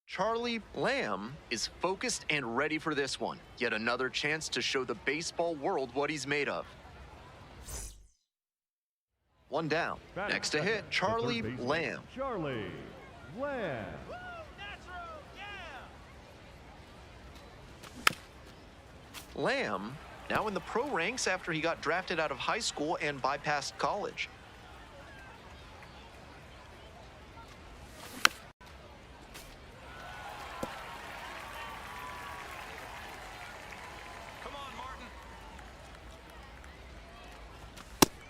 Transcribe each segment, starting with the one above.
Charlie Lamb is focused and ready for this one. Yet another chance to show the baseball world what he's made of. One down. Next to hit, Charlie Lamb. Charlie Lamb. Lamb, now in the pro ranks after he got drafted out of high school and bypassed college. Come on, Martin.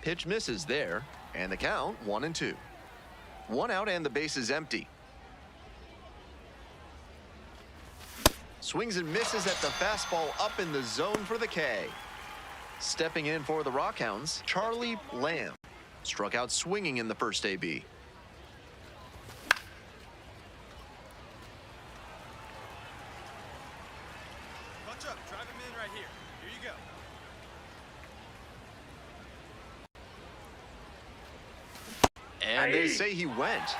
Pitch misses there, and the count 1-2. 1 out and the base is empty. Swings and misses at the fastball up in the zone for the K. Stepping in for the Rockhounds, Charlie Lamb. Struck out swinging in the first AB. Bunch up, drive him in right here. Here you go. And they say he went.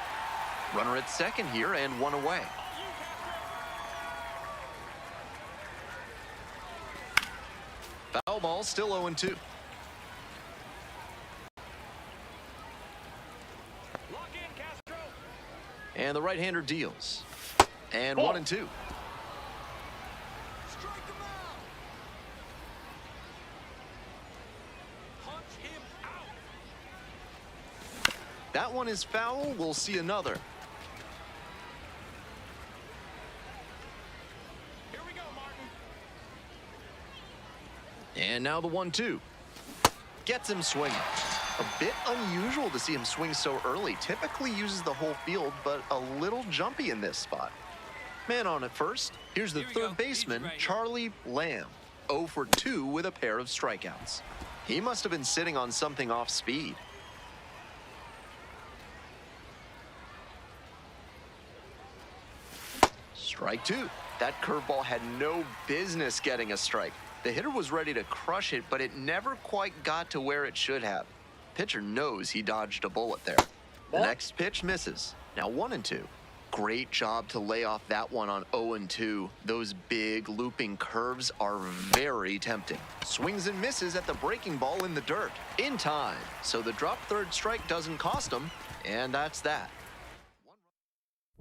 Runner at second here and 1 away. Foul ball, still 0-2. And the right-hander deals. And 1-2. Strike him out. Punch him out. That one is foul. We'll see another. Here we go, Martin. And now the 1-2. Gets him swinging. A bit unusual to see him swing so early. Typically uses the whole field, but a little jumpy in this spot. Man on at first. Here's the third baseman, Charlie Lamb. 0 for 2 with a pair of strikeouts. He must have been sitting on something off speed. Strike 2. That curveball had no business getting a strike. The hitter was ready to crush it, but it never quite got to where it should have. Pitcher knows he dodged a bullet there. The next pitch misses. Now 1-2. Great job to lay off that one on 0-2. Those big looping curves are very tempting. Swings and misses at the breaking ball in the dirt. In time. So the drop third strike doesn't cost him, and that's that.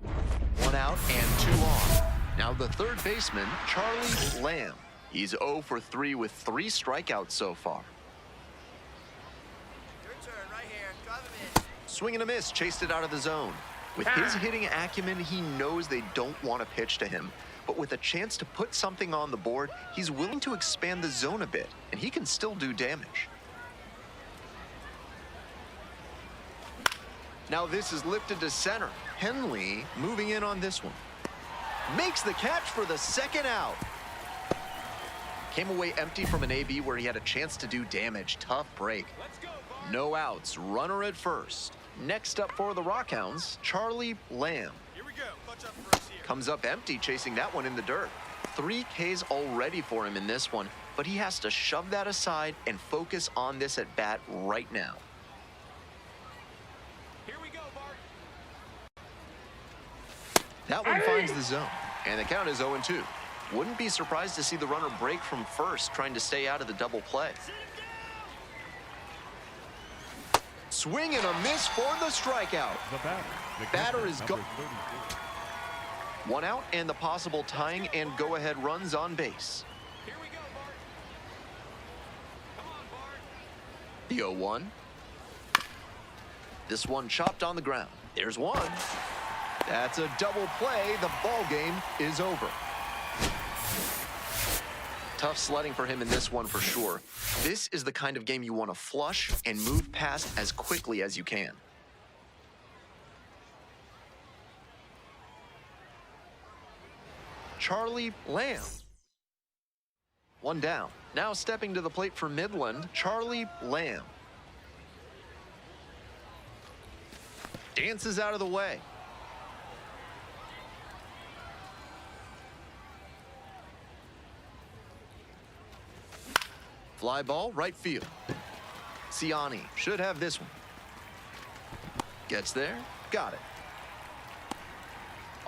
1 out and 2 on. Now the third baseman, Charlie Lamb. He's 0 for 3 with 3 strikeouts so far. Your turn right here. Drive him in. Swing and a miss, chased it out of the zone. With his hitting acumen, he knows they don't want to pitch to him. But with a chance to put something on the board, he's willing to expand the zone a bit, and he can still do damage. Now this is lifted to center. Henley moving in on this one. Makes the catch for the second out. Came away empty from an AB where he had a chance to do damage. Tough break. Let's go, Bart. No outs. Runner at first. Next up for the Rockhounds, Charlie Lamb. Here we go. Bunch up first here. Comes up empty, chasing that one in the dirt. 3 Ks already for him in this one, but he has to shove that aside and focus on this at bat right now. Here we go, Bart. That one finds the zone, and the count is 0-2. Wouldn't be surprised to see the runner break from first, trying to stay out of the double play. Swing and a miss for the strikeout. The Batter is number go- 32. 1 out and the possible tying and go-ahead runs on base. Here we go, Bart. Come on, Bart. The 0-1. This one chopped on the ground. There's one. That's a double play. The ball game is over. Tough sledding for him in this one for sure. This is the kind of game you want to flush and move past as quickly as you can. Charlie Lamb. 1 down. Now stepping to the plate for Midland, Charlie Lamb. Dances out of the way. Fly ball, right field. Ciani should have this one. Gets there, got it.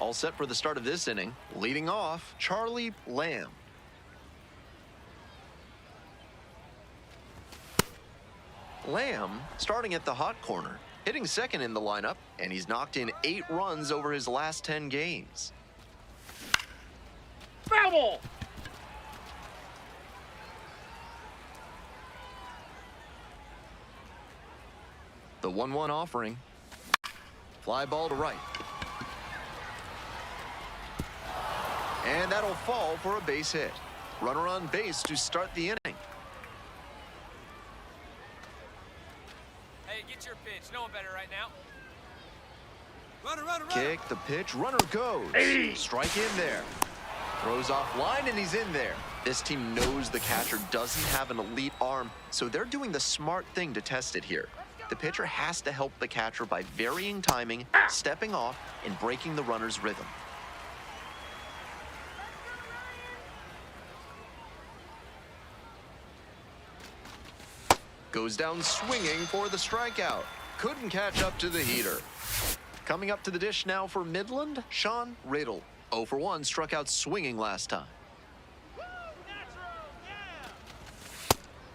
All set for the start of this inning. Leading off, Charlie Lamb. Lamb starting at the hot corner, hitting second in the lineup, and he's knocked in 8 runs over his last 10 games. Foul ball. The 1-1 offering. Fly ball to right. And that'll fall for a base hit. Runner on base to start the inning. Hey, get your pitch. No one better right now. Runner. Kick the pitch. Runner goes. Strike in there. Throws off line and he's in there. This team knows the catcher doesn't have an elite arm, so they're doing the smart thing to test it here. The pitcher has to help the catcher by varying timing, stepping off, and breaking the runner's rhythm. Goes down swinging for the strikeout. Couldn't catch up to the heater. Coming up to the dish now for Midland, Sean Riddle. 0 for 1, struck out swinging last time.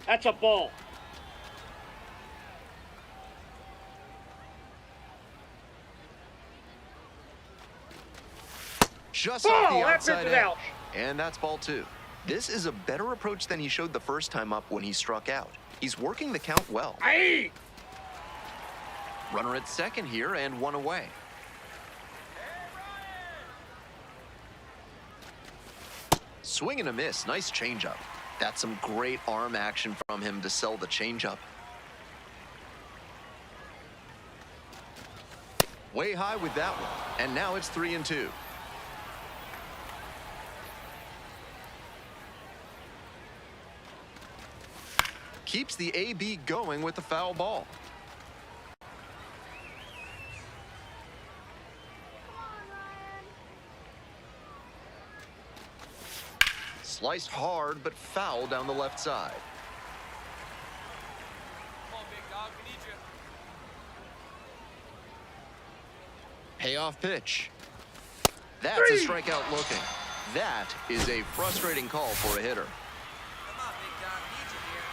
That's a ball. Just Ball! off the That outside pitch is edge. out. And that's ball 2. This is a better approach than he showed the first time up when he struck out. He's working the count well. Aye. Runner at second here and 1 away. Swing and a miss. Nice changeup. That's some great arm action from him to sell the changeup. Way high with that one. And now it's 3-2. Keeps the AB going with the foul ball. Sliced hard, but foul down the left side. Come on, big dog. We need you. Payoff pitch. That's a strikeout looking. That is a frustrating call for a hitter. Come on, big dog. We need you here.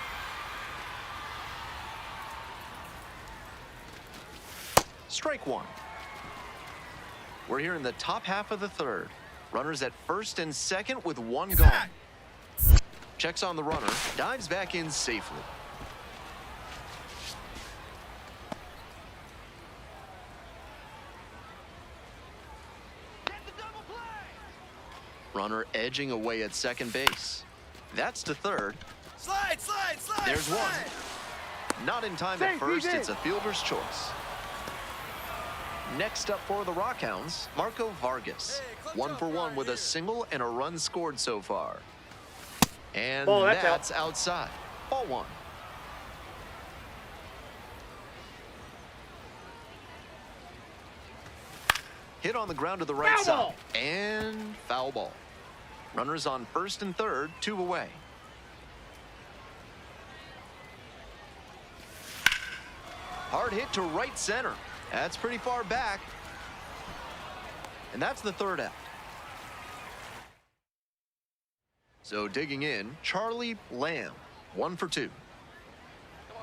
Strike 1. We're here in the top half of the third. Runners at first and second with 1 gone. Checks on the runner, dives back in safely. Runner edging away at second base. That's to third. Slide. There's 1. Not in time at first, it's a fielder's choice. Next up for the Rockhounds, Marco Vargas. 1 for 1 with a single and a run scored so far. And Ball, that's that's outside. Ball 1. Hit on the ground to the right Foul side. ball. And foul ball. Runners on first and third, 2 away. Hard hit to right center. That's pretty far back. And that's the third out. So digging in, Charlie Lamb, 1 for 2. Come on,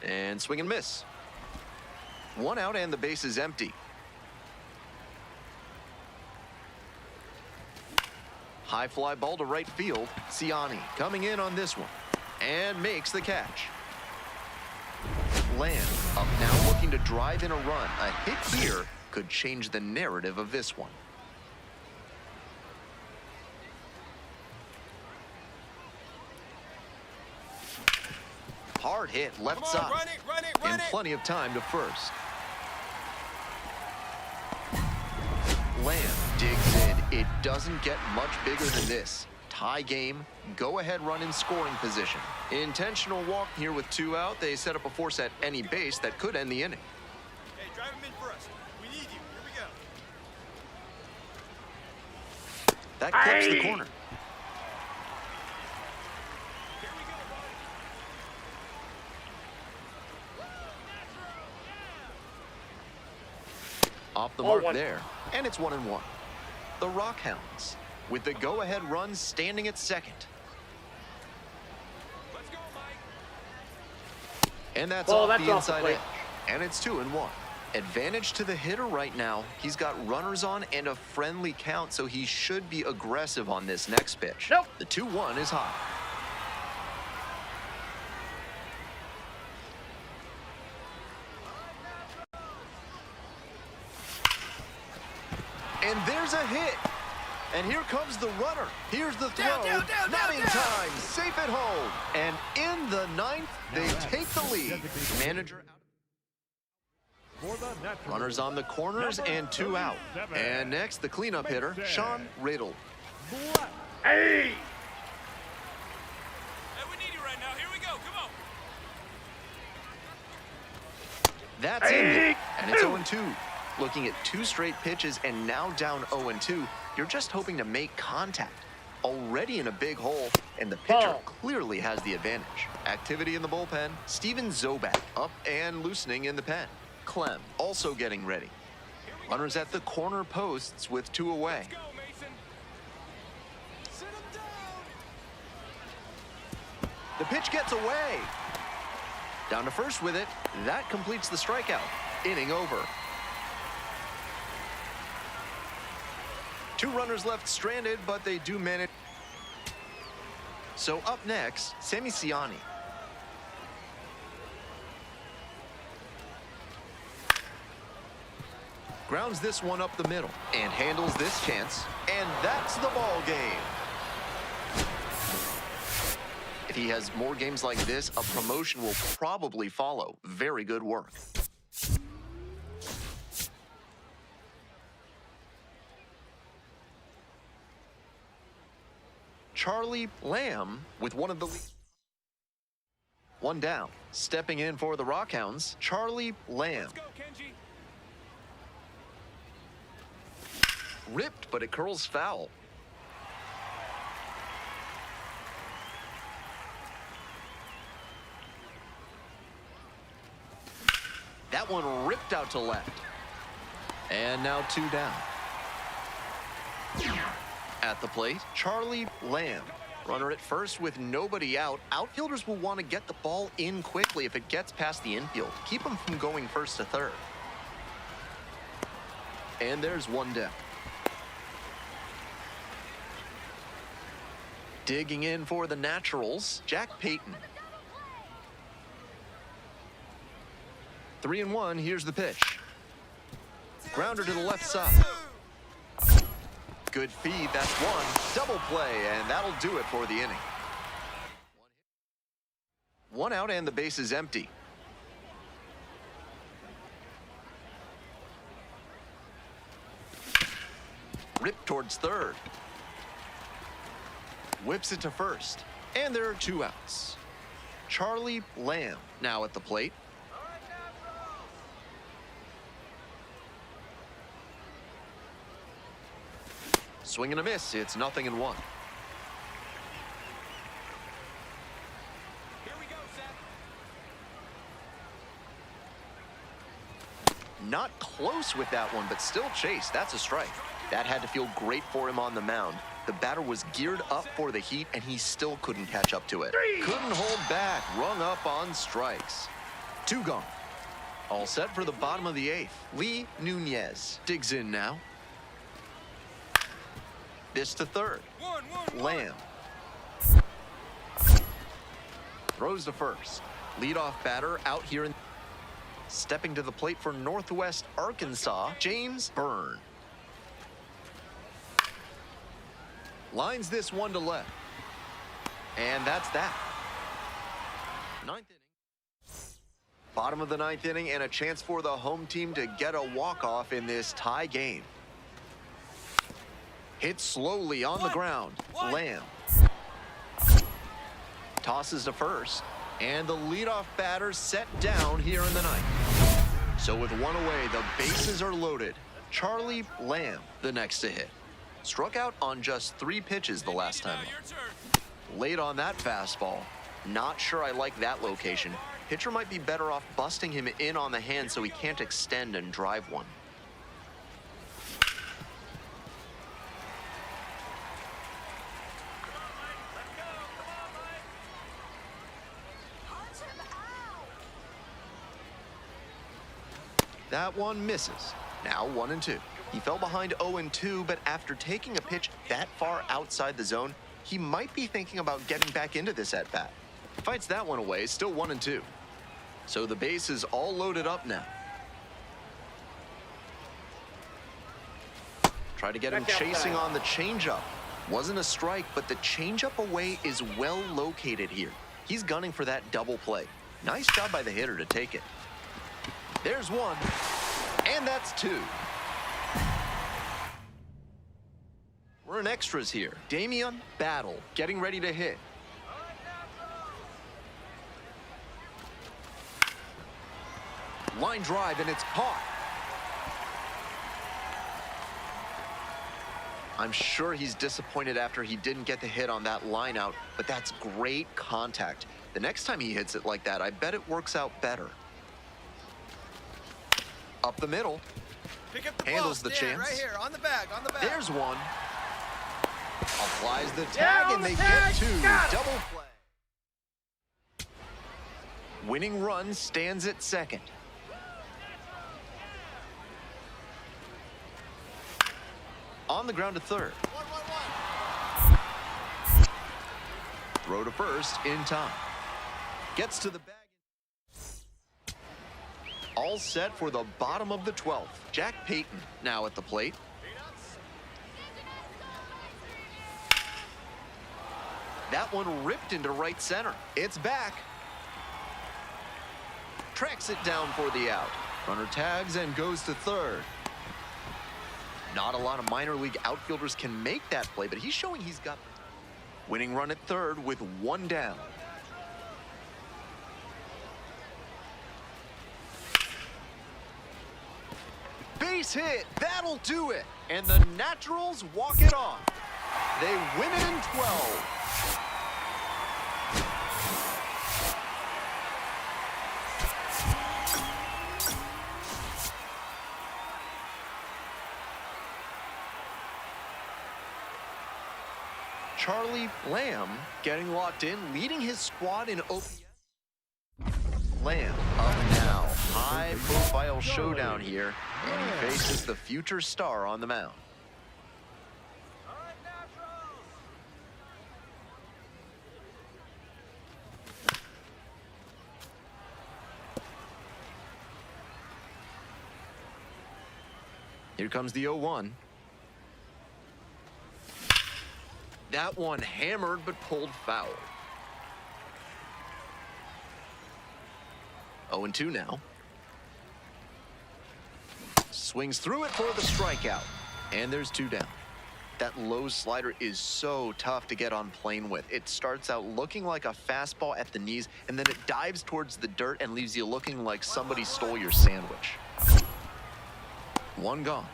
Ryan. And swing and miss. 1 out and the base is empty. High fly ball to right field. Ciani coming in on this one and makes the catch. Lamb up now looking to drive in a run. A hit here could change the narrative of this one. Hard hit left Come side. on, run it. And plenty of time to first. Lamb digs in. It doesn't get much bigger than this. Tie game, go ahead run in scoring position. Intentional walk here with 2 out. They set up a force at any base that could end the inning. Hey, drive him in for us. We need you. Here we go. That clips the corner. Here we Off the Ball mark one. there, and it's 1-1. The Rockhounds with the go-ahead run standing at second. Let's go, Mike. And that's Ball, off that's the off the inside plate. edge. And it's 2-1. Advantage to the hitter right now. He's got runners on and a friendly count, so he should be aggressive on this next pitch. Nope. The 2-1 is high. And there's a hit. And here comes the runner. Here's the throw. Down, Not in time. Safe at home. And in the ninth, they take the lead. Manager out. For the Nationals, Runners on the corners number and 2 out. 37. And next, the cleanup hitter, Sean Riddle. Black. Hey! Hey, we need you right now. Here we go. Come on. That's in there. And it's 0-2. Looking at 2 straight pitches and now down 0-2. You're just hoping to make contact. Already in a big hole, and the pitcher Ball. clearly has the advantage. Activity in the bullpen. Steven Zobak up and loosening in the pen. Clem also getting ready. Runners at the corner posts with 2 away. Let's go, Mason. Sit him down. The pitch gets away. Down to first with it. That completes the strikeout. Inning over. 2 runners left stranded, but they do manage. So up next, Sammy Siani. Grounds this one up the middle and handles this chance, and that's the ball game. If he has more games like this, a promotion will probably follow. Very good work. Charlie Lamb with one of the lead. 1 down. Stepping in for the Rockhounds, Charlie Lamb. Let's go, Kenji. Ripped, but it curls foul. That one ripped out to left. And now 2 down. At the plate, Charlie Lamb. Runner at first with nobody out. Outfielders will want to get the ball in quickly if it gets past the infield. Keep them from going first to third. And there's 1 down. Digging in for the Naturals, Jack Payton. 3-1, here's the pitch. Grounder to the left side. Good feed, that's 1. Double play, and that'll do it for the inning. 1 out and the base is empty. Ripped towards third. Whips it to first. And there are 2 outs. Charlie Lamb now at the plate. Swing and a miss. It's 0-1. Here we go, Seth. Not close with that one, but still chase. That's a strike. That had to feel great for him on the mound. The batter was geared up for the heat, and he still couldn't catch up to it. Couldn't hold back. Rung up on strikes. 2 gone. All set for the bottom of the 8th. Lee Nunez digs in now. This to third. One. Lamb. Throws to first. Leadoff batter out here in. Stepping to the plate for Northwest Arkansas, James Byrne. Lines this one to left. And that's that. 9th inning. Bottom of the 9th inning and a chance for the home team to get a walk-off in this tie game. Hit slowly on the ground. Lamb. Tosses to first. And the leadoff batter set down here in the 9th. So with 1 away, the bases are loaded. Charlie Lamb, the next to hit. Struck out on just 3 pitches the last time. Your turn. Late on that fastball. Not sure I like that location. Pitcher might be better off busting him in on the hand so he can't extend and drive one. That one misses. Now 1-2. He fell behind 0-2, but after taking a pitch that far outside the zone, he might be thinking about getting back into this at-bat. Fights that one away, still 1-2. So the base is all loaded up now. Try to get him chasing on the changeup. Wasn't a strike, but the changeup away is well located here. He's gunning for that double play. Nice job by the hitter to take it. There's one, and that's two. We're in extras here. Damian Battle getting ready to hit. Line drive, and it's caught. I'm sure he's disappointed after he didn't get the hit on that line out, but that's great contact. The next time he hits it like that, I bet it works out better. Up the middle. Pick up the Handles ball. the Stand chance. right here, on the bag, on the bag. There's one. Applies the tag, and they get two. Double play. Winning run stands at second. On the ground to third. 1-1-1. Throw to first in time. Gets to the bag. All set for the bottom of the 12th. Jack Payton now at the plate. That one ripped into right center. It's back. Tracks it down for the out. Runner tags and goes to third. Not a lot of minor league outfielders can make that play, but he's showing he's got winning run at third with one down. Base hit, that'll do it. And the Naturals walk it off. They win it in 12. Charlie Lamb getting locked in, leading his squad in OPS. Lamb up now. High-profile showdown here, and he faces the future star on the mound. All right, Naturals. Here comes the 0-1. That one hammered but pulled foul. 0-2 now. Swings through it for the strikeout. And there's two down. That low slider is so tough to get on plane with. It starts out looking like a fastball at the knees, and then it dives towards the dirt and leaves you looking like somebody stole your sandwich. One gone.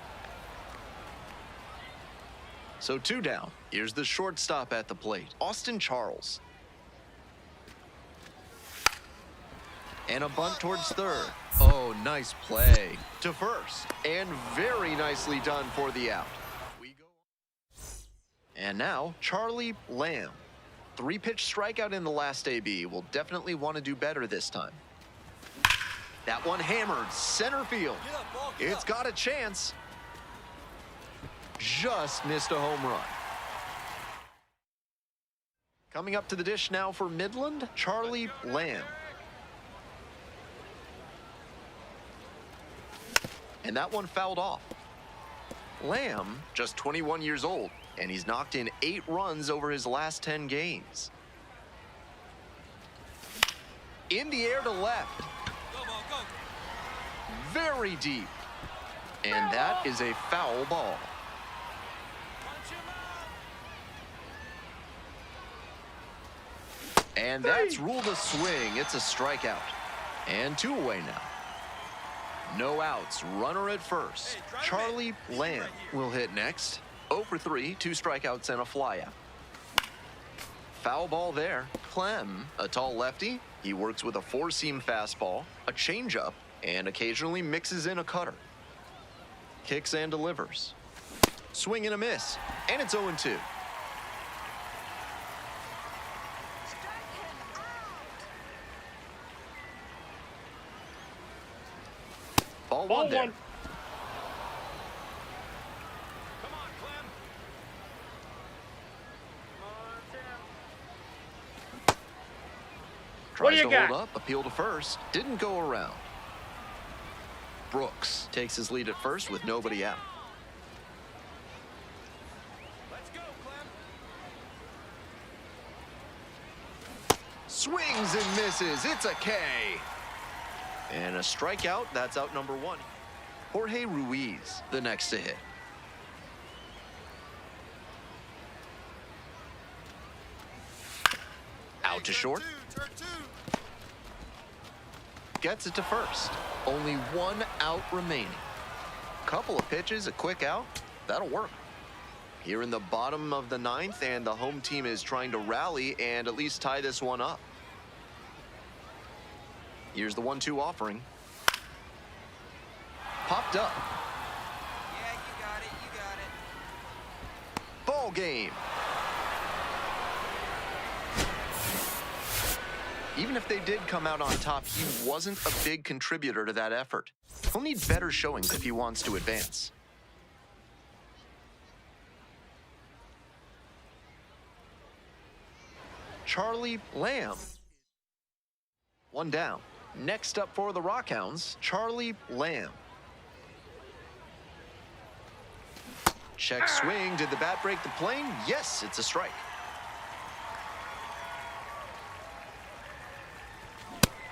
So two down. Here's the shortstop at the plate, Austin Charles. And a bunt towards third. Oh, nice play to first. And very nicely done for the out. We go on. And now, Charlie Lamb. 3-pitch strikeout in the last AB. Will definitely want to do better this time. That one hammered center field. Get up, ball, get It's up. got a chance. Just missed a home run. Coming up to the dish now for Midland, Charlie Lamb. And that one fouled off. Lamb, just 21 years old, and he's knocked in 8 runs over his last 10 games. In the air to left. Go, ball, go. Very deep. And that is a foul ball. Punch him out. And that's ruled a swing. It's a strikeout. And 2 away now. No outs. Runner at first. Hey, drive Charlie him in. Lamb Right here. will hit next. 0 for 3, 2 strikeouts and a flyout. Foul ball there. Clem, a tall lefty. He works with a 4-seam fastball, a changeup, and occasionally mixes in a cutter. Kicks and delivers. Swing and a miss. And it's 0-2. Ball Ball Ball one there. one. Come on, Clem. What do Tries you to hold got? up, appeal to first. Didn't go around. Brooks takes his lead at first with nobody out. Let's go, Clem. Swings and misses. It's a K. And a strikeout. That's out number one. Jorge Ruiz, the next to hit. Out to short. Gets it to first. Only one out remaining. Couple of pitches, a quick out. That'll work. Here in the bottom of the ninth, and the home team is trying to rally and at least tie this one up. Here's the 1-2 offering. Popped up. Yeah, you got it. You got it. Ball game. Even if they did come out on top, he wasn't a big contributor to that effort. He'll need better showings if he wants to advance. Charlie Lamb. One down. Next up for the Rockhounds, Charlie Lamb. Check swing. Did the bat break the plane? Yes, it's a strike.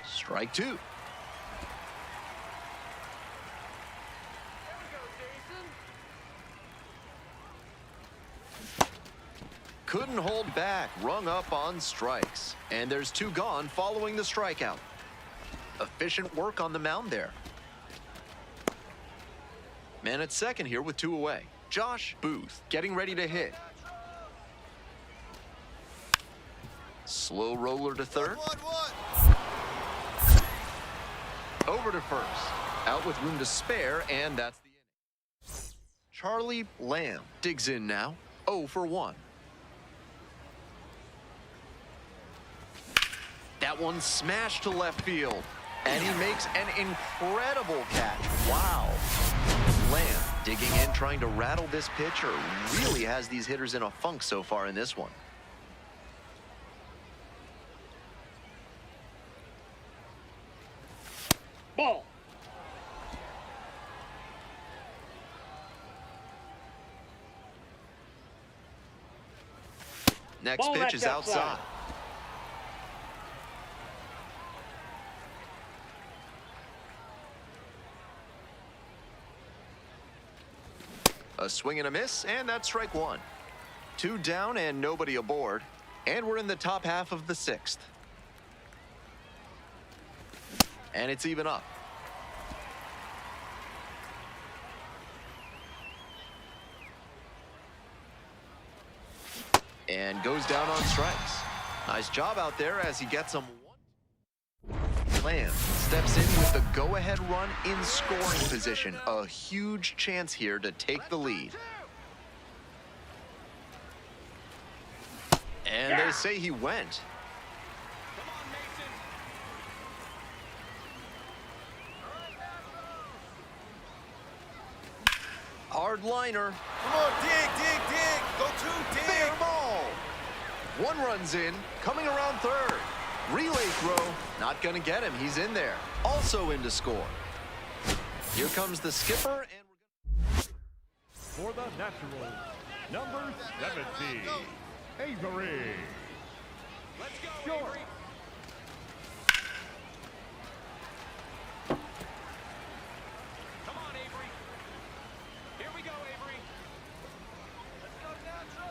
Strike two. Couldn't hold back, rung up on strikes. And there's two gone following the strikeout. Efficient work on the mound there. Man at second here with two away. Josh Booth getting ready to hit. Slow roller to third. Over to first. Out with room to spare, and that's the inning. Charlie Lamb digs in now. 0 for 1. That one smashed to left field. And he makes an incredible catch. Wow. Lamb digging in, trying to rattle this pitcher. Really has these hitters in a funk so far in this one. Ball. Next Ball, pitch that's is outside. outside. A swing and a miss, and that's strike one. Two down and nobody aboard. And we're in the top half of the sixth. And it's even up. And goes down on strikes. Nice job out there as he gets him one. Lamb steps in with the go-ahead run in scoring position. A huge chance here to take the lead. And they say he went. Come on, Mason. Hard liner. Come on, dig. Go two, dig. Fair ball. One runs in, coming around third. Relay throw, not gonna get him. He's in there. Also in to score. Here comes the skipper, and For the Naturals, number 70, Avery. Let's go, Short. Avery. Come on, Avery. Here we go, Avery. Let's go, Natural.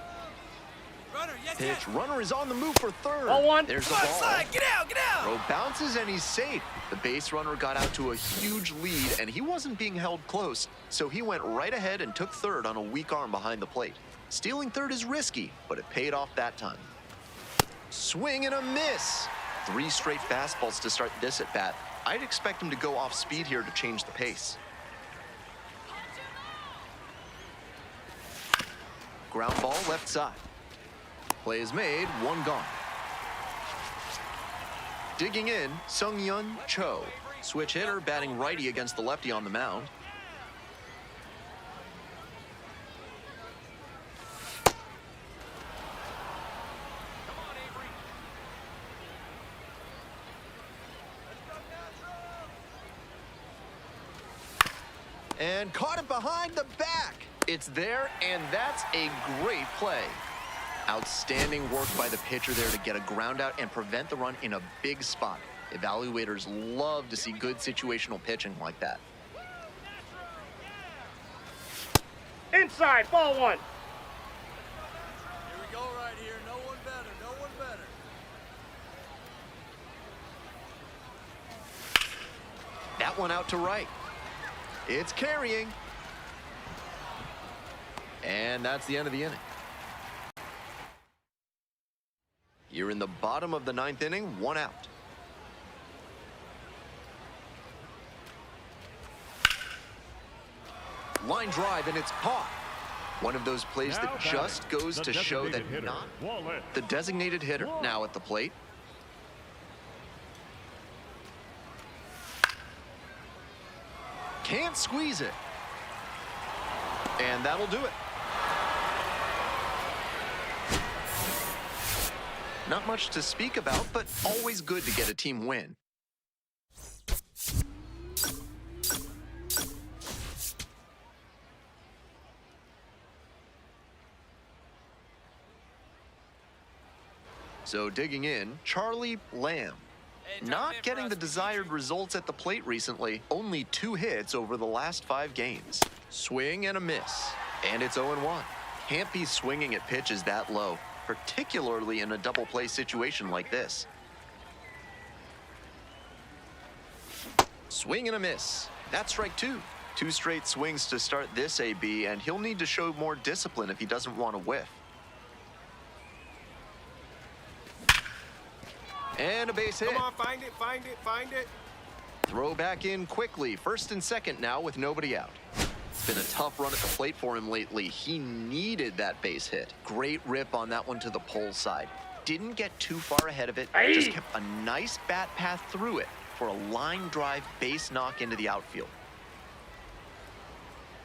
Runner, yes, pitch. Runner is on the move for third. Ball one. There's the Come on, ball. slide. Get out. Throw bounces and he's safe. The base runner got out to a huge lead and he wasn't being held close, so he went right ahead and took third on a weak arm behind the plate. Stealing third is risky, but it paid off that time. Swing and a miss. 3 straight fastballs to start this at bat. I'd expect him to go off speed here to change the pace. Ground ball left side. Play is made, one gone. Digging in, Sung-Yun Cho. Switch hitter batting righty against the lefty on the mound. And caught it behind the back. It's there, and that's a great play. Outstanding work by the pitcher there to get a ground out and prevent the run in a big spot. Evaluators love to see good situational pitching like that. Inside, ball one. Here we go right here. No one better. No one better. That one out to right. It's carrying. And that's the end of the inning. You're in the bottom of the 9th inning, 1 out. Line drive, and it's caught. One of those plays Now that just batting, goes the to show that designated hitter, not Wallace. the designated hitter now at the plate. Can't squeeze it. And that'll do it. Not much to speak about, but always good to get a team win. So digging in, Charlie Lamb. Not getting the desired results at the plate recently. Only 2 hits over the last 5 games. Swing and a miss. And it's 0-1. Can't be swinging at pitches that low, particularly in a double play situation like this. Swing and a miss. That's strike 2. 2 straight swings to start this AB, and he'll need to show more discipline if he doesn't want to whiff. And a base hit. Come on, find it, find it, find it. Throw back in quickly. 1st and 2nd now with nobody out. It's been a tough run at the plate for him lately. He needed that base hit. Great rip on that one to the pole side. Didn't get too far ahead of it. Just kept a nice bat path through it for a line drive base knock into the outfield.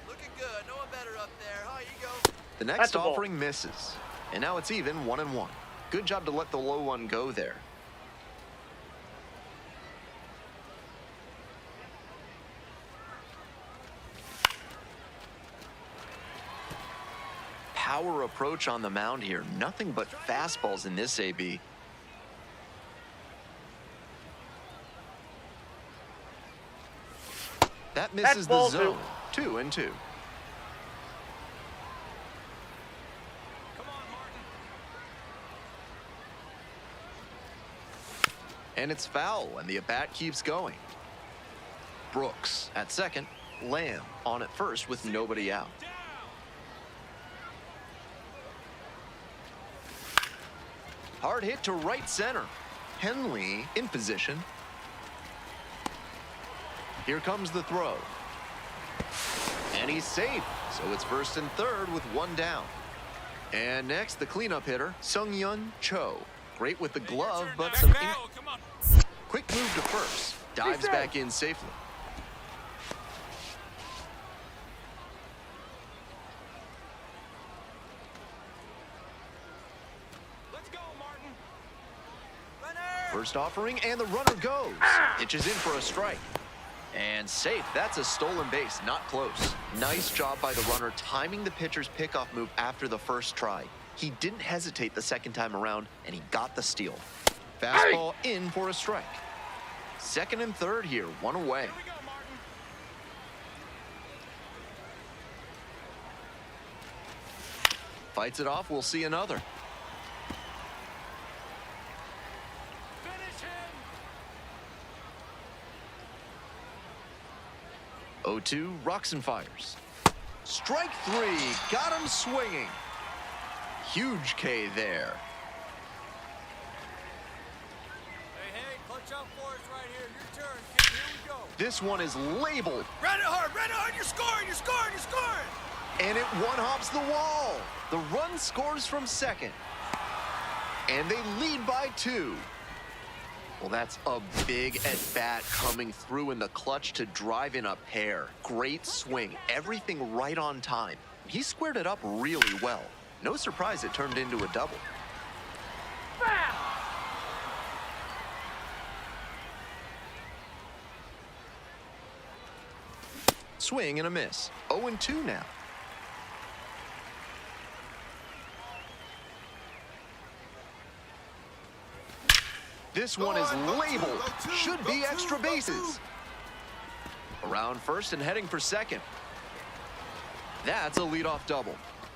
Looking good. No one better up there. Huh, you go. The next offering misses. And now it's even 1-1. Good job to let the low one go there. Power approach on the mound here. Nothing but fastballs in this AB. That misses the ball zone. 2-2. Come on, Martin. And it's foul, and the at-bat keeps going. Brooks at second. Lamb on at first with nobody out. Hard hit to right center. Henley in position. Here comes the throw. And he's safe. So it's 1st and 3rd with 1 down. And next, the cleanup hitter, Sung-Yun Cho. Great with the glove, but some Come on. quick move to first. Dives back in safely. Let's go, Martin. First offering, and the runner goes. Pitches in for a strike. And safe. That's a stolen base, not close. Nice job by the runner timing the pitcher's pickoff move after the first try. He didn't hesitate the second time around, and he got the steal. Fastball in for a strike. 2nd and 3rd here, 1 away. Here we go, Martin. Fights it off, we'll see another. Finish him. 0-2, rocks and fires. Strike 3, got him swinging. Huge K there. Hey, clutch up for us right here. Your turn, kid. Here we go. This one is labeled, Run it hard, you're scoring, you're scoring, you're scoring. and it one-hops the wall. The run scores from second, and they lead by 2. Well, that's a big at-bat coming through in the clutch to drive in a pair. Great swing, everything right on time. He squared it up really well. No surprise it turned into a double. Swing and a miss. 0-2 now. This one is labeled. Should be extra bases. Around first and heading for second. That's a leadoff double.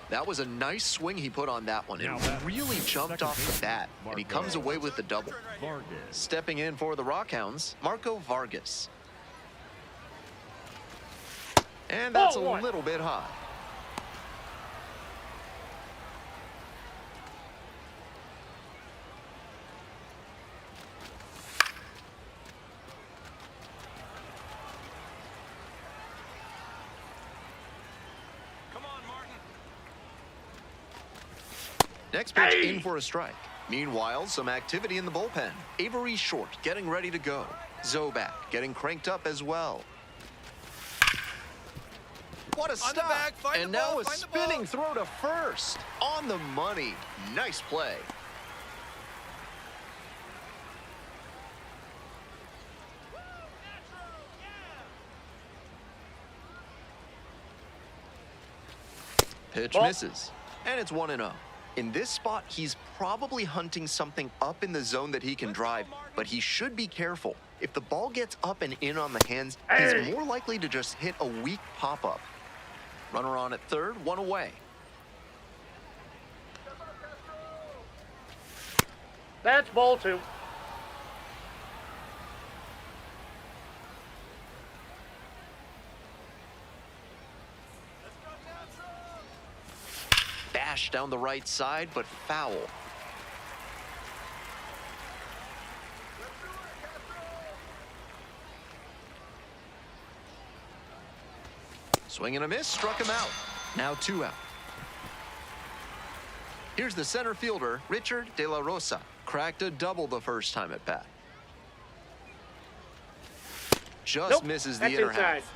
That was a nice swing he put on that one. It really jumped off the bat, and he comes away with the double. Stepping in for the Rockhounds, Marco Vargas. And that's a little bit high. Next pitch in for a strike. Meanwhile, some activity in the bullpen. Avery Short getting ready to go. Zobak getting cranked up as well. What a stop! And now a spinning throw to first. On the money. Nice play. Pitch misses. And it's 1-0. In this spot, he's probably hunting something up in the zone that he can drive, but he should be careful. If the ball gets up and in on the hands, he's more likely to just hit a weak pop-up. Runner on at third, one away. That's ball 2. Bash down the right side, but foul. Swing and a miss, struck him out. Now 2 out. Here's the center fielder, Richard De La Rosa. Cracked a double the first time at bat. Just misses the inner half.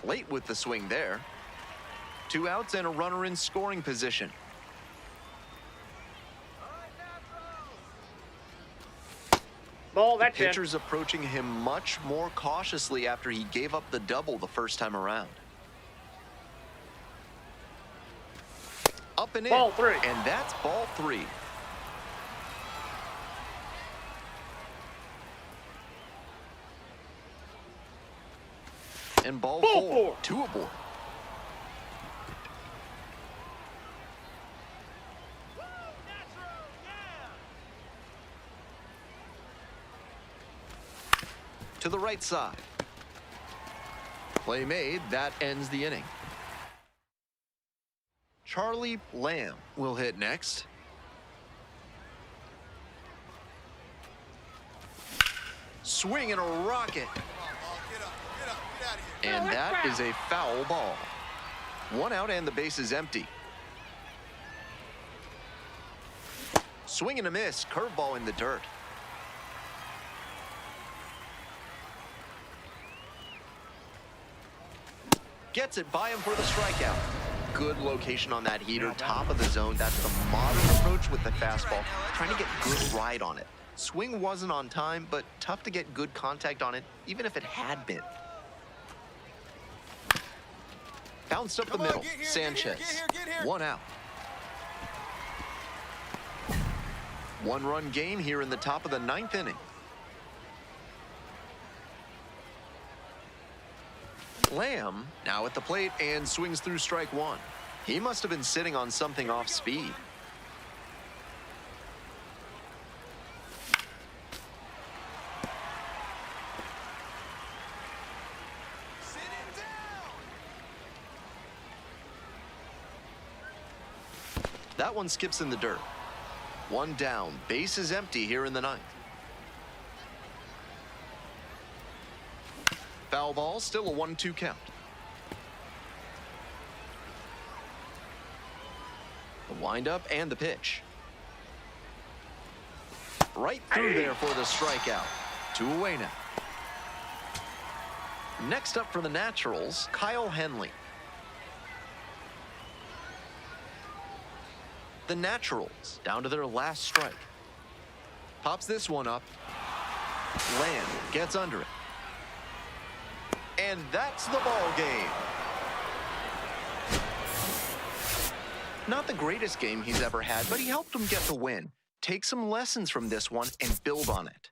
Late with the swing there. 2 outs and a runner in scoring position. The pitcher's approaching him much more cautiously after he gave up the double the first time around. Up and in. Ball 3. And that's ball 3. And ball 4. 2 aboard. To the right side. Play made. That ends the inning. Charlie Lamb will hit next. Swing and a rocket. And that is a foul ball. 1 out and the base is empty. Swing and a miss. Curveball in the dirt. Gets it by him for the strikeout. Good location on that heater, top of the zone. That's the modern approach with the fastball, trying to get good ride on it. Swing wasn't on time, but tough to get good contact on it, even if it had been. Bounced up the middle. Sanchez. 1 out. 1-run game here in the top of the 9th inning. Lamb now at the plate and swings through strike 1. He must have been sitting on something off speed. That one skips in the dirt. 1 down. Base is empty here in the 9th. Foul ball, still a 1-2 count. windup and the pitch. Right through there for the strikeout. 2 away now. Next up for the Naturals, Kyle Henley. The Naturals down to their last strike. Pops this one up. Lamb gets under it. And that's the ball game. Not the greatest game he's ever had, but he helped him get the win. Take some lessons from this one and build on it.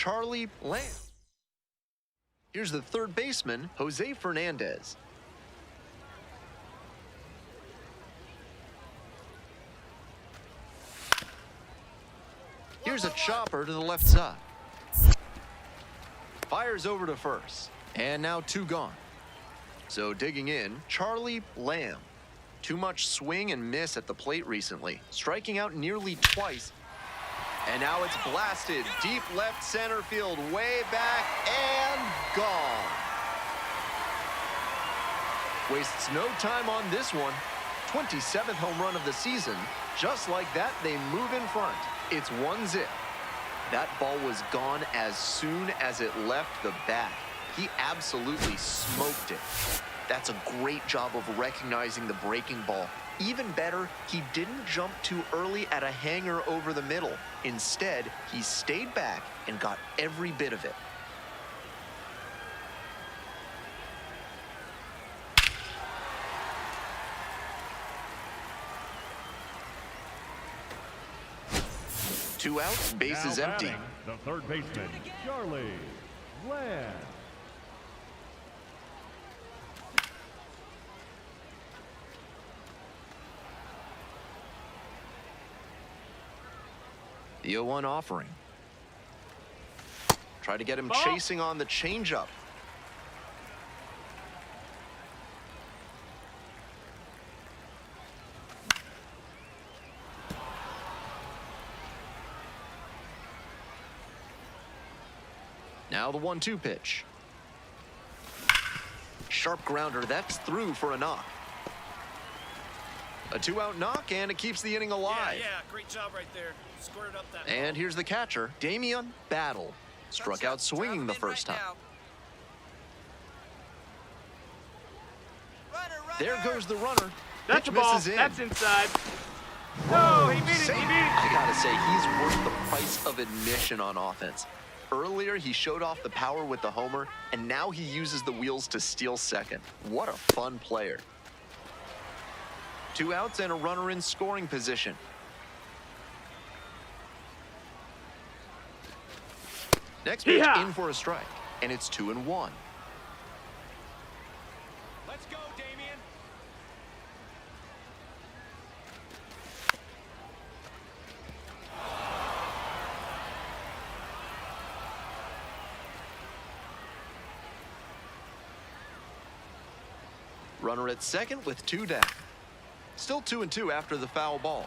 Charlie Lamb. Here's the third baseman, Jose Fernandez. Here's a chopper to the left side. Fires over to first. And now 2 gone. So digging in, Charlie Lamb. Too much swing and miss at the plate recently, striking out nearly twice. And now it's blasted deep left center field, way back and gone. Wastes no time on this one. 27th home run of the season. Just like that, they move in front. It's 1-0. That ball was gone as soon as it left the bat. He absolutely smoked it. That's a great job of recognizing the breaking ball. Even better, he didn't jump too early at a hanger over the middle. Instead, he stayed back and got every bit of it. Two outs, bases Now empty. batting, the third baseman, Charlie Lamb. The 0-1 offering. Try to get him chasing on the changeup. Now the 1-2 pitch. Sharp grounder, that's through for a knock. A 2-out knock, and it keeps the inning alive. Yeah, great job right there. Squared up that And here's the catcher, Damian Battle. Struck out swinging the first time. There goes the runner. That's a Pitch ball. misses in. That's inside. No, he beat it. He beat it. I gotta say, he's worth the price of admission on offense. Earlier, he showed off the power with the homer, and now he uses the wheels to steal second. What a fun player. 2 outs and a runner in scoring position. Next pitch in for a strike, and it's 2-1. Let's go, Damien. Runner at second with 2 down. Still 2-2 after the foul ball.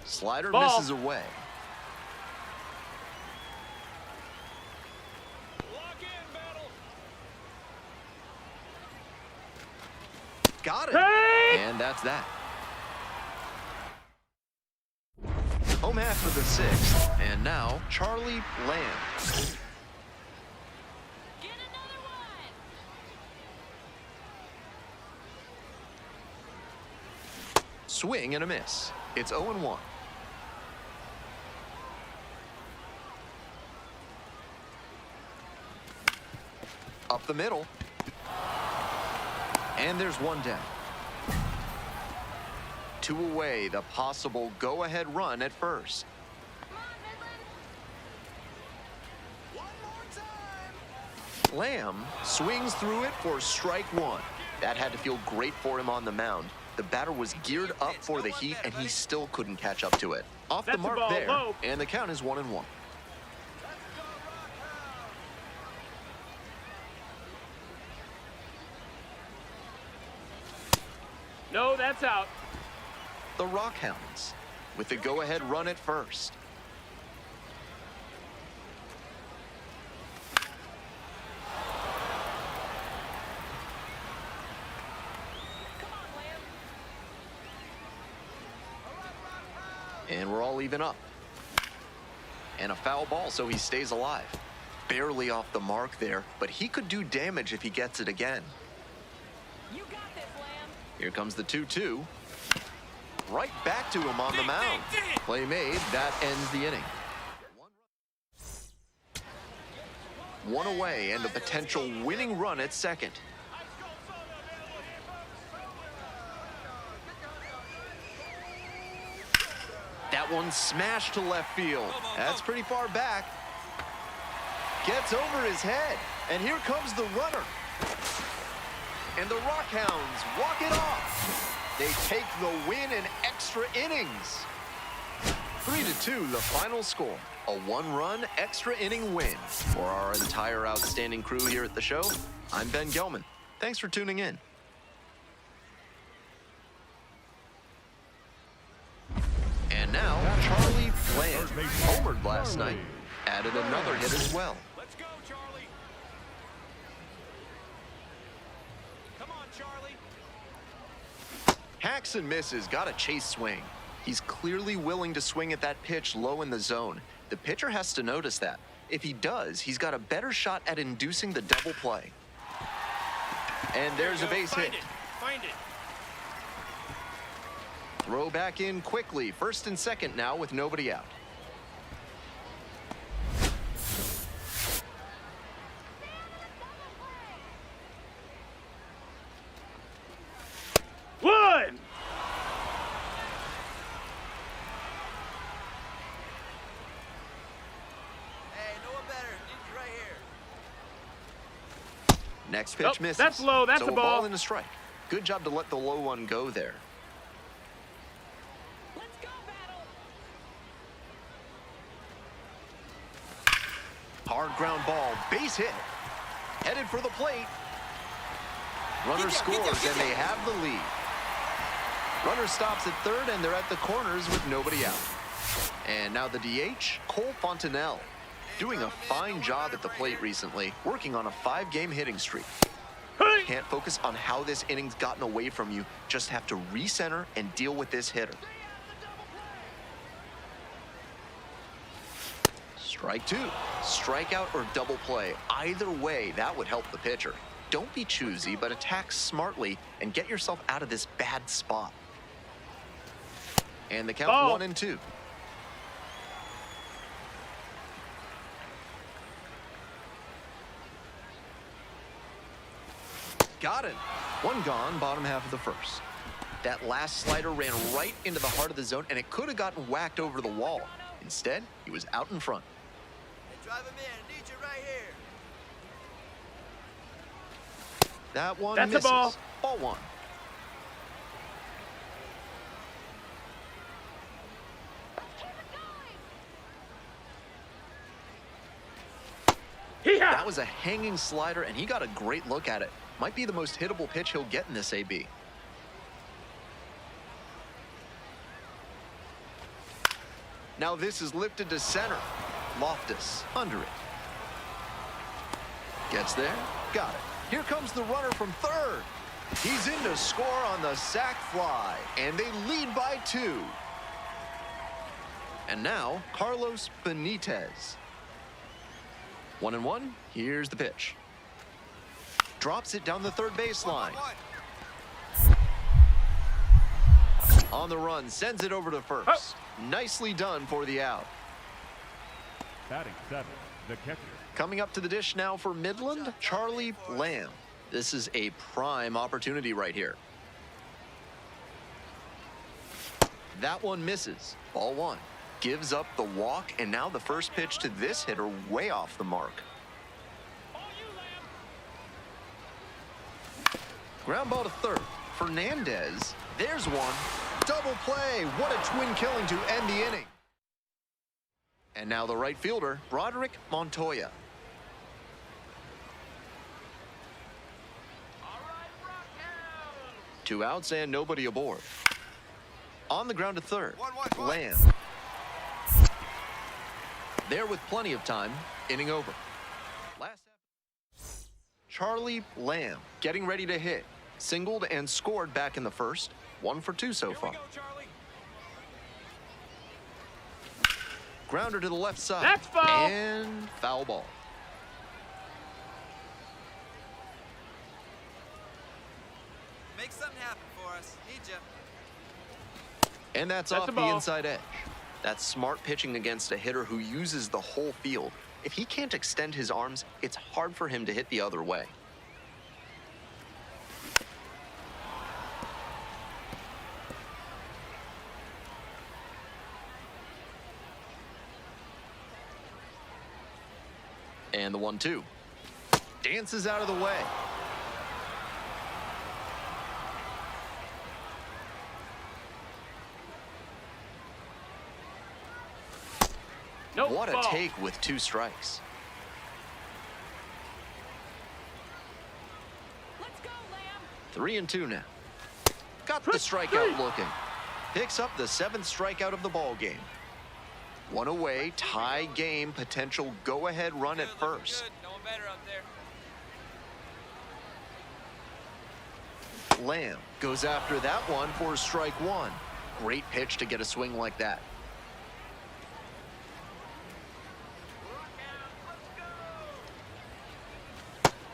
Slider misses away. Lock in, battle. Got it. Hey! And that's that. Home half for the 6th. And now, Charlie Lamb. Get another one. Swing and a miss. It's 0-1. Up the middle. And there's 1 down. 2 away, the possible go-ahead run at first. Come on, Midland. Lamb swings through it for strike 1. That had to feel great for him on the mound. The batter was geared up for the heat, and he still couldn't catch up to it. Off the mark there, and the count is 1-1. No, that's out. The Rockhounds with the go-ahead run at first. Come on, Lamb. And we're all even up. And a foul ball, so he stays alive. Barely off the mark there, but he could do damage if he gets it again. You got this, Lamb. Here comes the 2-2. Right back to him on the mound. Play made, that ends the inning. 1 away and a potential winning run at second. That one smashed to left field. That's pretty far back. Gets over his head, and here comes the runner. And the Rockhounds walk it off. They take the win in extra innings. 3-2, the final score. A 1-run extra inning win. For our entire outstanding crew here at the show, I'm Ben Gelman. Thanks for tuning in. And now, Charlie Lamb, homered last night, added another hit as well. Let's go, Charlie. Come on, Charlie. Hacks and misses, got a chase swing. He's clearly willing to swing at that pitch low in the zone. The pitcher has to notice that. If he does, he's got a better shot at inducing the double play. And there's a base hit. Find it. Throw back in quickly. First and second now with nobody out. One. Hey, no one better. Need you right here. Next pitch misses. That's low. That's so a ball. And a strike. Good job to let the low one go there. Let's go, Battle. Hard ground ball, base hit. Headed for the plate. Runner scores, and they have the lead. Runner stops at third, and they're at the corners with nobody out. And now the DH, Cole Fontenelle, doing a fine job at the plate recently, working on a 5-game hitting streak. Can't focus on how this inning's gotten away from you, just have to recenter and deal with this hitter. Strike two. Strikeout or double play. Either way, that would help the pitcher. Don't be choosy, but attack smartly and get yourself out of this bad spot. And the count Ball. 1-2. Got it. One gone, bottom half of the first. That last slider ran right into the heart of the zone, and it could have gotten whacked over the wall. Instead, he was out in front. Hey, drive him in. I need you right here. That one That's a misses. ball. Ball one. That was a hanging slider, and he got a great look at it. Might be the most hittable pitch he'll get in this AB. Now this is lifted to center. Loftus under it. Gets there. Got it. Here comes the runner from third. He's in to score on the sac fly, and they lead by 2. And now, Carlos Benitez. 1-1. Here's the pitch. Drops it down the third baseline. 1-1. On the run, sends it over to first. Nicely done for the out. Batting 7, the catcher. Coming up to the dish now for Midland, Charlie Lamb. This is a prime opportunity right here. That one misses. Ball one. Gives up the walk, and now the first pitch to this hitter way off the mark. Ground ball to third. Fernandez. There's one. Double play. What a twin killing to end the inning. And now the right fielder, Broderick Montoya. Two outs and nobody aboard. On the ground to third, 1-1. Lamb. There with plenty of time, inning over. Charlie Lamb getting ready to hit. Singled and scored back in the first. 1 for 2 so far. Grounder to the left side. That's foul. And foul ball. Make something happen for us. Need you. And that's That's off a the ball. inside edge. That's smart pitching against a hitter who uses the whole field. If he can't extend his arms, it's hard for him to hit the other way. And the 1-2. Dances out of the way. Nope, What a ball. take with 2 strikes. Let's go, Lamb. 3-2 now. Got the strikeout looking. Picks up the 7th strikeout of the ball game. One away, tie game, potential go-ahead run at Good, looking first. good. No one better up there. Lamb goes after that one for strike 1. Great pitch to get a swing like that.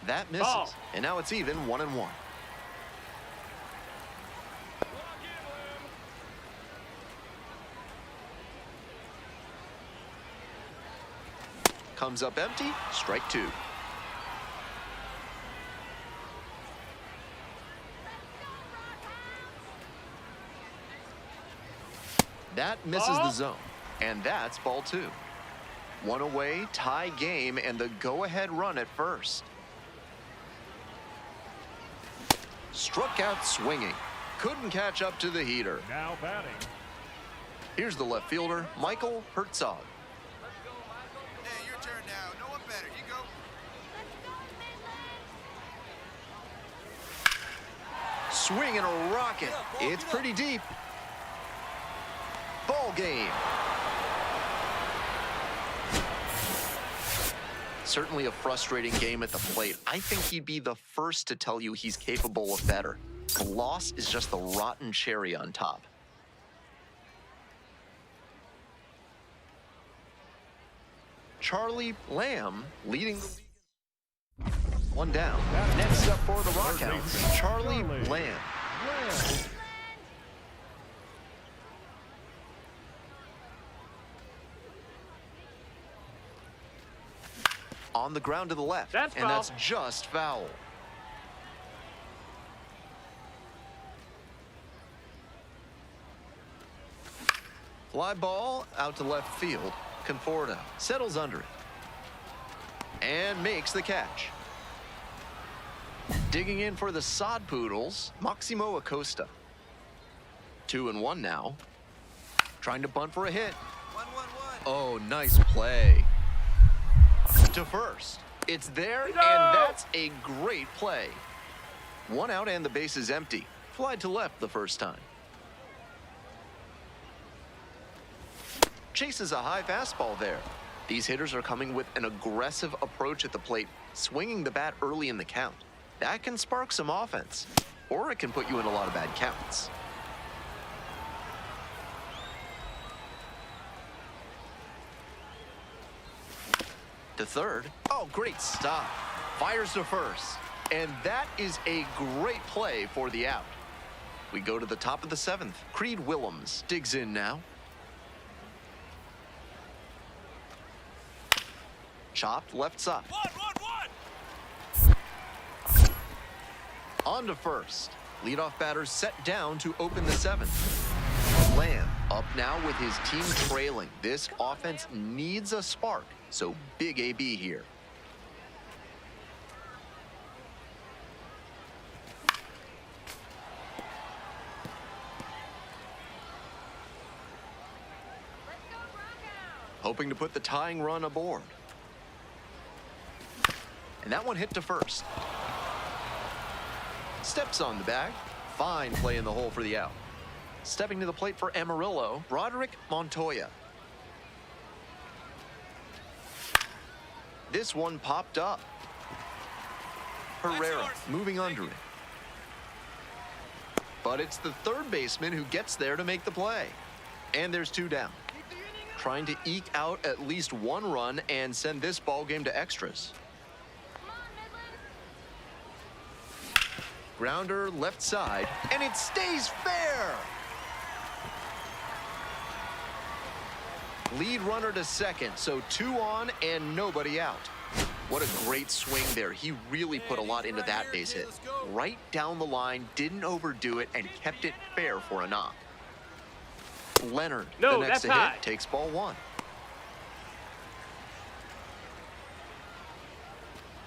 That misses. Ball. And now it's even 1-1. Comes up empty, strike 2. That misses Ball. the zone, and that's ball 2. One away, tie game, and the go-ahead run at first. Struck out swinging. Couldn't catch up to the heater. Now batting. Here's the left fielder, Michael Herzog. Hey, your turn now. No one better. You go. Swinging a rocket. It's pretty deep. Ball game. Certainly a frustrating game at the plate. I think he'd be the first to tell you he's capable of better. The loss is just the rotten cherry on top. Charlie Lamb leading the league. One down. Next up for the Rockhounds, Charlie Lamb. Lamb. On the ground to the left, That's and foul. that's just foul. Fly ball out to left field. Conforto settles under it and makes the catch. Digging in for the Sod Poodles, Maximo Acosta. 2-1 now. Trying to bunt for a hit. 1-1-1. Oh, nice play. To first. It's there, and that's a great play. One out and the base is empty. Fly to left the first time. Chases a high fastball there. These hitters are coming with an aggressive approach at the plate, swinging the bat early in the count. That can spark some offense, or it can put you in a lot of bad counts. To third. Oh, great stop. Fires to first. And that is a great play for the out. We go to the top of the seventh. Creed Willems digs in now. Chopped left side. 1-1-1. On to first. Leadoff batter set down to open the seventh. Lamb up now with his team trailing. This offense needs a spark, so big AB here. Let's go Rockhounds. Hoping to put the tying run aboard. And that one hit to first. Steps on the bag. Fine play in the hole for the out. Stepping to the plate for Amarillo, Broderick Montoya. This one popped up. Herrera moving under it. But it's the third baseman who gets there to make the play. And there's two down. Trying to eke out at least one run and send this ball game to extras. Come on, Midland. Grounder left side, and it stays fair. Lead runner to second, so 2 on and nobody out. What a great swing there. He really put a lot into that base hit. Right down the line, didn't overdo it, and kept it fair for a knock. Leonard, No, the next that's to high. hit, takes ball 1.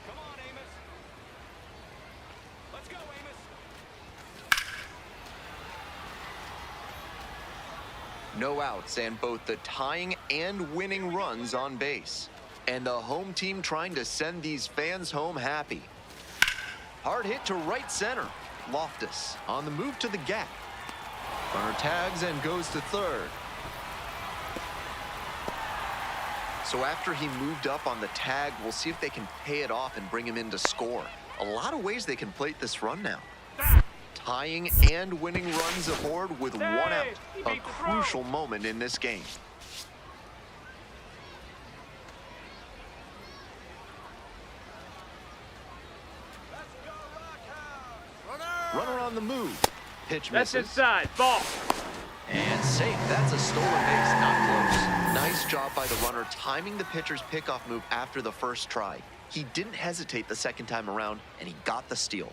Come on, Amos. Let's go, Amos. No outs and both the tying and winning runs on base. And the home team trying to send these fans home happy. Hard hit to right center. Loftus on the move to the gap. Runner tags and goes to third. So after he moved up on the tag, we'll see if they can pay it off and bring him in to score. A lot of ways they can plate this run now. Tying and winning runs aboard with 1 out. A crucial moment in this game. Runner on the move. Pitch That's misses. inside. Ball. And safe. That's a stolen base. Not close. Nice job by the runner timing the pitcher's pickoff move after the first try. He didn't hesitate the second time around, and he got the steal.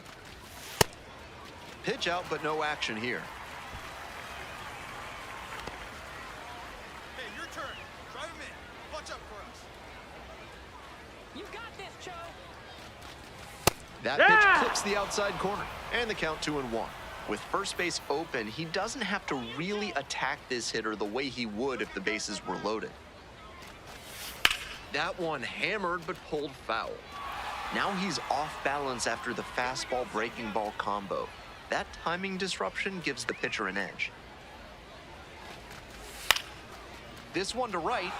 Pitch out, but no action here. Hey, your turn. Drive him in. Watch up for us. You got this, Cho. That Yeah! pitch clips the outside corner, and the count 2-1. With first base open, he doesn't have to really attack this hitter the way he would if the bases were loaded. That one hammered but pulled foul. Now he's off balance after the fastball breaking ball combo. That timing disruption gives the pitcher an edge. This one to right.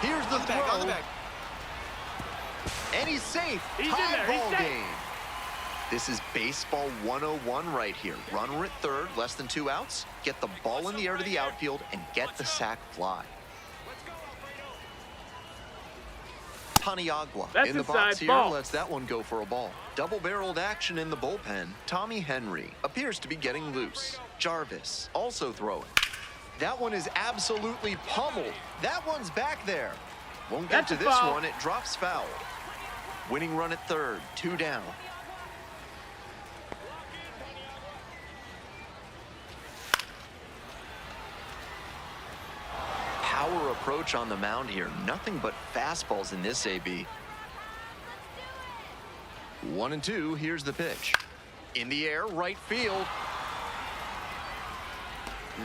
Here's the throw. On the back. And he's safe. He's in Tie there. He's ball safe. game. This is baseball 101 right here. Runner at third, less than 2 outs. Get the ball in the air to the outfield and get the sac fly. Let's go, Paniagua That's in the inside, box here ball. lets that one go for a ball. Double-barreled action in the bullpen. Tommy Henry appears to be getting loose. Jarvis also throwing. That one is absolutely pummeled. That one's back there. Won't get That's to a this foul. one. It drops foul. Winning run at third. 2 down. Power approach on the mound here. Nothing but fastballs in this AB. 1-2. Here's the pitch. In the air, right field.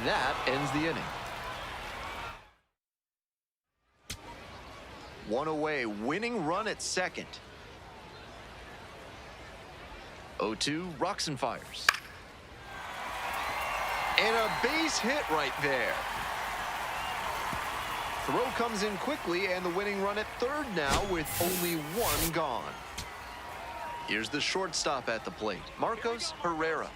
That ends the inning. 1 away. Winning run at second. 0-2. Rocks and fires. And a base hit right there. Throw comes in quickly, and the winning run at third now with only 1 gone. Here's the shortstop at the plate, Marcos Herrera.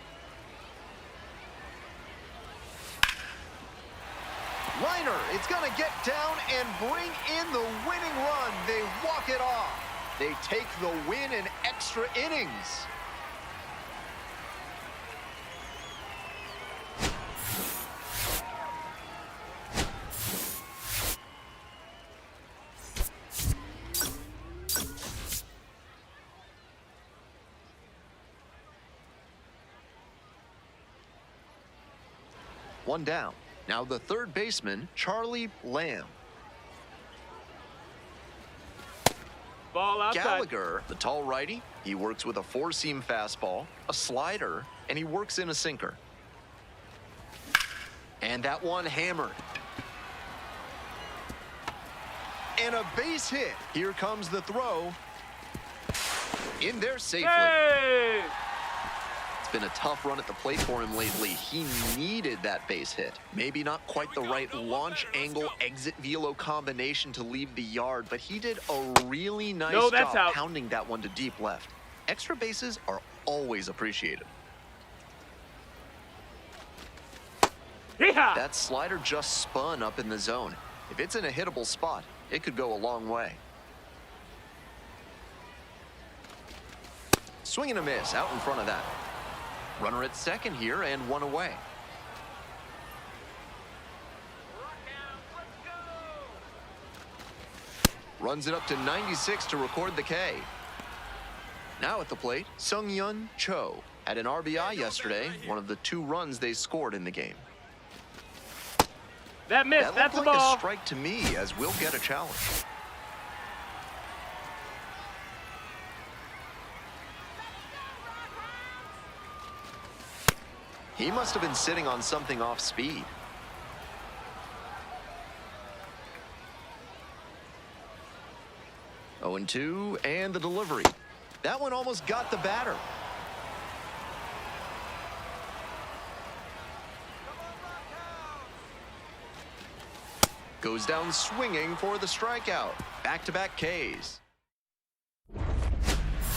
Liner, it's going to get down and bring in the winning run. They walk it off. They take the win in extra innings. One down. Now the third baseman, Charlie Lamb. Ball outside. Gallagher, the tall righty, he works with a 4-seam fastball, a slider, and he works in a sinker. And that one hammered. And a base hit. Here comes the throw. In there safely. Hey! It's been a tough run at the plate for him lately. He needed that base hit. Maybe not quite the right launch angle exit velo combination to leave the yard, but he did a really nice that's job out. pounding that one to deep left. Extra bases are always appreciated. Yeehaw! That slider just spun up in the zone. If it's in a hittable spot, it could go a long way. Swing and a miss out in front of that. Runner at second here and 1 away. Runs it up to 96 to record the K. Now at the plate, Sung-Yun Cho had an RBI yesterday, one of the 2 runs they scored in the game. That miss, That that's looked a like ball. a strike to me, as we'll get a challenge. He must have been sitting on something off speed. Oh, 0-2, and the delivery. That one almost got the batter. Goes down swinging for the strikeout. Back-to-back Ks.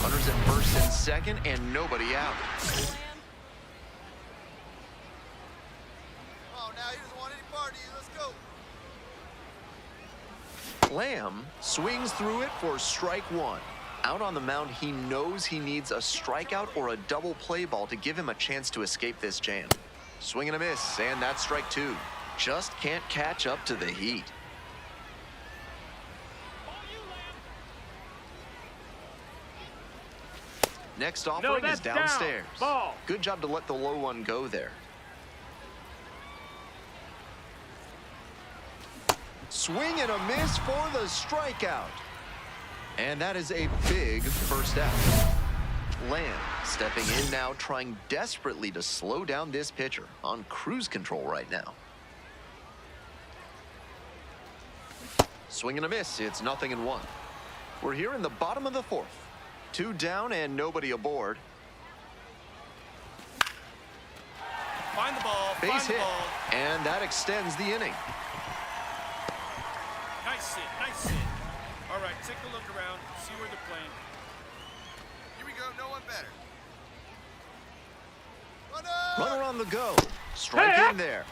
Runners at first and second, and nobody out. Oh, now he doesn't want any party. Let's go. Lamb swings through it for strike 1. Out on the mound, he knows he needs a strikeout or a double play ball to give him a chance to escape this jam. Swing and a miss, and that's strike 2. Just can't catch up to the heat. Next offering is that's down. downstairs. Ball. Good job to let the low one go there. Swing and a miss for the strikeout. And that is a big first out. Lamb stepping in now, trying desperately to slow down this pitcher on cruise control right now. Swing and a miss. It's 0-1. We're here in the bottom of the 4th. 2 down and nobody aboard. Find the ball. Base Find the hit. ball. And that extends the inning. Nice hit. Nice hit. All right, take a look around. See where they're playing. Here we go. No one better. Runner on the go. Strike Hey! in there.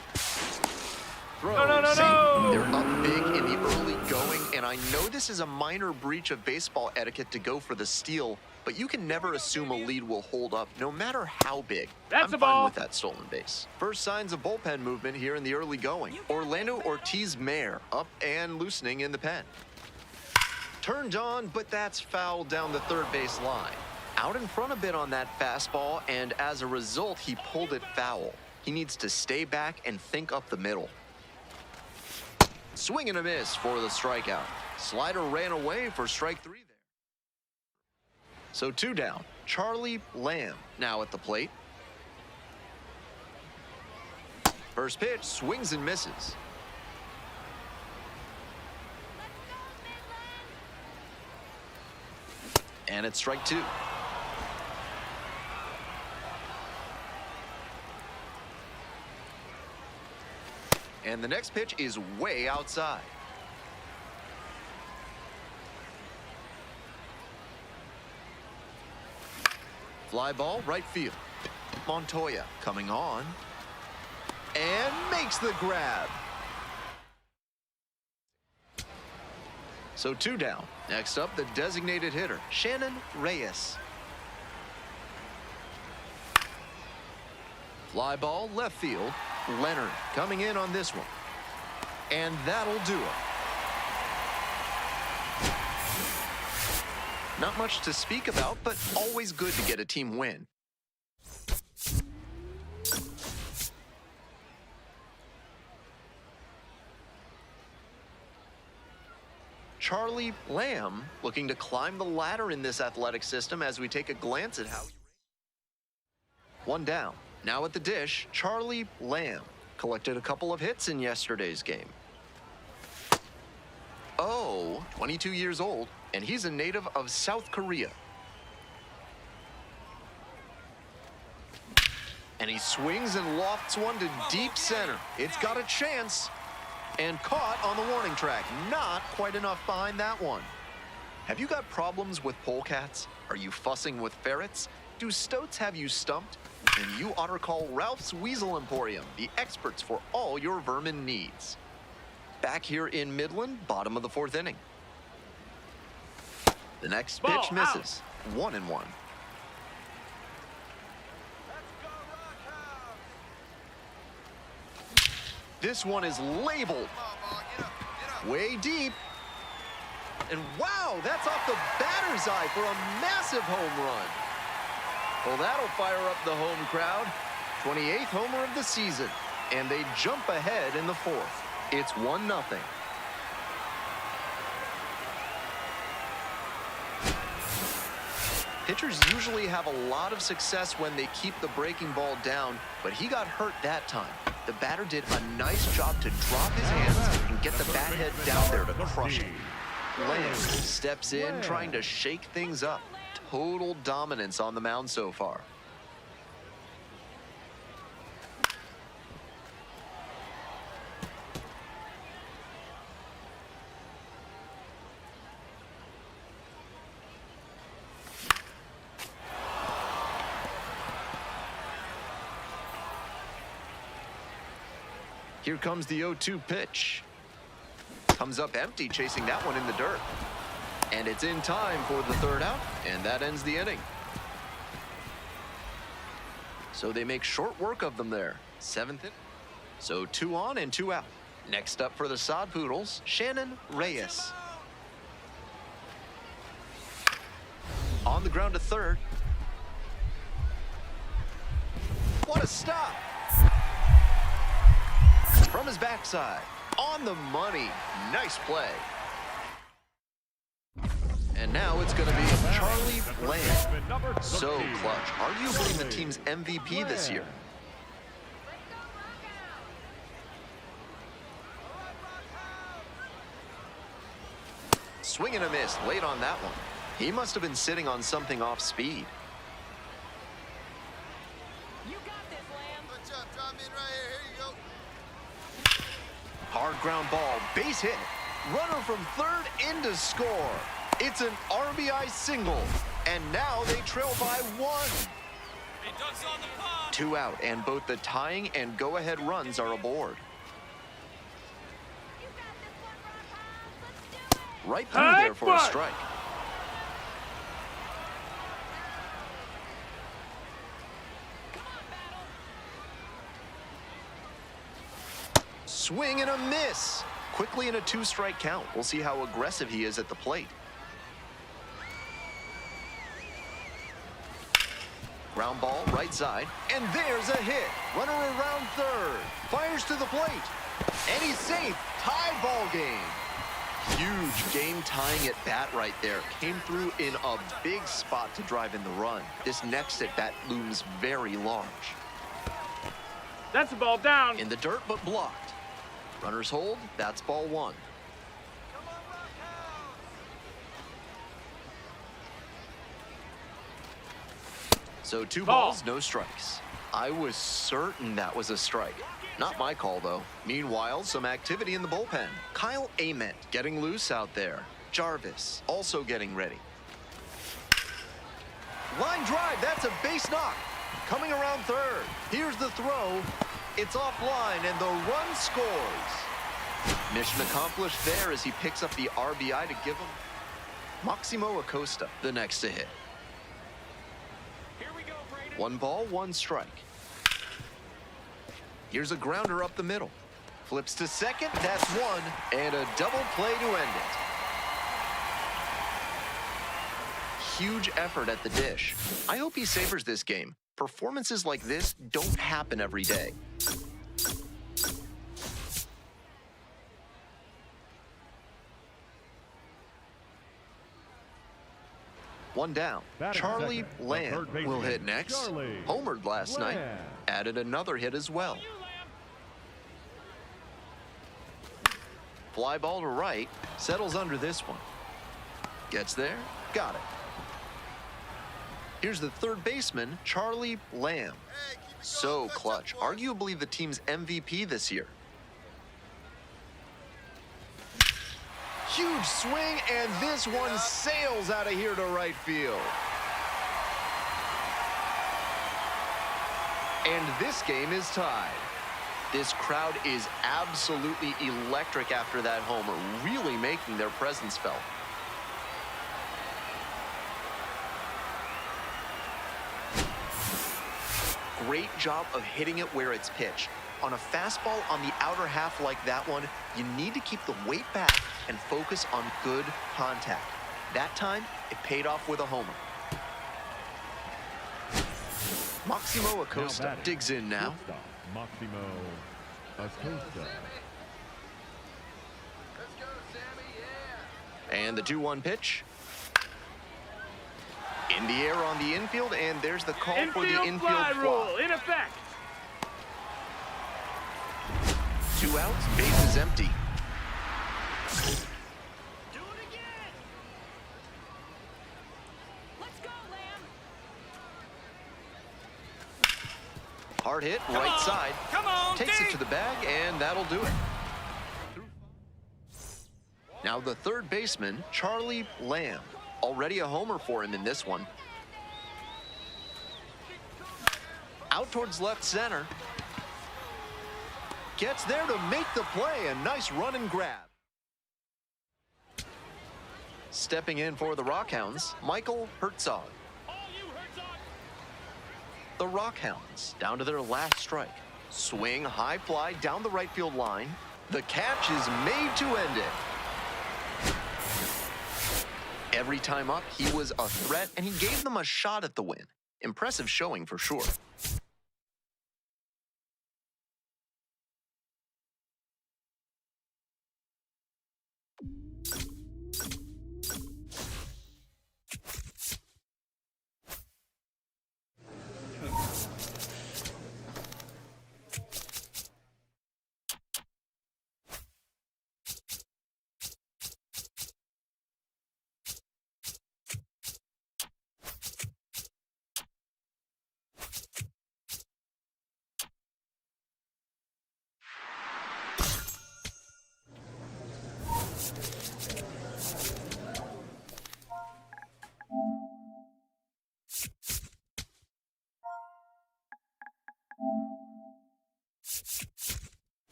throws. No. They're up big in the early going, and I know this is a minor breach of baseball etiquette to go for the steal, but you can never assume a lead will hold up no matter how big. That's I'm a fine ball. with that stolen base. First signs of bullpen movement here in the early going. Orlando Ortiz-Mayer up and loosening in the pen. Turned on, but that's foul down the third base line. Out in front a bit on that fastball, and as a result, he pulled it foul. He needs to stay back and think up the middle. Swing and a miss for the strikeout. Slider ran away for strike 3 there. So 2 down. Charlie Lamb now at the plate. First pitch, swings and misses. And it's strike 2. And the next pitch is way outside. Fly ball, right field. Montoya coming on. And makes the grab. So 2 down. Next up, the designated hitter, Shannon Reyes. Fly ball, left field. Leonard coming in on this one. And that'll do it. Not much to speak about, but always good to get a team win. Charlie Lamb looking to climb the ladder in this athletic system as we take a glance at how. 1 down. Now at the dish, Charlie Lamb collected a couple of hits in yesterday's game. 22 years old, and he's a native of South Korea. And he swings and lofts one to deep center. It's got a chance. And caught on the warning track. Not quite enough behind that one. Have you got problems with polecats? Are you fussing with ferrets? Do stoats have you stumped? Then you ought to call Ralph's Weasel Emporium, the experts for all your vermin needs. Back here in Midland, bottom of the 4th inning. The next pitch Ball, misses. 1-1. This one is labeled way deep. And wow, that's off the batter's eye for a massive home run. Well, that'll fire up the home crowd. 28th homer of the season. And they jump ahead in the 4th. It's 1-0. Pitchers usually have a lot of success when they keep the breaking ball down, but he got hurt that time. The batter did a nice job to drop his hands and get the bat head down there to crush it. Lamb steps in, trying to shake things up. Total dominance on the mound so far. Here comes the 0-2 pitch. Comes up empty, chasing that one in the dirt. And it's in time for the 3rd out, and that ends the inning. So they make short work of them there. 7th inning. So 2 on and 2 out. Next up for the Sod Poodles, Shannon Reyes. On the ground to 3rd. What a stop! From his backside, on the money. Nice play. And now it's going to be Charlie Lamb. So clutch. Arguably the team's MVP this year. Swing and a miss late on that one. He must have been sitting on something off speed. You got this, Lamb. Good job, drop in right here. Here you go. Hard ground ball, base hit. Runner from 3rd in to score. It's an RBI single. And now they trail by 1. 2 out, and both the tying and go-ahead runs are aboard. Right through there for a strike. Swing and a miss. Quickly in a 2-strike count. We'll see how aggressive he is at the plate. Ground ball, right side, and there's a hit. Runner around third, fires to the plate, and he's safe. Tie ball game. Huge game-tying at bat right there. Came through in a big spot to drive in the run. This next at bat looms very large. That's a ball down. In the dirt, but blocked. Runners hold, that's ball 1. So 2 balls, no strikes. I was certain that was a strike. Not my call, though. Meanwhile, some activity in the bullpen. Kyle Ament getting loose out there. Jarvis also getting ready. Line drive, that's a base knock. Coming around third. Here's the throw. It's offline, and the run scores. Mission accomplished there as he picks up the RBI to give him Maximo Acosta, the next to hit. 1 ball, 1 strike. Here's a grounder up the middle. Flips to second, that's 1, and a double play to end it. Huge effort at the dish. I hope he savors this game. Performances like this don't happen every day. One down. Batting Charlie second, the Lamb third baseman, will hit next. Charlie Homered last night. Lamb. Added another hit as well. Fly ball to right. Settles under this one. Gets there. Got it. Here's the third baseman, Charlie Lamb. So clutch. Arguably the team's MVP this year. Huge swing, and this one sails out of here to right field. And this game is tied. This crowd is absolutely electric after that homer, really making their presence felt. Great job of hitting it where it's pitched. On a fastball on the outer half like that one, you need to keep the weight back and focus on good contact. That time, it paid off with a homer. Maximo Acosta digs in now. Maximo Acosta. And the 2-1 pitch. In the air on the infield, and there's the call for the infield fly rule fly. in effect. 2 outs, base is empty. Do it again. Let's go, Lamb. Hard hit, right side. Come on, Takes deep. it to the bag, and that'll do it. Now the third baseman, Charlie Lamb. Already a homer for him in this one. Out towards left center. Gets there to make the play. A nice run and grab. Stepping in for the Rockhounds, Michael Herzog. The Rockhounds down to their last strike. Swing, high fly down the right field line. The catch is made to end it. Every time up, he was a threat, and he gave them a shot at the win. Impressive showing for sure.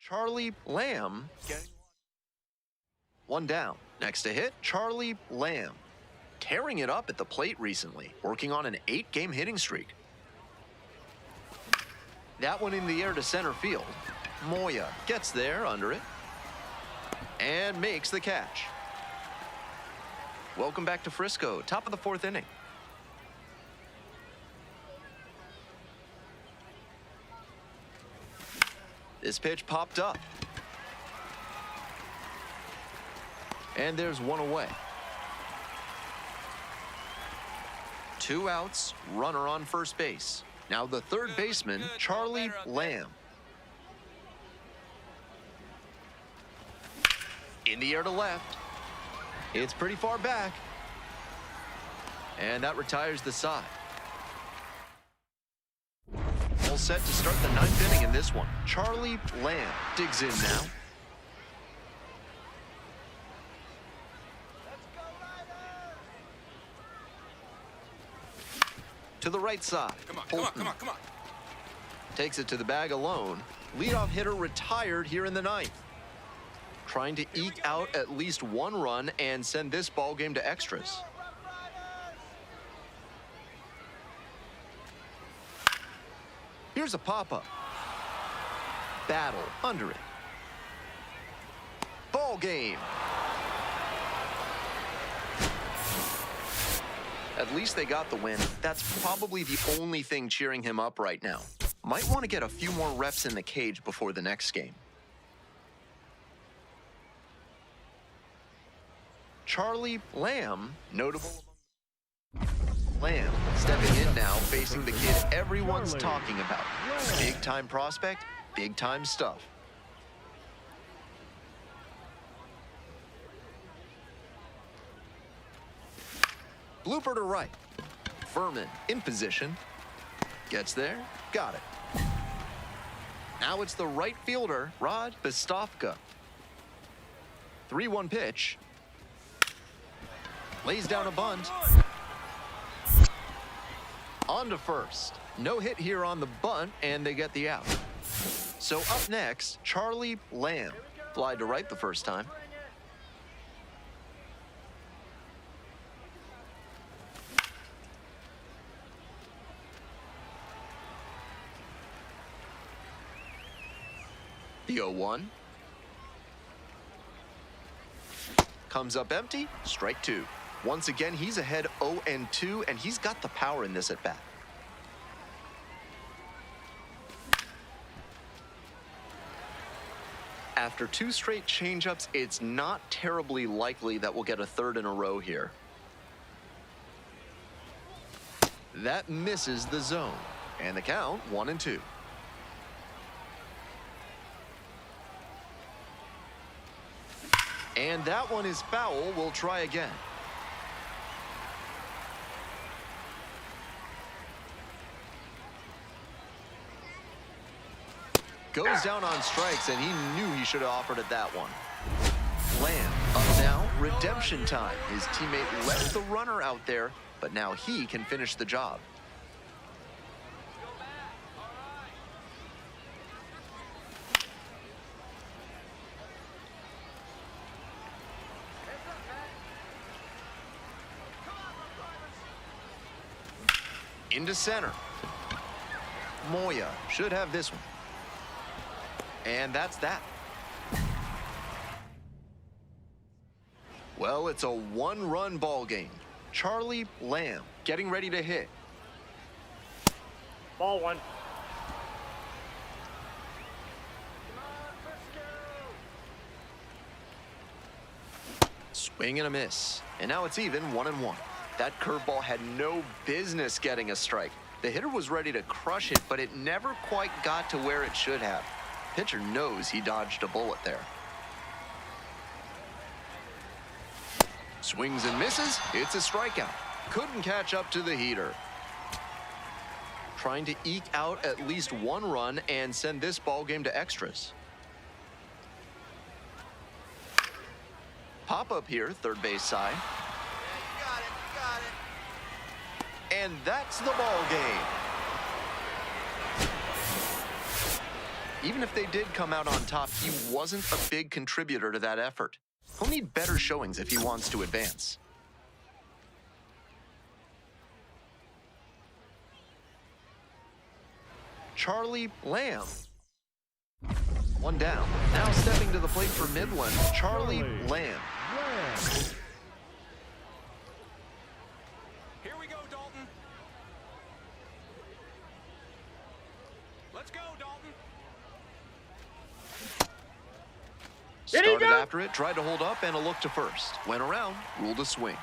Charlie Lamb getting one down. Next to hit, Charlie Lamb. Tearing it up at the plate recently, working on an 8-game hitting streak. That one in the air to center field. Moya gets there under it and makes the catch. Welcome back to Frisco, top of the 4th inning. This pitch popped up. And there's one away. 2 outs, runner on first base. Now the third baseman, Charlie Lamb. In the air to left. It's pretty far back. And that retires the side. All set to start the 9th inning in this one. Charlie Lamb digs in now. To the right side. Come on. Takes it to the bag alone. Leadoff hitter retired here in the 9th. Trying to eke out at least 1 run and send this ball game to extras. Here's a pop-up. Battle under it. Ball game. At least they got the win. That's probably the only thing cheering him up right now. Might want to get a few more reps in the cage before the next game. Charlie Lamb, notable. Lamb stepping in now, facing the kid everyone's talking about. Big time prospect, big time stuff. Blooper to right. Furman in position. Gets there, got it. Now it's the right fielder, Rod Bistofka. 3-1 pitch. Lays down a bunt. On to first. No hit here on the bunt, and they get the out. So up next, Charlie Lamb. Fly to right the first time. The 0-1. Comes up empty, strike 2. Once again, he's ahead 0-2, and he's got the power in this at-bat. After 2 straight changeups, it's not terribly likely that we'll get a 3rd in a row here. That misses the zone, and the count 1-2. And that one is foul. We'll try again. Goes down on strikes, and he knew he should have offered it that one. Lamb up now, redemption time. His teammate left the runner out there, but now he can finish the job. Into center. Moya should have this one. And that's that. Well, it's a 1-run ball game. Charlie Lamb getting ready to hit. Ball 1. Swing and a miss. And now it's even 1-1. That curveball had no business getting a strike. The hitter was ready to crush it, but it never quite got to where it should have. Pitcher knows he dodged a bullet there. Swings and misses. It's a strikeout. Couldn't catch up to the heater. Trying to eke out at least 1 run and send this ball game to extras. Pop up here, third base side. You got it. And that's the ball game. Even if they did come out on top, he wasn't a big contributor to that effort. He'll need better showings if he wants to advance. Charlie Lamb. One down. Now stepping to the plate for Midland, Charlie Lamb. Here we go, Dalton. Let's go, Dalton. Started after it, tried to hold up, and a look to first. Went around, ruled a swing.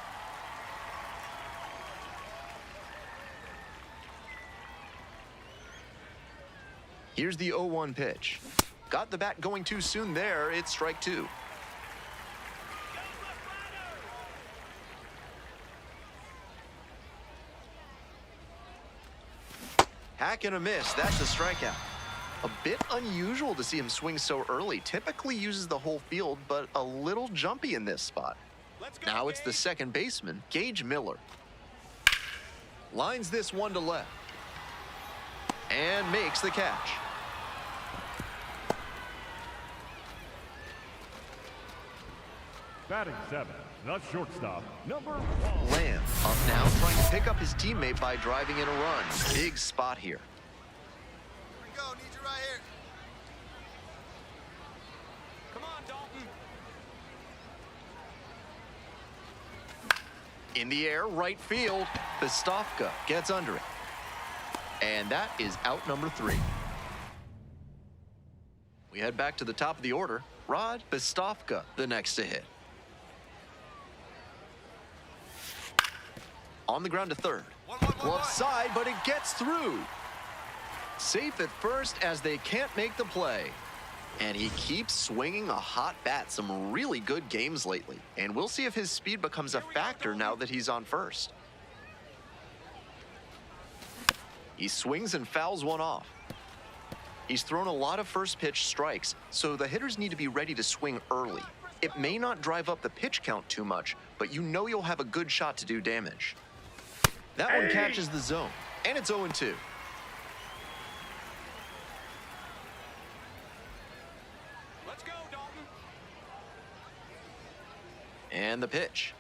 Here's the 0-1 pitch. Got the bat going too soon there. It's strike two. Hack and a miss. That's a strikeout. A bit unusual to see him swing so early. Typically uses the whole field, but a little jumpy in this spot. Now it's the second baseman, Gage Miller. Lines this one to left. And makes the catch. Batting seven, the shortstop, number 1. Lamb up now, trying to pick up his teammate by driving in a run. Big spot here. Here we go. Need you right here. Come on, Dalton. In the air, right field. Bistovka gets under it. And that is out number 3. We head back to the top of the order. Rod Bistovka, the next to hit. On the ground to third. Glove side, but it gets through. Safe at first as they can't make the play. And he keeps swinging a hot bat. Some really good games lately. And we'll see if his speed becomes a factor now that he's on first. He swings and fouls one off. He's thrown a lot of first pitch strikes, so the hitters need to be ready to swing early. It may not drive up the pitch count too much, but you know you'll have a good shot to do damage. That one catches the zone, and it's 0-2. Let's go, Dalton. And the pitch.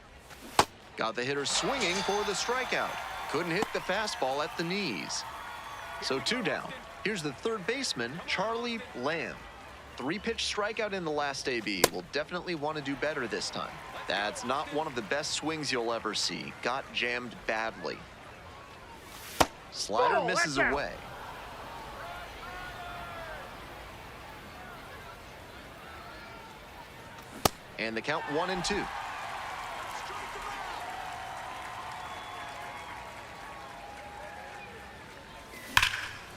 Got the hitter swinging for the strikeout. Couldn't hit the fastball at the knees. So 2 down. Here's the third baseman, Charlie Lamb. 3-pitch strikeout in the last AB. Will definitely want to do better this time. That's not one of the best swings you'll ever see. Got jammed badly. Slider misses away. And the count 1-2.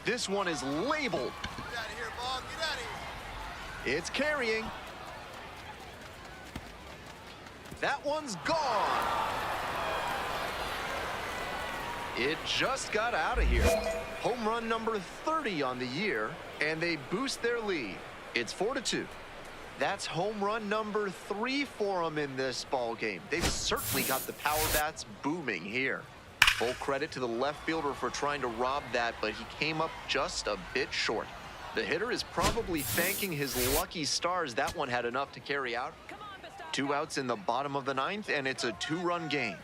This one is labeled. Get out of here, ball. Get out of here. It's carrying. That one's gone. It just got out of here. Home run number 30 on the year, and they boost their lead. It's 4-2. That's home run number 3 for them in this ball game. They've certainly got the power bats booming here. Full credit to the left fielder for trying to rob that, but he came up just a bit short. The hitter is probably thanking his lucky stars that one had enough to carry out. 2 outs in the bottom of the 9th, and it's a 2-run game.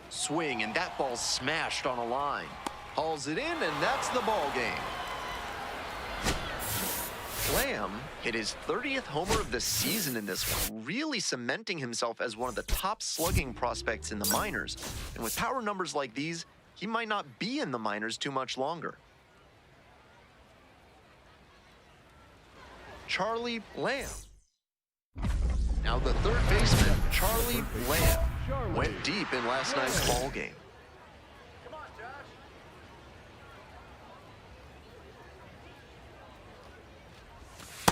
Swing, and that ball's smashed on a line. Hauls it in, and that's the ball game. Lamb hit his 30th homer of the season in this one, really cementing himself as one of the top slugging prospects in the minors. And with power numbers like these, he might not be in the minors too much longer. Charlie Lamb. Now the third baseman, Charlie Lamb, went deep in last night's ball game.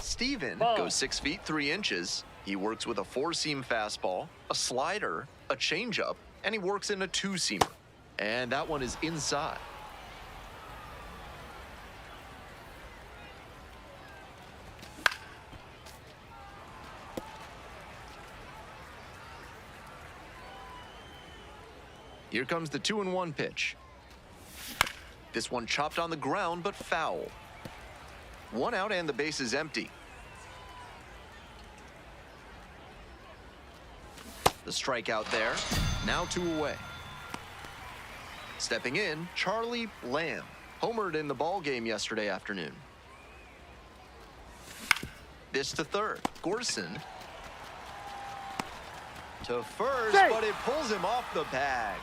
Steven goes 6 feet 3 inches. He works with a 4-seam fastball, a slider, a changeup, and he works in a 2-seamer. And that one is inside. Here comes the 2-1 pitch. This one chopped on the ground, but foul. 1 out and the base is empty. The strikeout there. Now 2 away. Stepping in, Charlie Lamb. Homered in the ball game yesterday afternoon. This to third. Gorson. To first, but it pulls him off the bag.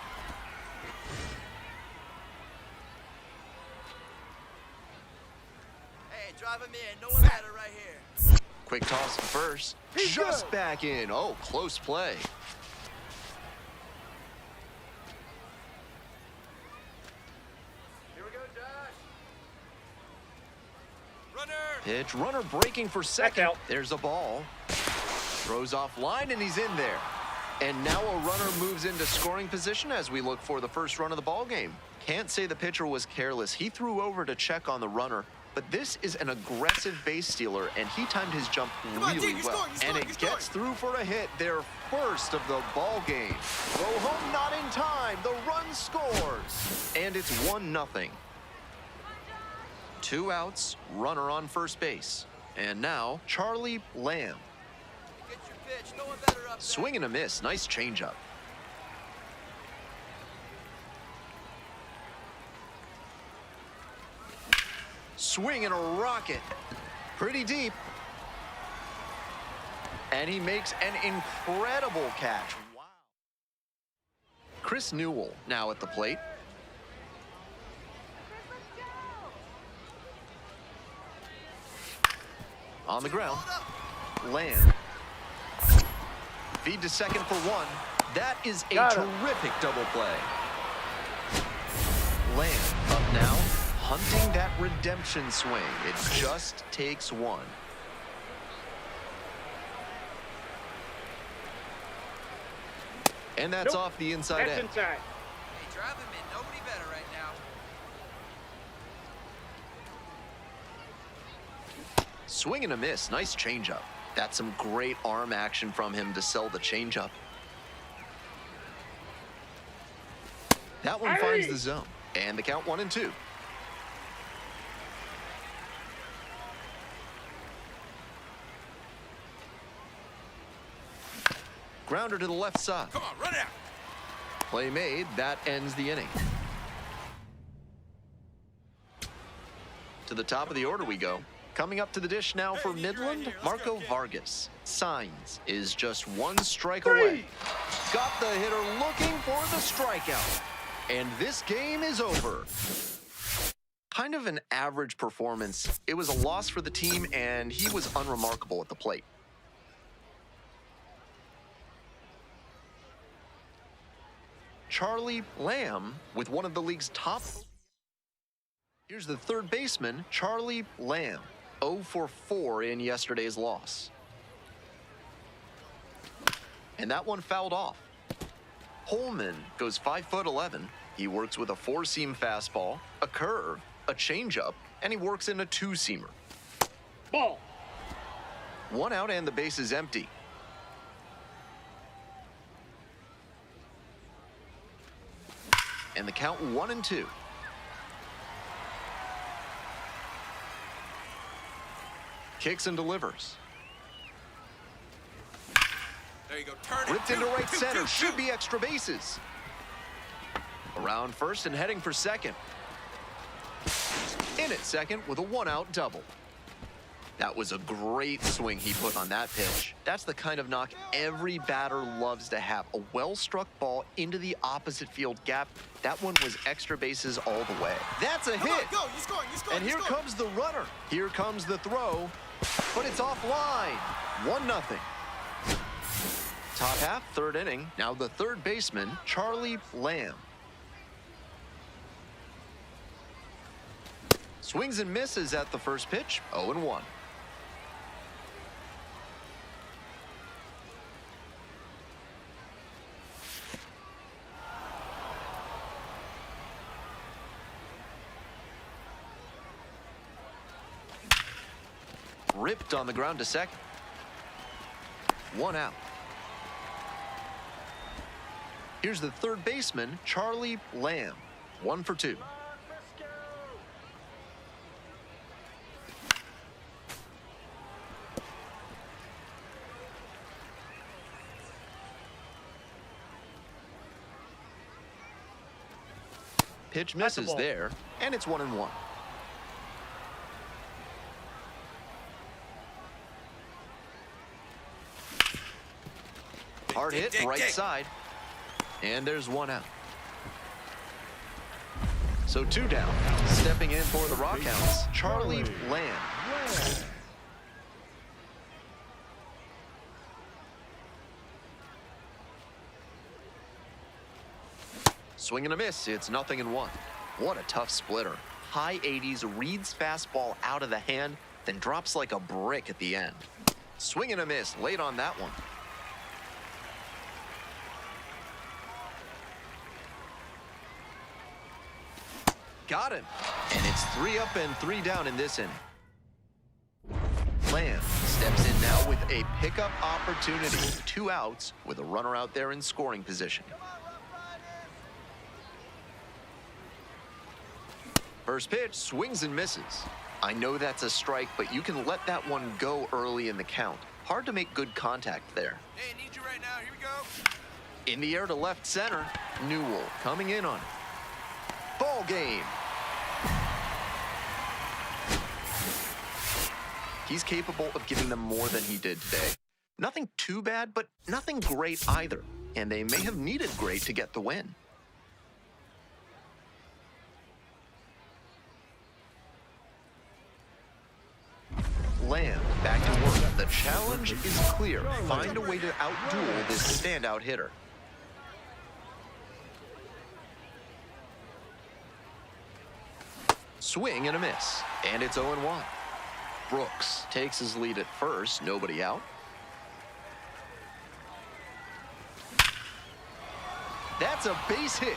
Hey, drive him in. No one better right here. Quick toss to first. Just back in. Oh, close play. Here we go, Josh. Runner. Pitch, runner breaking for second. out. There's a ball. Throws off line and he's in there. And now a runner moves into scoring position as we look for the first run of the ball game. Can't say the pitcher was careless. He threw over to check on the runner, but this is an aggressive base stealer and he timed his jump really well. And it gets through for a hit, their first of the ball game. Go home not in time. The run scores. And it's 1-0. 2 outs, runner on first base. And now, Charlie Lamb. Get your pitch. No one better up there. Swing and a miss. Nice changeup. Swing and a rocket. Pretty deep. And he makes an incredible catch. Wow. Chris Newell now at the plate. On the ground. Lamb. Feed to second for 1. That is a terrific double play. Lamb up now, hunting that redemption swing. It just takes 1. And that's off the inside That's edge. inside. Hey, drive him in. Nobody better right now. Swing and a miss. Nice changeup. That's some great arm action from him to sell the changeup. That one finds the zone. And the count 1-2. Grounder to the left side. Come on, run out. Play made. That ends the inning. To the top of the order we go. Coming up to the dish now for Midland, Marco Vargas. Signs is just 1 strike away. Got the hitter looking for the strikeout. And this game is over. Kind of an average performance. It was a loss for the team, and he was unremarkable at the plate. Charlie Lamb with one of the league's top. Here's the third baseman, Charlie Lamb. 0 for 4 in yesterday's loss. And that one fouled off. Holman goes 5'11". He works with a 4-seam fastball, a curve, a changeup, and he works in a 2-seamer. Ball. 1 out and the base is empty. And the count 1-2. Kicks and delivers. There you go. Turn it. Ripped into right center. Should be extra bases. Around first and heading for second. In at second with a 1-out double. That was a great swing he put on that pitch. That's the kind of knock every batter loves to have. A well-struck ball into the opposite field gap. That one was extra bases all the way. That's a hit. Go. You scoring. You scoring. And here comes the runner. Here comes the throw. But it's offline. 1-0. Top half, third inning. Now the third baseman, Charlie Lamb. Swings and misses at the first pitch, 0-1. Ripped on the ground to second. 1 out. Here's the third baseman, Charlie Lamb. 1 for 2. Pitch That's a misses ball. there, and it's 1-1. Hard hit, right side. And there's one out. So 2 down. Stepping in for the Rockhounds, Charlie Lamb. Swing and a miss. It's 0-1. What a tough splitter. High 80s, reads fastball out of the hand, then drops like a brick at the end. Swing and a miss late on that one. Got him. And it's 3 up and 3 down in this inning. Lamb steps in now with a pickup opportunity. 2 outs with a runner out there in scoring position. First pitch, swings and misses. I know that's a strike, but you can let that one go early in the count. Hard to make good contact there. Hey, need you right now. Here we go. In the air to left center, Newell coming in on it. Ball game. He's capable of giving them more than he did today. Nothing too bad, but nothing great either. And they may have needed great to get the win. Lamb back to work. The challenge is clear. Find a way to outduel this standout hitter. Swing and a miss. And it's 0-1. Brooks takes his lead at first. Nobody out. That's a base hit.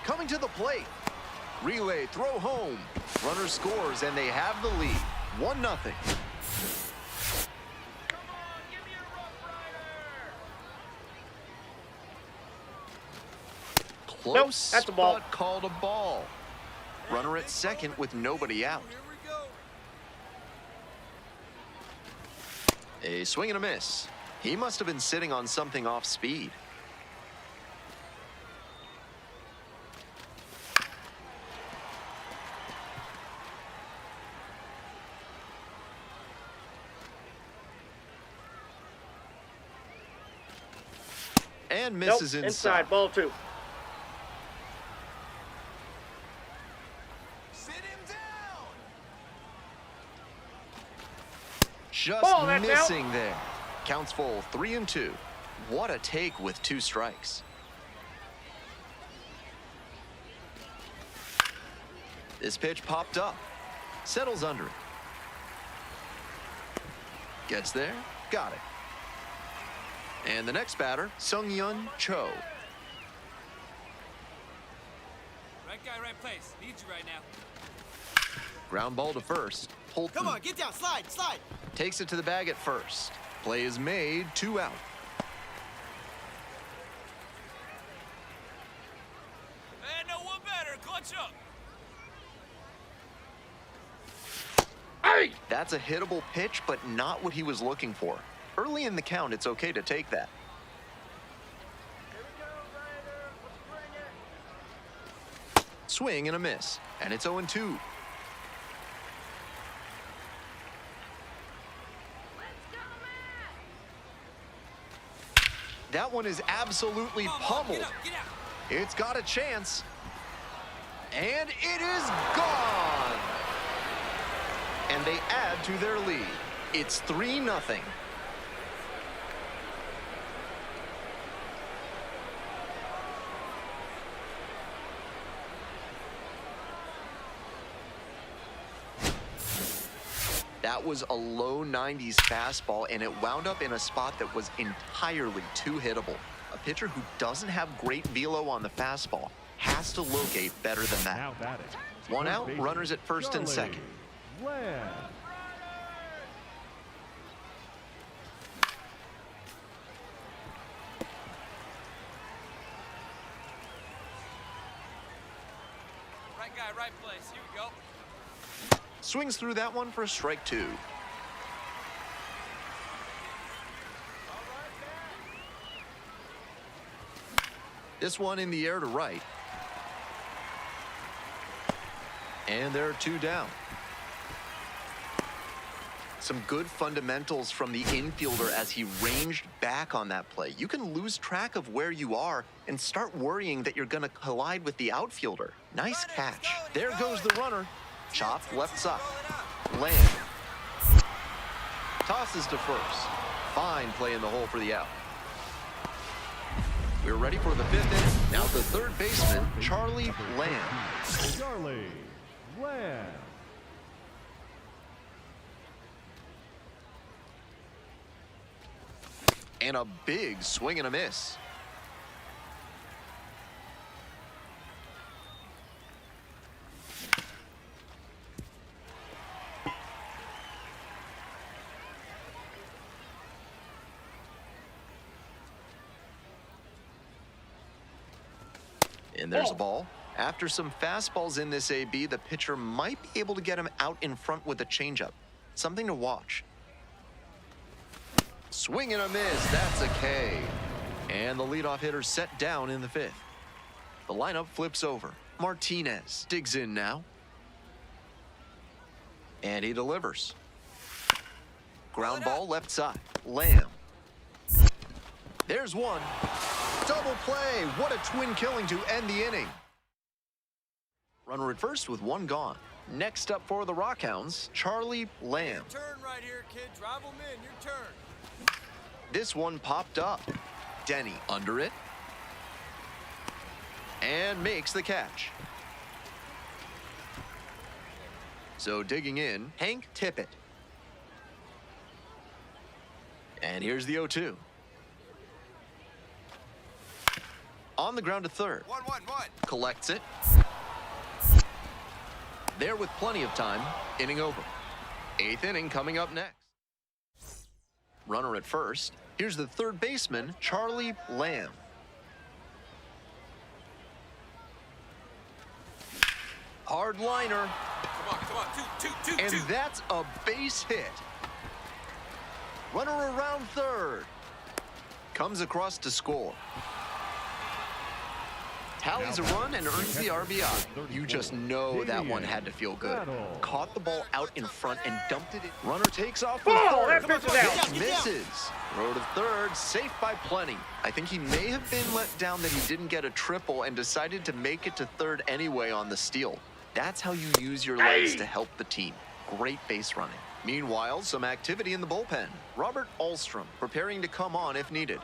Coming to the plate. Relay, throw home. Runner scores, and they have the lead. 1-0. Come on, give me a Rough Rider. Close, Nope, that's a ball. but called a ball. Runner at second with nobody out. Here we go. A swing and a miss. He must have been sitting on something off speed. And misses Nope, inside. ball 2. Sit him down. Just Ball, that's out. missing there. Counts full, 3-2. What a take with 2 strikes. This pitch popped up. Settles under it. Gets there. Got it. And the next batter, Sung-Yun Cho. Right guy, right place. Need you right now. Ground ball to first. Holton Come on, get down, slide. takes it to the bag at first. Play is made, 2 out. And no one better. Clutch up. Hey! That's a hittable pitch, but not what he was looking for. Early in the count, it's okay to take that. Here we go, Ryder. Let's bring it. Swing and a miss, and it's 0-2. Let's go, Matt. That one is absolutely Come on, pummeled. get up, get out. It's got a chance. And it is gone. And they add to their lead. It's 3-0. That was a low 90s fastball, and it wound up in a spot that was entirely too hittable. A pitcher who doesn't have great velo on the fastball has to locate better than that. Now batting. One out, Base runners at first and Charlie second. Lamb. Right guy, right place. Here we go. Swings through that one for a strike 2. All right, Matt. This one in the air to right. And there are 2 down. Some good fundamentals from the infielder as he ranged back on that play. You can lose track of where you are and start worrying that you're going to collide with the outfielder. Nice catch. There goes the runner. Chopped left side. Land. Tosses to first. Fine play in the hole for the out. We're ready for the 5th inning. Now the third baseman, Charlie Lamb. Charlie Lamb. And a big swing and a miss. And there's a ball. After some fastballs in this AB, the pitcher might be able to get him out in front with a changeup. Something to watch. Swing and a miss. That's a K. And the leadoff hitter set down in the 5th. The lineup flips over. Martinez digs in now. And he delivers. Ground ball left side. Lamb. There's one. Double play. What a twin killing to end the inning. Runner at first with 1 gone. Next up for the Rockhounds, Charlie Lamb. Your turn right here, kid. Drive them in. Your turn. This one popped up. Denny under it. And makes the catch. So digging in, Hank Tippett. And here's the 0-2. On the ground to third. 1-1-1. Collects it. There with plenty of time. Inning over. 8th inning coming up next. Runner at first. Here's the third baseman, Charlie Lamb. Hard liner. Come on. Two. And that's a base hit. Runner around third. Comes across to score. Tallies a run and earns the RBI. You just know that one had to feel good. Caught the ball out in front and dumped it in. Runner takes off for third. That pitch is out. Misses. Throw to third, safe by plenty. I think he may have been let down that he didn't get a triple and decided to make it to third anyway on the steal. That's how you use your legs to help the team. Great base running. Meanwhile, some activity in the bullpen. Robert Alstrom preparing to come on if needed.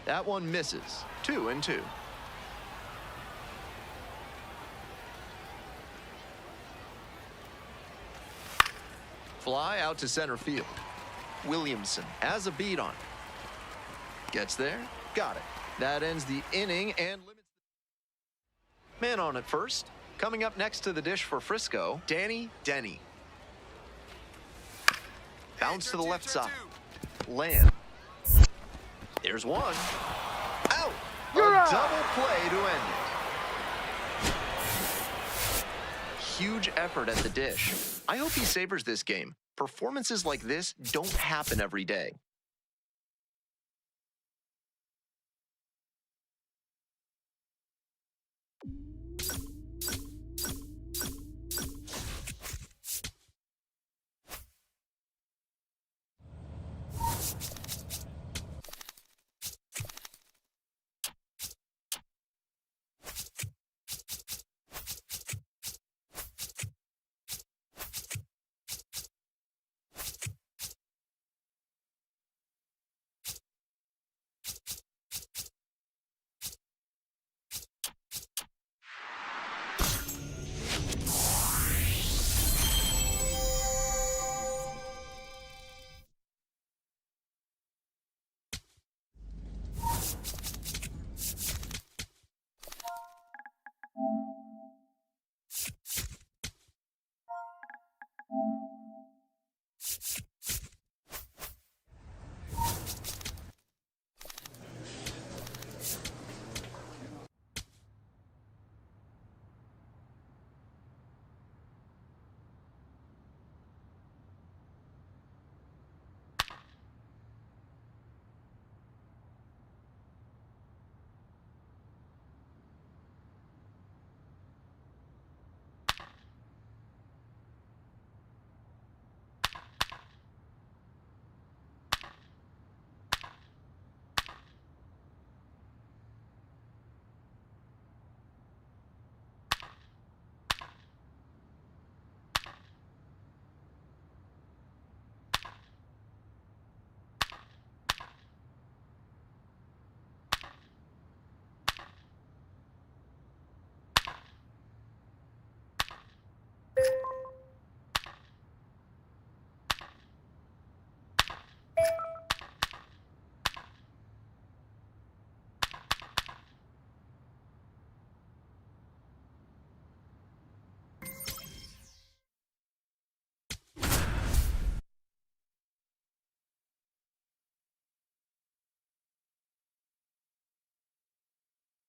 That one misses. 2-2. Fly out to center field. Williamson has a beat on it. Gets there. Got it. That ends the inning and limits the man on at first. Coming up next to the dish for Frisco, Denny. Bounce to the left side. Lamb. There's one. Out. A double play to end it. Huge effort at the dish. I hope he savors this game. Performances like this don't happen every day.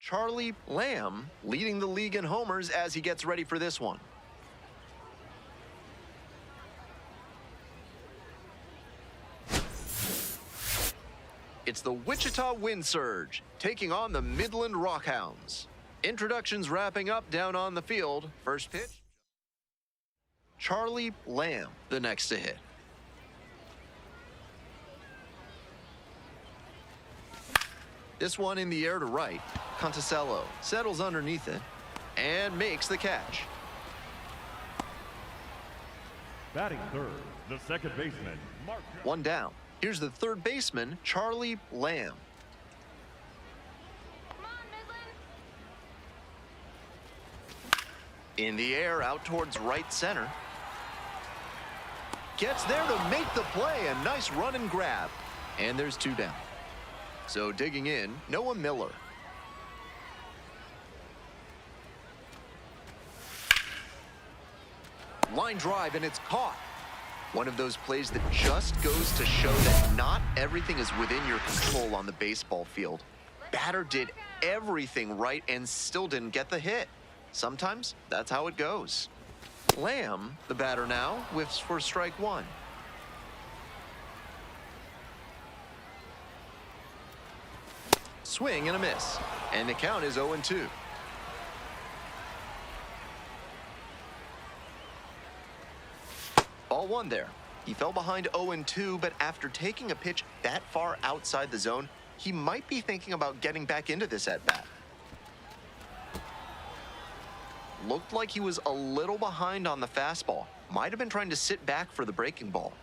Charlie Lamb leading the league in homers as he gets ready for this one. It's the Wichita Wind Surge taking on the Midland Rockhounds. Introductions wrapping up down on the field. First pitch. Charlie Lamb, the next to hit. This one in the air to right. Conticello settles underneath it and makes the catch. Batting third, the second baseman, Mark. One down. Here's the third baseman, Charlie Lamb. Come on, Midland. In the air out towards right center. Gets there to make the play. A nice run and grab. And there's two down. So digging in, Noah Miller. Line drive, and it's caught. One of those plays that just goes to show that not everything is within your control on the baseball field. Batter did everything right and still didn't get the hit. Sometimes that's how it goes. Lamb, the batter now, whiffs for strike one. Swing and a miss, and the count is 0-2. Ball one there. He fell behind 0-2, but after taking a pitch that far outside the zone, he might be thinking about getting back into this at-bat. Looked like he was a little behind on the fastball. Might have been trying to sit back for the breaking ball.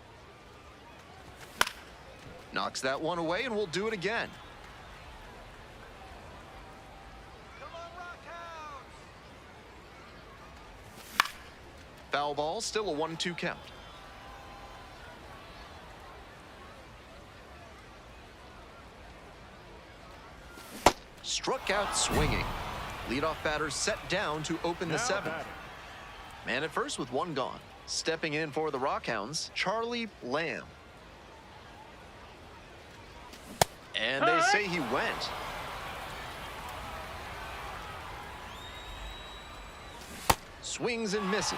Knocks that one away, and we'll do it again. Come on, Rockhounds! Foul ball, still a 1-2 count. Struck out swinging. Leadoff batter set down to open the seventh. Man at first with one gone. Stepping in for the Rockhounds, Charlie Lamb. And they say he went. Swings and misses.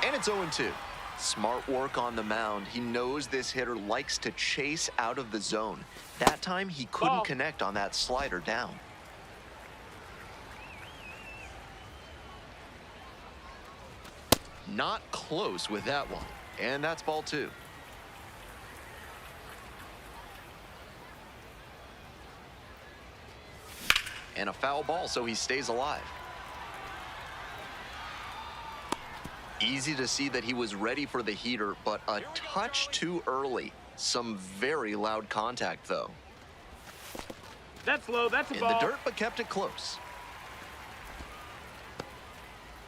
And it's 0-2. Smart work on the mound. He knows this hitter likes to chase out of the zone. That time he couldn't connect on that slider down. Not close with that one. And that's ball two. And a foul ball, so he stays alive. Easy to see that he was ready for the heater, but a touch too early. Some very loud contact, though. That's low, that's a In ball. the dirt, but kept it close.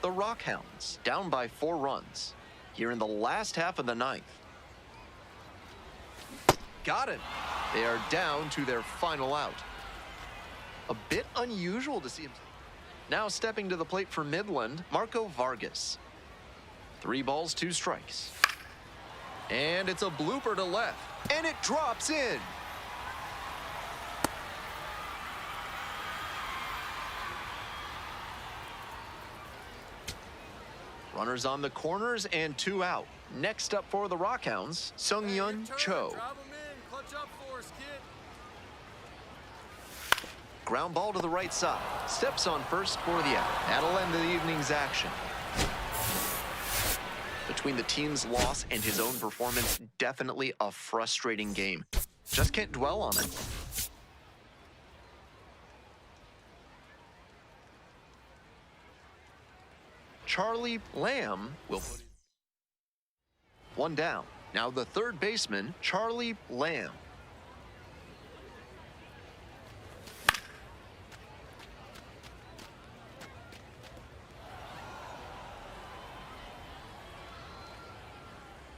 The Rockhounds down by 4 runs here in the last half of the ninth. Got it. They are down to their final out. A bit unusual to see him. Now stepping to the plate for Midland, Marco Vargas. 3 balls, 2 strikes. And it's a blooper to left. And it drops in. Runners on the corners and 2 out. Next up for the Rockhounds, Sung-Yun Cho. Drive 'em in. Clutch up for us, kid. Ground ball to the right side. Steps on first for the out. That'll end the evening's action. Between the team's loss and his own performance, definitely a frustrating game. Just can't dwell on it. Charlie Lamb will put it. 1 down. Now the third baseman, Charlie Lamb.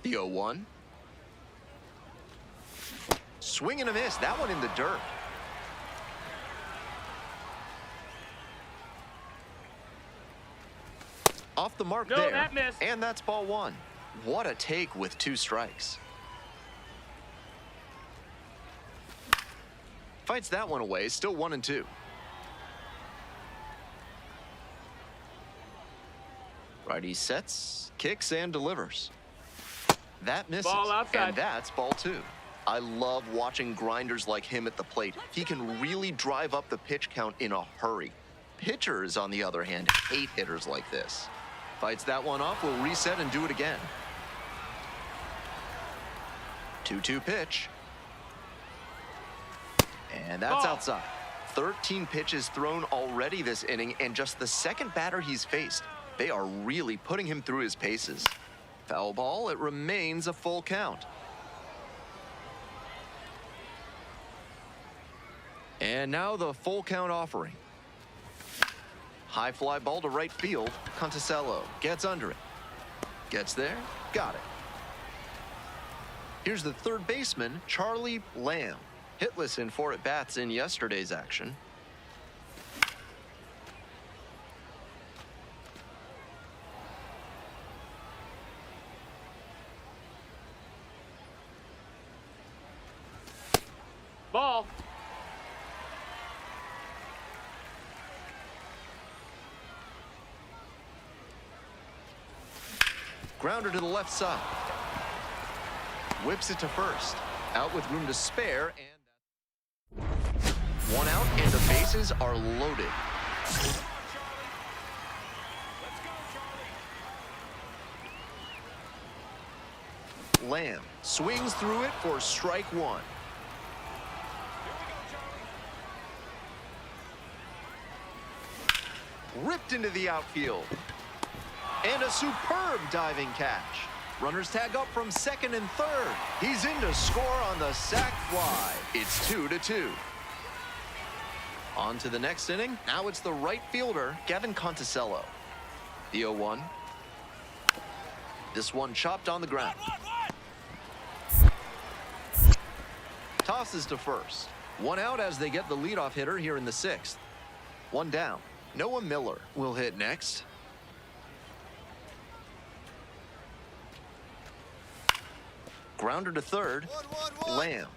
The 0-1. Swing and a miss. That one in the dirt. Off the mark there. that missed. And that's ball 1. What a take with 2 strikes. Fights that one away. Still 1-2. Righty sets, kicks, and delivers. That misses, Ball outside. and that's ball 2. I love watching grinders like him at the plate. He can really drive up the pitch count in a hurry. Pitchers, on the other hand, hate hitters like this. Fights that one off, will reset and do it again. 2-2 pitch. And that's Ball. outside. 13 pitches thrown already this inning, and just the second batter he's faced. They are really putting him through his paces. Foul ball, it remains a full count. And now the full count offering. High fly ball to right field. Conticello gets under it. Gets there, got it. Here's the third baseman, Charlie Lamb. Hitless in 4 at-bats in yesterday's action. Ball. Grounder to the left side. Whips it to first. Out with room to spare, and 1 out, and the bases are loaded. Lamb swings through it for strike 1. Ripped into the outfield. And a superb diving catch. Runners tag up from second and third. He's in to score on the sac fly. It's 2-2. On to the next inning. Now it's the right fielder, Gavin Conticello. The 0-1. This one chopped on the ground. Tosses to first. 1 out as they get the leadoff hitter here in the 6th. 1 down. Noah Miller will hit next. Grounder to third. Lamb.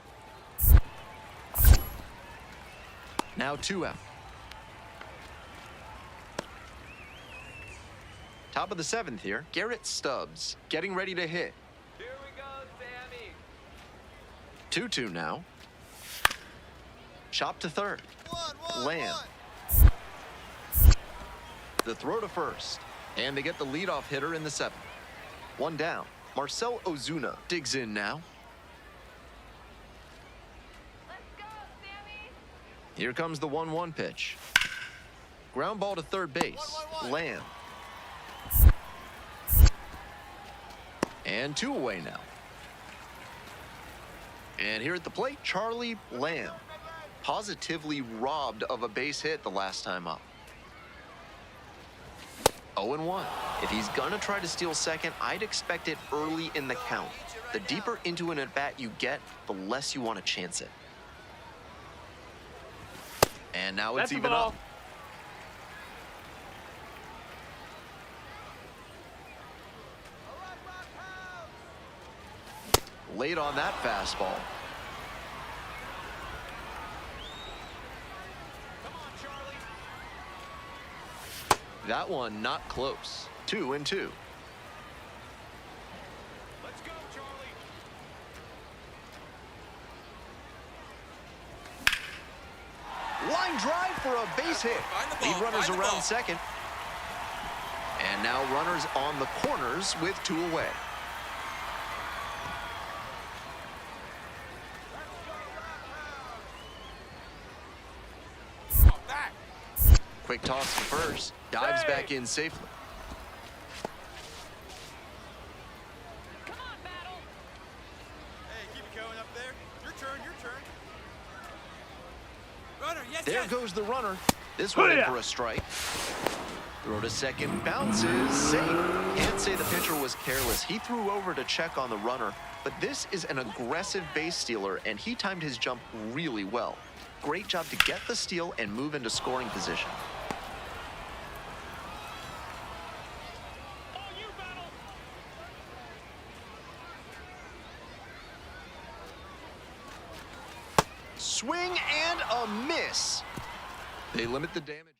Now 2 out. Top of the 7th here. Garrett Stubbs getting ready to hit. Here we go, Sammy. 2-2 now. Chop to third. Lamb. The throw to first. And they get the leadoff hitter in the 7th. 1 down. Marcell Ozuna digs in now. Let's go, Sammy. Here comes the 1-1 pitch. Ground ball to third base. Lamb. And 2 away now. And here at the plate, Charlie Lamb. Positively robbed of a base hit the last time up. 0-1. If he's gonna try to steal second, I'd expect it early in the count. The deeper into an at-bat you get, the less you want to chance it. And now it's That's a even ball. up. Late on that fastball. That one not close. 2-2. Let's go, Charlie. Line drive for a base hit. Find the ball, Lead runners find the around ball. second. And now runners on the corners with 2 away. Oh, back. Quick toss to first. Dives Hey! back in safely. Come on, Battle. Hey, keep it going up there. Your turn, your turn. Runner, yes, There yes. goes the runner. This one in Hoo-yah! for a strike. Throw to second, bounces, safe. Can't say the pitcher was careless. He threw over to check on the runner, but this is an aggressive base stealer, and he timed his jump really well. Great job to get the steal and move into scoring position. Oh, you, Battle. Swing and a miss. They limit the damage.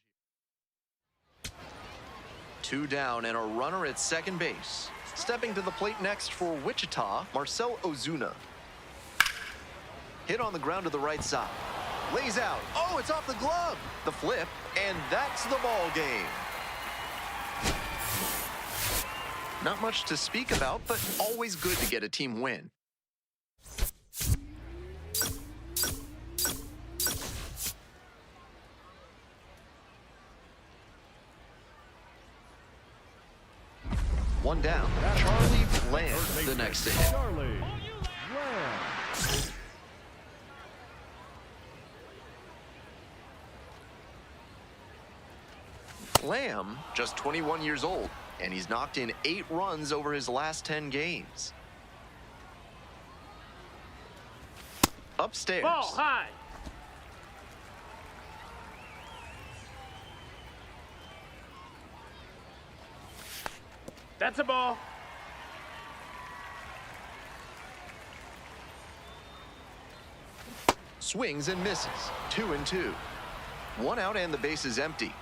2 down and a runner at second base. Stepping to the plate next for Wichita, Marcell Ozuna. Hit on the ground to the right side. Lays out. Oh, it's off the glove. The flip, and that's the ball game. Not much to speak about, but always good to get a team win. One down. Charlie Lamb, the next to hit. Charlie Lamb. Lamb, just 21 years old, and he's knocked in 8 runs over his last 10 games. Upstairs. Ball high. That's a ball. Swings and misses. 2-2. 1 out and the base is empty.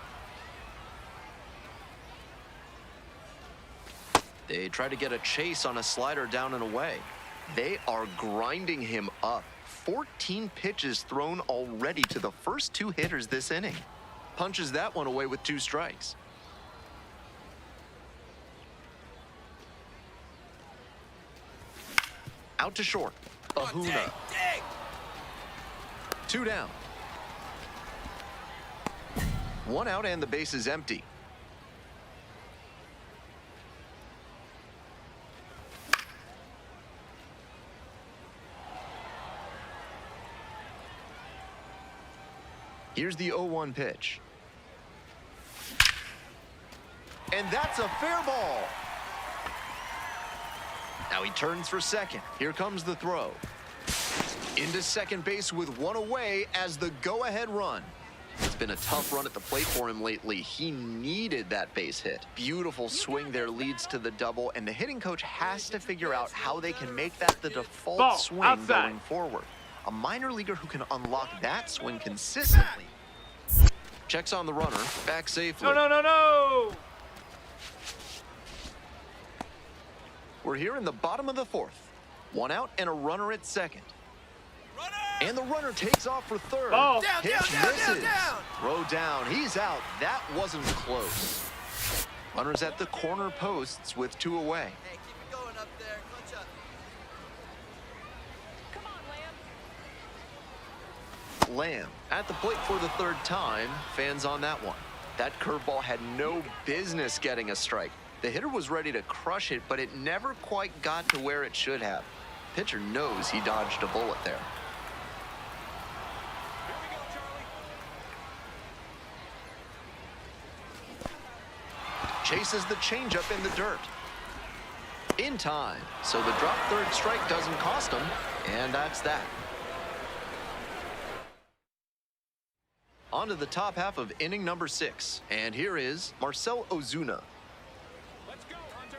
They try to get a chase on a slider down and away. They are grinding him up. 14 pitches thrown already to the first 2 hitters this inning. Punches that one away with 2 strikes. Out to short. Ahuna. 2 down. 1 out and the base is empty. Here's the 0-1 pitch. And that's a fair ball. Now he turns for second. Here comes the throw. Into second base with 1 away as the go-ahead run. It's been a tough run at the plate for him lately. He needed that base hit. Beautiful swing there leads to the double, and the hitting coach has to figure out how they can make that the default Ball, swing outside. going forward. A minor leaguer who can unlock that swing consistently. Checks on the runner, back safely. No. We're here in the bottom of the 4th. 1 out and a runner at second. And the runner takes off for third. Ball. Pitch misses. Throw down. He's out. That wasn't close. Runners at the corner posts with 2 away. Hey, keep it going up there. Clutch up. Come on, Lamb. Lamb at the plate for the 3rd time. Fans on that one. That curveball had no business getting a strike. The hitter was ready to crush it, but it never quite got to where it should have. Pitcher knows he dodged a bullet there. Chases the changeup in the dirt. In time, so the drop 3rd strike doesn't cost him, and that's that. On to the top half of inning number 6, and here is Marcell Ozuna. Let's go, Hunter.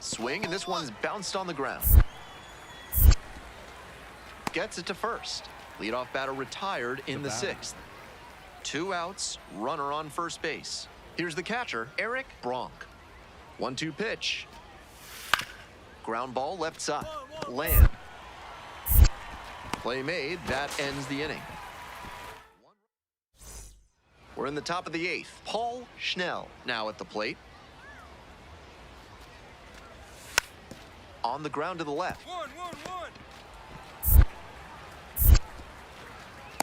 Swing, and this one's bounced on the ground. Gets it to first. Leadoff batter retired in the 6th. 2 outs, runner on first base. Here's the catcher, Eric Bronk. 1-2 pitch. Ground ball left side. Lamb. Play made, that ends the inning. We're in the top of the 8th. Paul Schnell now at the plate. On the ground to the left. One.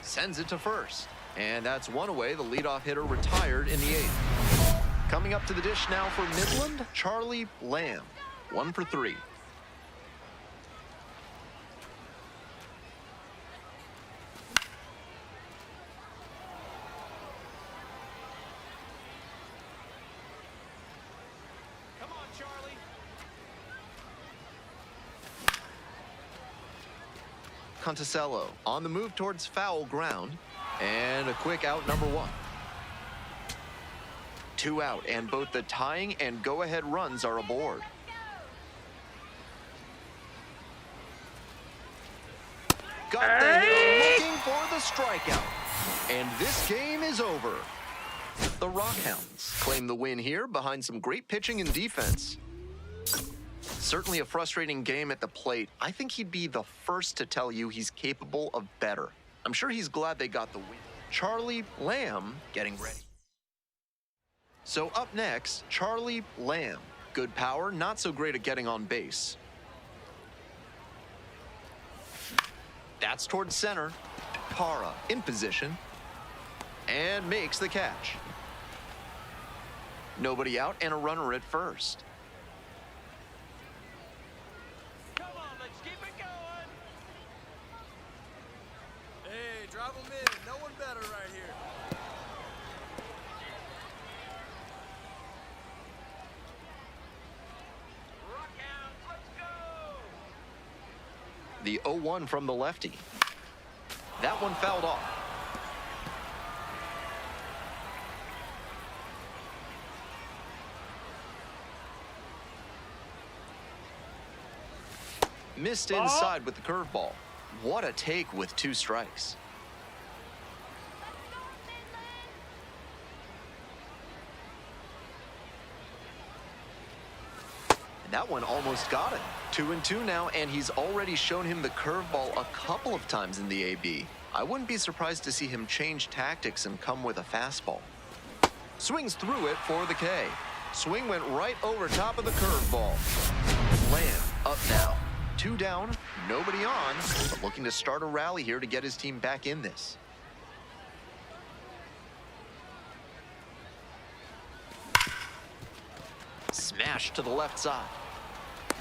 Sends it to first. And that's 1 away. The leadoff hitter retired in the 8th. Coming up to the dish now for Midland, Charlie Lamb. 1 for 3. Come on, Charlie. Conticello on the move towards foul ground. And a quick out, number 1. 2 out, and both the tying and go-ahead runs are aboard. Got the hitter looking for the strikeout. And this game is over. The Rockhounds claim the win here behind some great pitching and defense. Certainly a frustrating game at the plate. I think he'd be the first to tell you he's capable of better. I'm sure he's glad they got the win. Charlie Lamb getting ready. So up next, Charlie Lamb. Good power, not so great at getting on base. That's towards center. Para in position. And makes the catch. Nobody out and a runner at first. Come on, let's keep it going. Hey, drive him in. No one better right here. Rockhounds, let's go. The 0-1 from the lefty. That one fouled off. Missed inside with the curveball. What a take with 2 strikes. And that one almost got him. 2-2 now, and he's already shown him the curveball a couple of times in the AB. I wouldn't be surprised to see him change tactics and come with a fastball. Swings through it for the K. Swing went right over top of the curveball. Lamb up now. 2 down, nobody on, but looking to start a rally here to get his team back in this. Smash to the left side.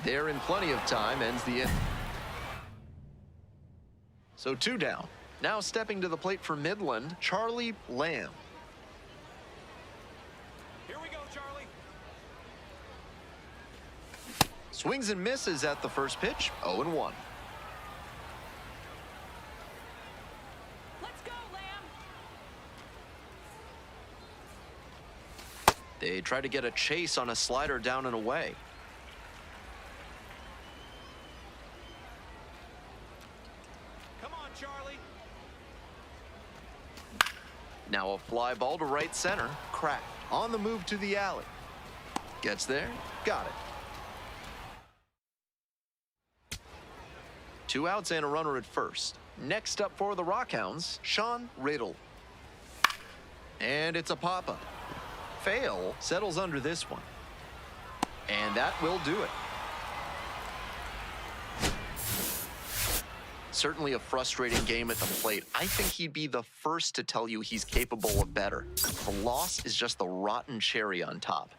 There in plenty of time, ends the inning. So 2 down. Now stepping to the plate for Midland, Charlie Lamb. Here we go, Charlie. Swings and misses at the first pitch, 0-1. Let's go, Lamb. They try to get a chase on a slider down and away. Come on, Charlie. Now a fly ball to right center, cracked. On the move to the alley. Gets there, got it. 2 outs and a runner at first. Next up for the Rockhounds, Sean Riddle. And it's a pop-up. Fail settles under this one. And that will do it. Certainly a frustrating game at the plate. I think he'd be the first to tell you he's capable of better. The loss is just the rotten cherry on top.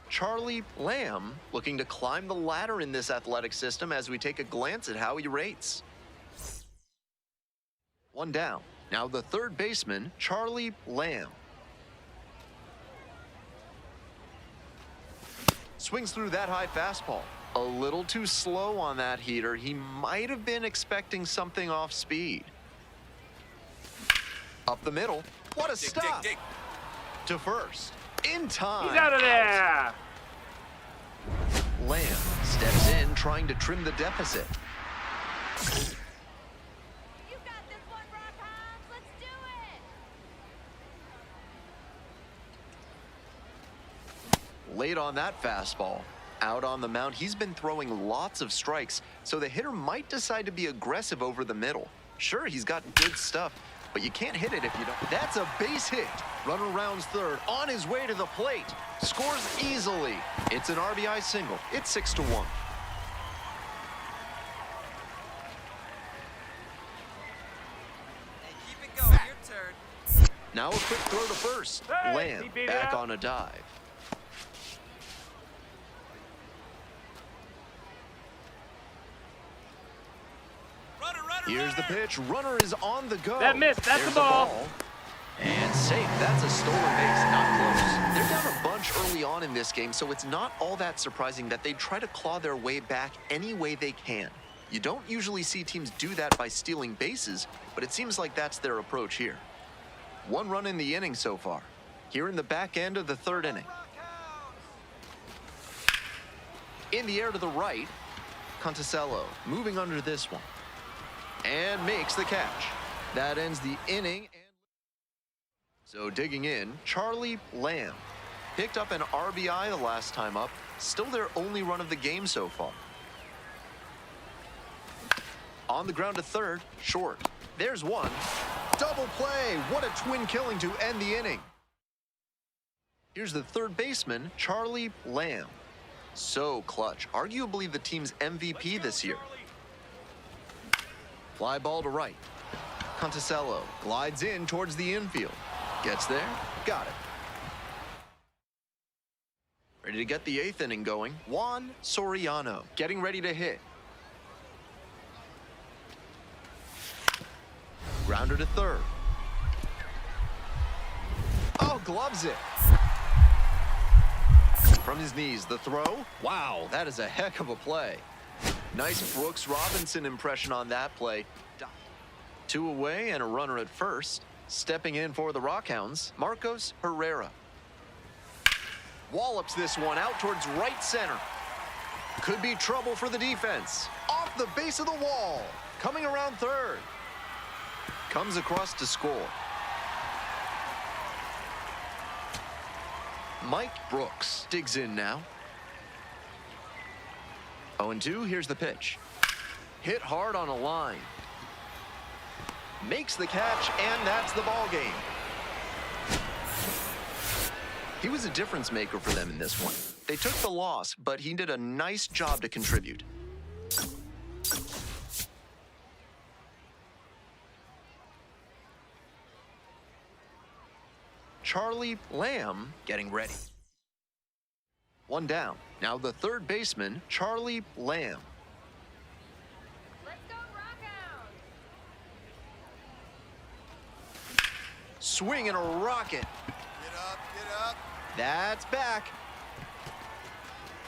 Charlie Lamb looking to climb the ladder in this athletic system as we take a glance at how he rates. 1 down. Now the third baseman, Charlie Lamb. Swings through that high fastball. A little too slow on that heater. He might have been expecting something off speed. Up the middle. What a stop! To first. In time. He's out of there. Lamb steps in, trying to trim the deficit. You got this one, Rockhounds. Let's do it. Late on that fastball. Out on the mound, he's been throwing lots of strikes, so the hitter might decide to be aggressive over the middle. Sure, he's got good stuff, but you can't hit it if you don't. That's a base hit. Runner rounds third, on his way to the plate. Scores easily. It's an RBI single. It's 6-1. Hey, keep it going. Your turn. Now a quick throw to first. Hey, Lamb he beat it back out. on a dive. Here's the pitch. Runner is on the go. That missed. That's There's the ball. And safe. That's a stolen base. Not close. They're down a bunch early on in this game, so it's not all that surprising that they try to claw their way back any way they can. You don't usually see teams do that by stealing bases, but it seems like that's their approach here. 1 run in the inning so far. Here in the back end of the 3rd inning. In the air to the right, Conticello moving under this one. and makes the catch. That ends the inning. So digging in, Charlie Lamb picked up an RBI the last time up. Still their only run of the game so far. On the ground to third, short. There's one. Double play. What a twin killing to end the inning. Here's the third baseman, Charlie Lamb. So clutch. Arguably the team's MVP this year. Fly ball to right. Conticello glides in towards the infield. Gets there. Got it. Ready to get the eighth inning going. Juan Soriano getting ready to hit. Grounder to third. Oh, gloves it. From his knees, the throw. Wow, that is a heck of a play. Nice Brooks Robinson impression on that play. 2 away and a runner at first. Stepping in for the Rockhounds, Marcos Herrera. Wallops this one out towards right center. Could be trouble for the defense. Off the base of the wall. Coming around third. Comes across to score. Mike Brooks digs in now. 0-2, here's the pitch. Hit hard on a line. Makes the catch, and that's the ball game. He was a difference maker for them in this one. They took the loss, but he did a nice job to contribute. Charlie Lamb getting ready. One down. Now the third baseman, Charlie Lamb. Let's go, Rockhounds! Swing and a rocket. Get up, get up. That's back.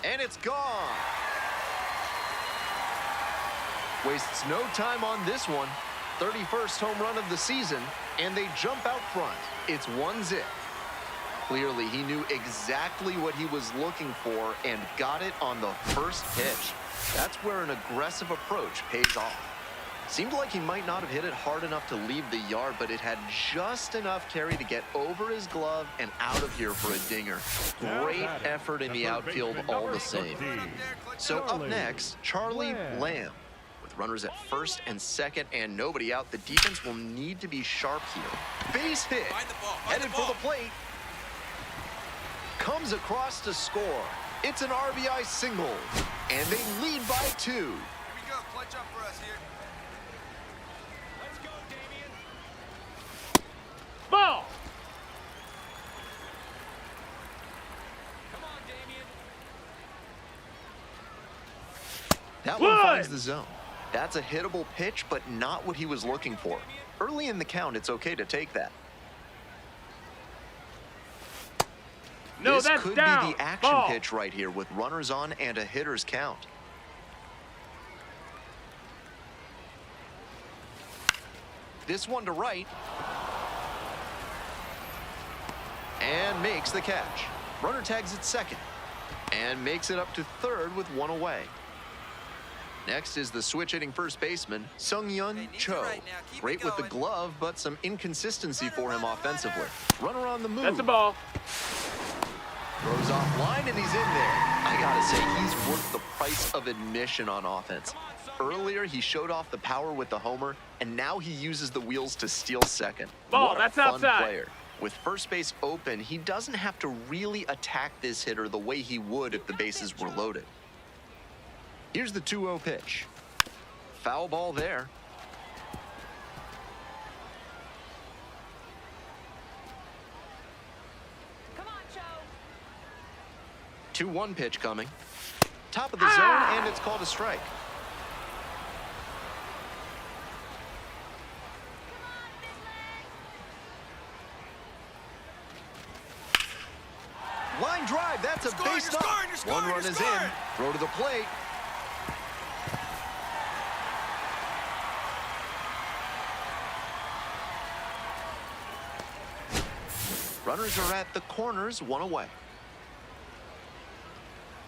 And it's gone. Wastes no time on this one. 31st home run of the season, and they jump out front. It's 1-0. Clearly, he knew exactly what he was looking for and got it on the first pitch. That's where an aggressive approach pays off. Seemed like he might not have hit it hard enough to leave the yard, but it had just enough carry to get over his glove and out of here for a dinger. Great effort in the outfield all the same. So up next, Charlie Lamb. With runners at first and second and nobody out, the defense will need to be sharp here. Base hit, headed for the plate. Comes across to score. It's an RBI single, and they lead by 2. Here we go, clutch up for us here. Let's go, Damien. Ball! Come on, Damien. That one One. finds the zone. That's a hittable pitch, but not what he was looking for. Early in the count, it's okay to take that. No, This that's could down. be the action Ball. pitch right here with runners on and a hitter's count. This one to right. And makes the catch. Runner tags at second. And makes it up to third with 1 away. Next is the switch-hitting first baseman, Sung-Yun Cho. Great with the glove, but some inconsistency for him offensively. Runner on the move. That's a ball. Throws off line, and he's in there. I gotta say, he's worth the price of admission on offense. Earlier, he showed off the power with the homer, and now he uses the wheels to steal second. Ball, What a that's fun outside. player. With first base open, he doesn't have to really attack this hitter the way he would if the bases were loaded. Here's the 2-0 pitch. Foul ball there. Come on, Cho! 2-1 pitch coming. Top of the zone, and it's called a strike. Line drive, that's a Scoring, base you're knock. scoring, you're scoring, One run you're is scoring. in. Throw to the plate. Runners are at the corners, 1 away.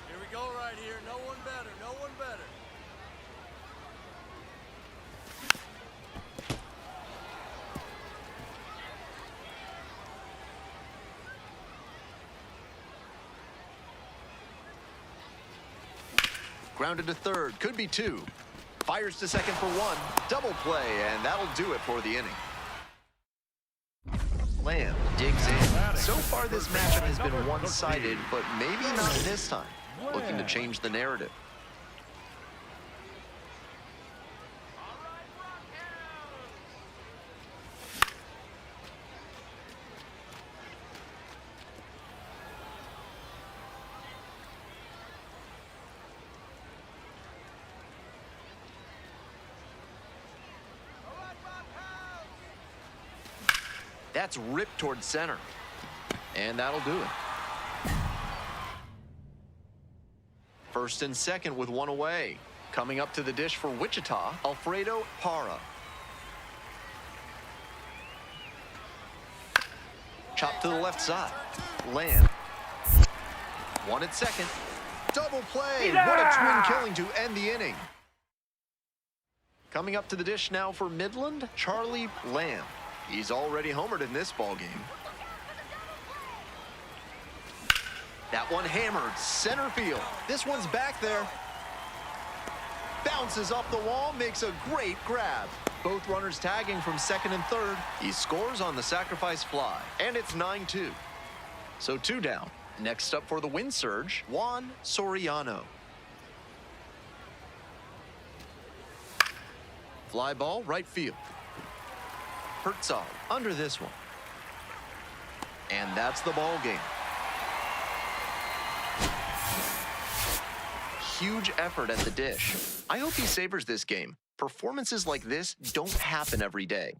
Here we go right here. No one better, no one better. Grounded to third, could be two. Fires to second for one. Double play, and that'll do it for the inning. Lamb digs in. So far, this matchup has been one-sided, but maybe not this time. Looking to change the narrative. That's ripped towards center. And that'll do it. First and second with one away. Coming up to the dish for Wichita, Alfredo Parra. Chop to the left side. Lamb. One at second. Double play. What a twin killing to end the inning. Coming up to the dish now for Midland, Charlie Lamb. He's already homered in this ballgame. That one hammered center field. This one's back there. Bounces off the wall, makes a great grab. Both runners tagging from second and third. He scores on the sacrifice fly, and it's 9-2. So 2 down. Next up for the wind surge, Juan Soriano. Fly ball, right field. Herzog under this one. And that's the ball game. Huge effort at the dish. I hope he savors this game. Performances like this don't happen every day.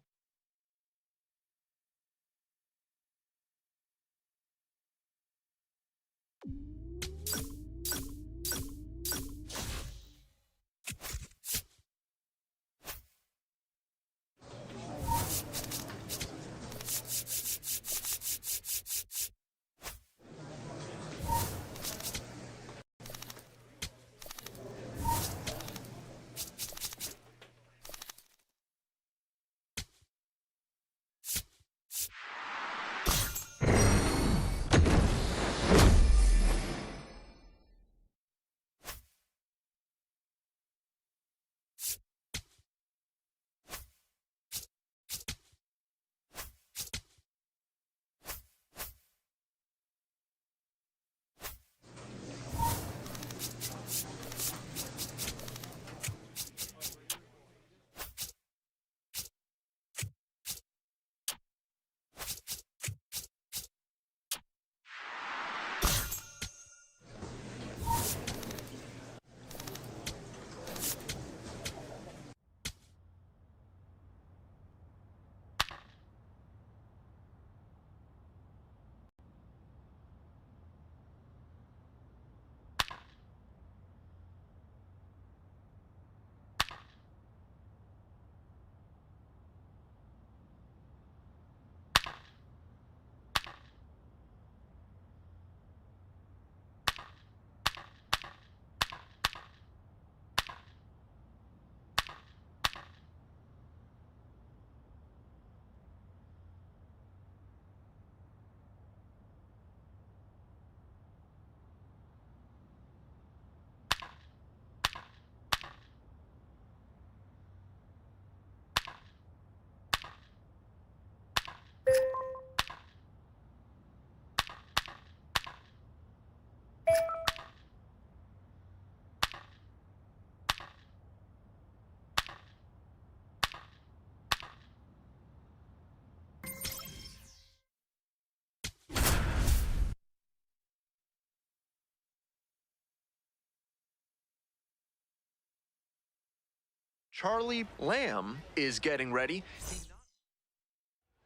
Charlie Lamb is getting ready.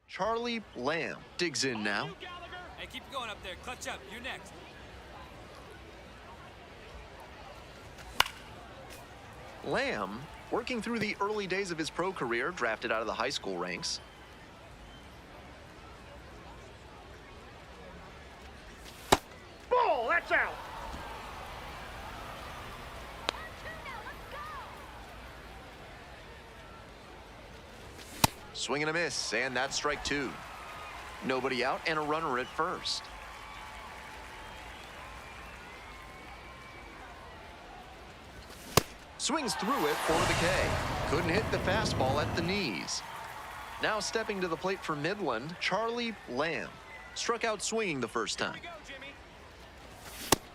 Charlie Lamb digs in now. Hey, keep going up there. Clutch up. You're next. Lamb, working through the early days of his pro career, drafted out of the high school ranks. Ball, that's out. Swing and a miss, and that's strike 2. Nobody out and a runner at first. Swings through it for the K. Couldn't hit the fastball at the knees. Now stepping to the plate for Midland, Charlie Lamb. Struck out swinging the first time.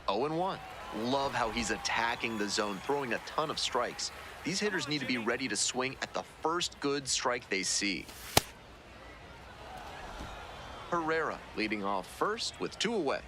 0-1. Love how he's attacking the zone, throwing a ton of strikes. These hitters need to be ready to swing at the first good strike they see. Herrera leading off first with 2 away.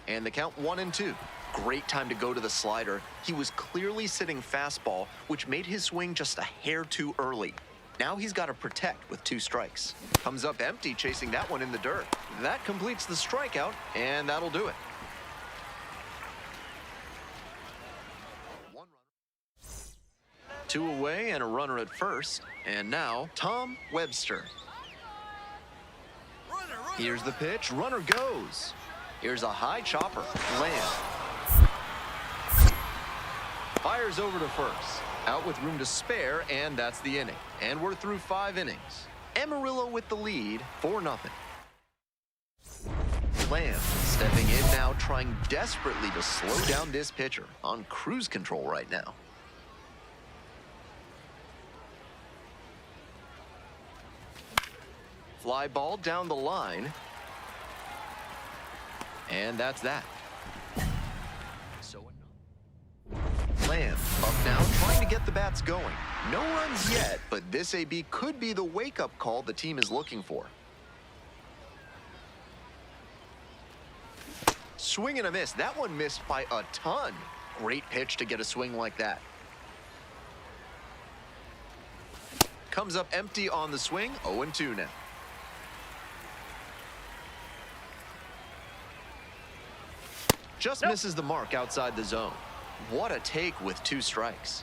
And the count 1-2. Great time to go to the slider. He was clearly sitting fastball, which made his swing just a hair too early. Now he's got to protect with 2 strikes. Comes up empty, chasing that one in the dirt. That completes the strikeout, and that'll do it. 2 away and a runner at first. And now, Tom Webster. Here's the pitch. Runner goes. Here's a high chopper. Lamb fires over to first. Out with room to spare, and that's the inning. And we're through 5 innings. Amarillo with the lead, 4-0. Lamb stepping in now, trying desperately to slow down this pitcher. On cruise control right now. Fly ball down the line. And that's that. So Lamb up now, trying to get the bats going. No runs yet, but this AB could be the wake-up call the team is looking for. Swing and a miss. That one missed by a ton. Great pitch to get a swing like that. Comes up empty on the swing. 0-2 now. Just misses the mark outside the zone. What a take with 2 strikes.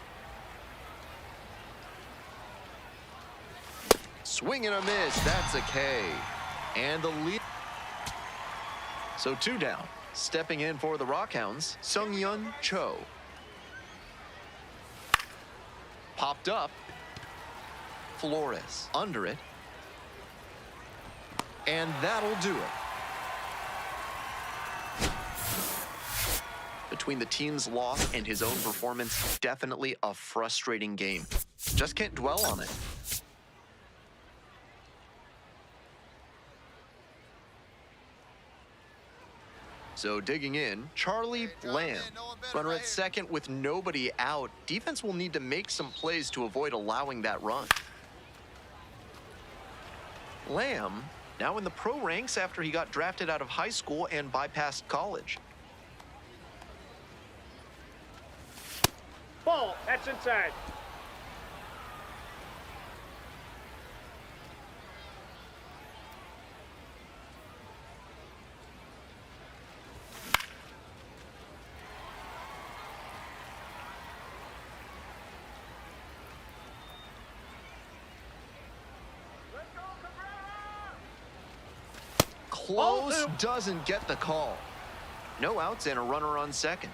Swing and a miss. That's a K. And the lead. So 2 down. Stepping in for the Rockhounds, Sung-Yun Cho. Popped up. Flores under it. And that'll do it. Between the team's loss and his own performance, definitely a frustrating game. Just can't dwell on it. So digging in, Charlie Lamb. Runner at second with nobody out. Defense will need to make some plays to avoid allowing that run. Lamb, now in the pro ranks after he got drafted out of high school and bypassed college. Ball, that's inside. Close, doesn't get the call. No outs and a runner on second.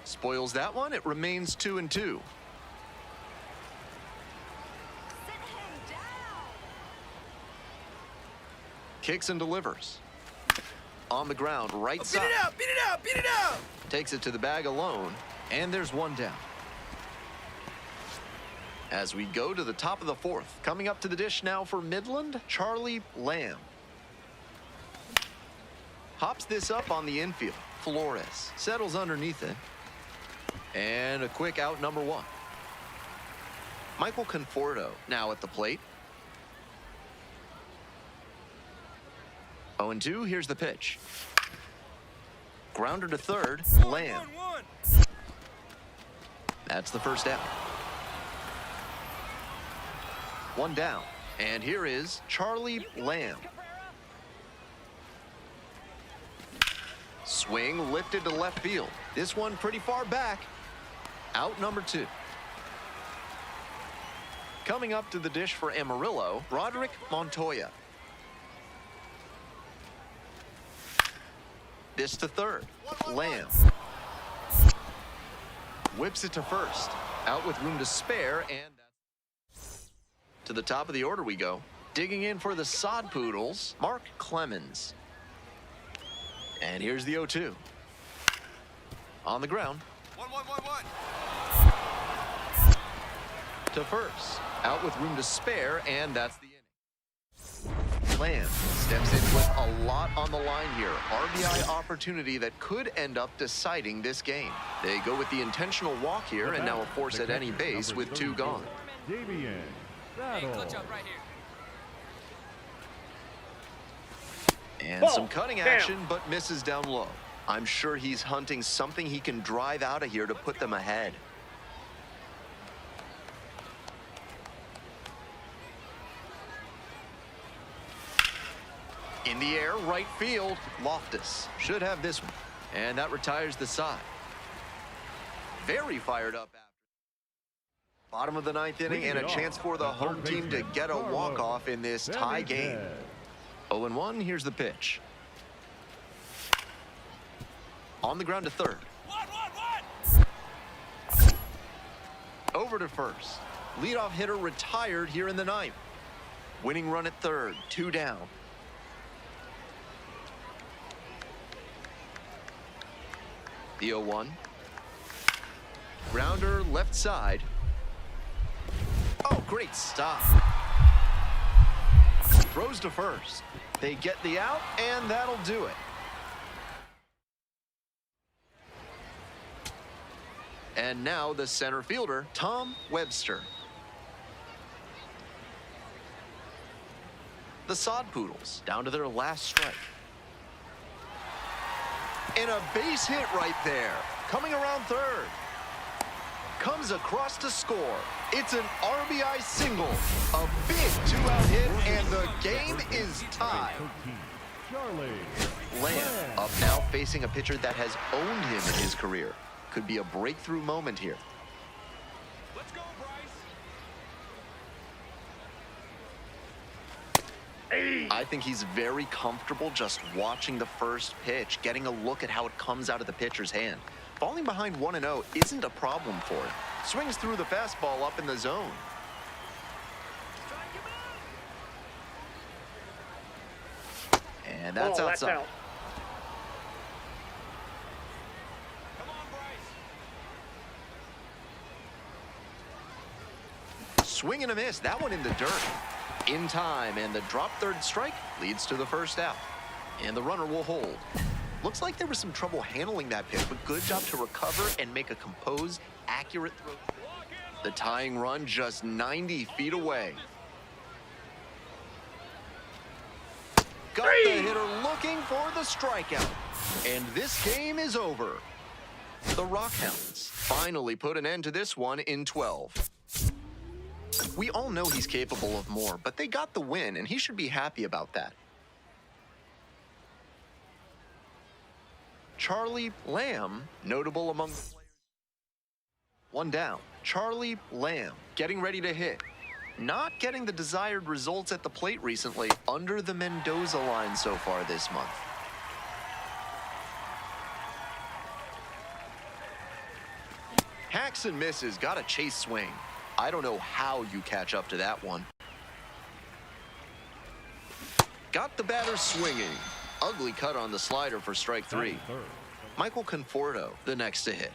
Spoils that one. It remains 2-2. Sit him down. Kicks and delivers. On the ground, right side. Beat it out, beat it out, beat it out! Takes it to the bag alone, and there's 1 down. As we go to the top of the 4th, coming up to the dish now for Midland, Charlie Lamb. Hops this up on the infield. Flores settles underneath it. And a quick out, number 1. Michael Conforto now at the plate. 0-2, here's the pitch. Grounder to third, Lamb. That's the first out. 1 down. And here is Charlie Lamb. Swing lifted to left field. This one pretty far back. Out number 2. Coming up to the dish for Amarillo, Roderick Montoya. This to third. Lamb. Whips it to first. Out with room to spare, and to the top of the order we go. Digging in for the Sod Poodles, Mark Clemens. And here's the 0-2. On the ground. 1-1-1-1. To first. Out with room to spare, and that's the inning. Lamb steps in with a lot on the line here. RBI opportunity that could end up deciding this game. They go with the intentional walk here, and now a force at any base with 2 gone. Davian. Hey, Battle. clutch up right here. And some cutting action, but misses down low. I'm sure he's hunting something he can drive out of here to put them ahead. In the air, right field, Loftus should have this one. And that retires the side. Very fired up after. Bottom of the 9th inning, and a chance for the home team to get a walk-off in this tie game. 0-1, here's the pitch. On the ground to third. Over to first. Leadoff hitter retired here in the 9th. Winning run at third, 2 down. The 0-1. Grounder left side. Oh, great stop. Throws to first. They get the out, and that'll do it. And now the center fielder, Tom Webster. The Sod Poodles down to their last strike. And a base hit right there. Coming around third. Comes across to score. It's an RBI single. A big 2-out hit, and the game is tied. Charlie. Lamb up now facing a pitcher that has owned him in his career. Could be a breakthrough moment here. Let's go, Bryce. I think he's very comfortable just watching the first pitch, getting a look at how it comes out of the pitcher's hand. Falling behind 1-0 isn't a problem for him. Swings through the fastball up in the zone. And that's outside. Come on, Bryce. Swing and a miss. That one in the dirt. In time, and the drop third strike leads to the first out. And the runner will hold. Looks like there was some trouble handling that pitch, but good job to recover and make a composed, accurate throw. The tying run just 90 feet away. Got the hitter looking for the strikeout. And this game is over. The Rockhounds finally put an end to this one in 12. We all know he's capable of more, but they got the win, and he should be happy about that. Charlie Lamb, notable among the players. 1 down. Charlie Lamb getting ready to hit. Not getting the desired results at the plate recently, under the Mendoza line so far this month. Hacks and misses, got a chase swing. I don't know how you catch up to that one. Got the batter swinging. Ugly cut on the slider for strike 3. Michael Conforto, the next to hit.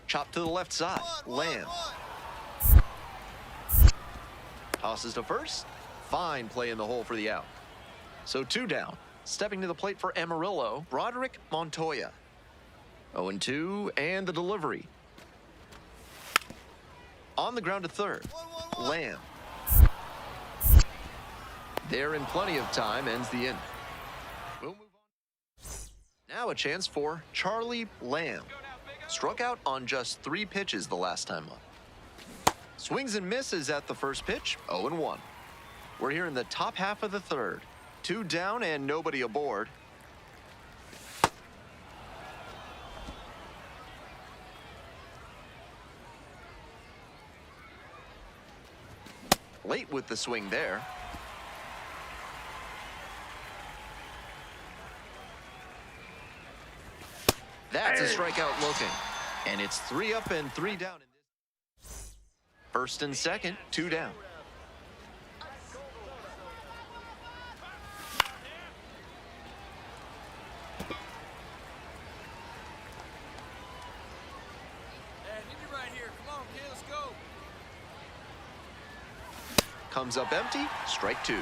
Chop to the left side. Lamb. Tosses to first. Fine play in the hole for the out. So 2 down. Stepping to the plate for Amarillo, Broderick Montoya. 0-2, and the delivery. On the ground to third. Lamb. There in plenty of time, ends the inning. We'll move on. Now a chance for Charlie Lamb. Struck out on just 3 pitches the last time up. Swings and misses at the first pitch, 0-1. We're here in the top half of the third. 2 down and nobody aboard. Late with the swing there. That's a strikeout looking. And it's 3 up and 3 down. First and second, 2 down. Right here. Come on, kid, let's go. Comes up empty, strike 2.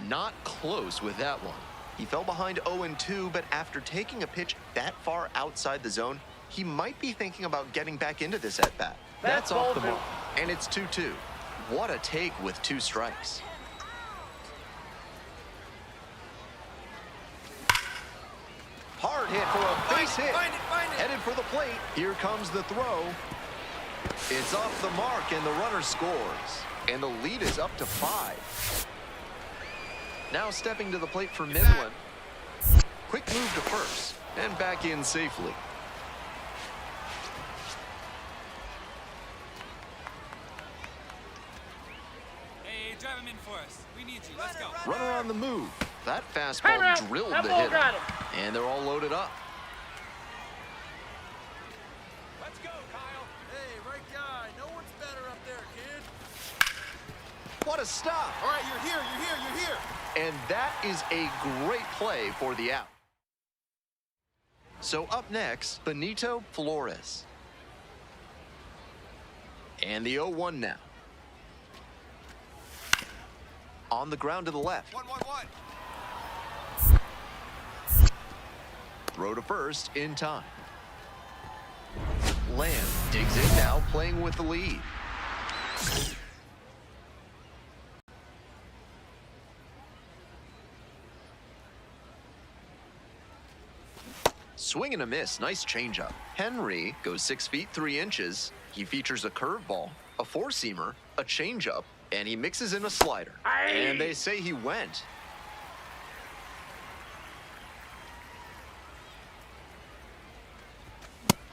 Not close with that one. He fell behind 0-2, but after taking a pitch that far outside the zone, he might be thinking about getting back into this at-bat. That's off the mark, and it's 2-2. What a take with 2 strikes. Hard hit for a base hit. Find it. Headed for the plate. Here comes the throw. It's off the mark, and the runner scores. And the lead is up to 5. Now stepping to the plate for Midland. Quick move to first, and back in safely. Hey, drive him in for us. We need you. Let's go. Runner on the move. That fastball drilled the hitter. And they're all loaded up. Let's go, Kyle. Hey, right guy. No one's better up there, kid. What a stop. All right, you're here. And that is a great play for the out. So up next, Benito Flores. And the 0-1 now. On the ground to the left. 1-1-1. Throw to first in time. Lamb digs in now, playing with the lead. Swing and a miss, nice changeup. Henry goes 6 feet 3 inches. He features a curveball, a four-seamer, a changeup, and he mixes in a slider. And they say he went.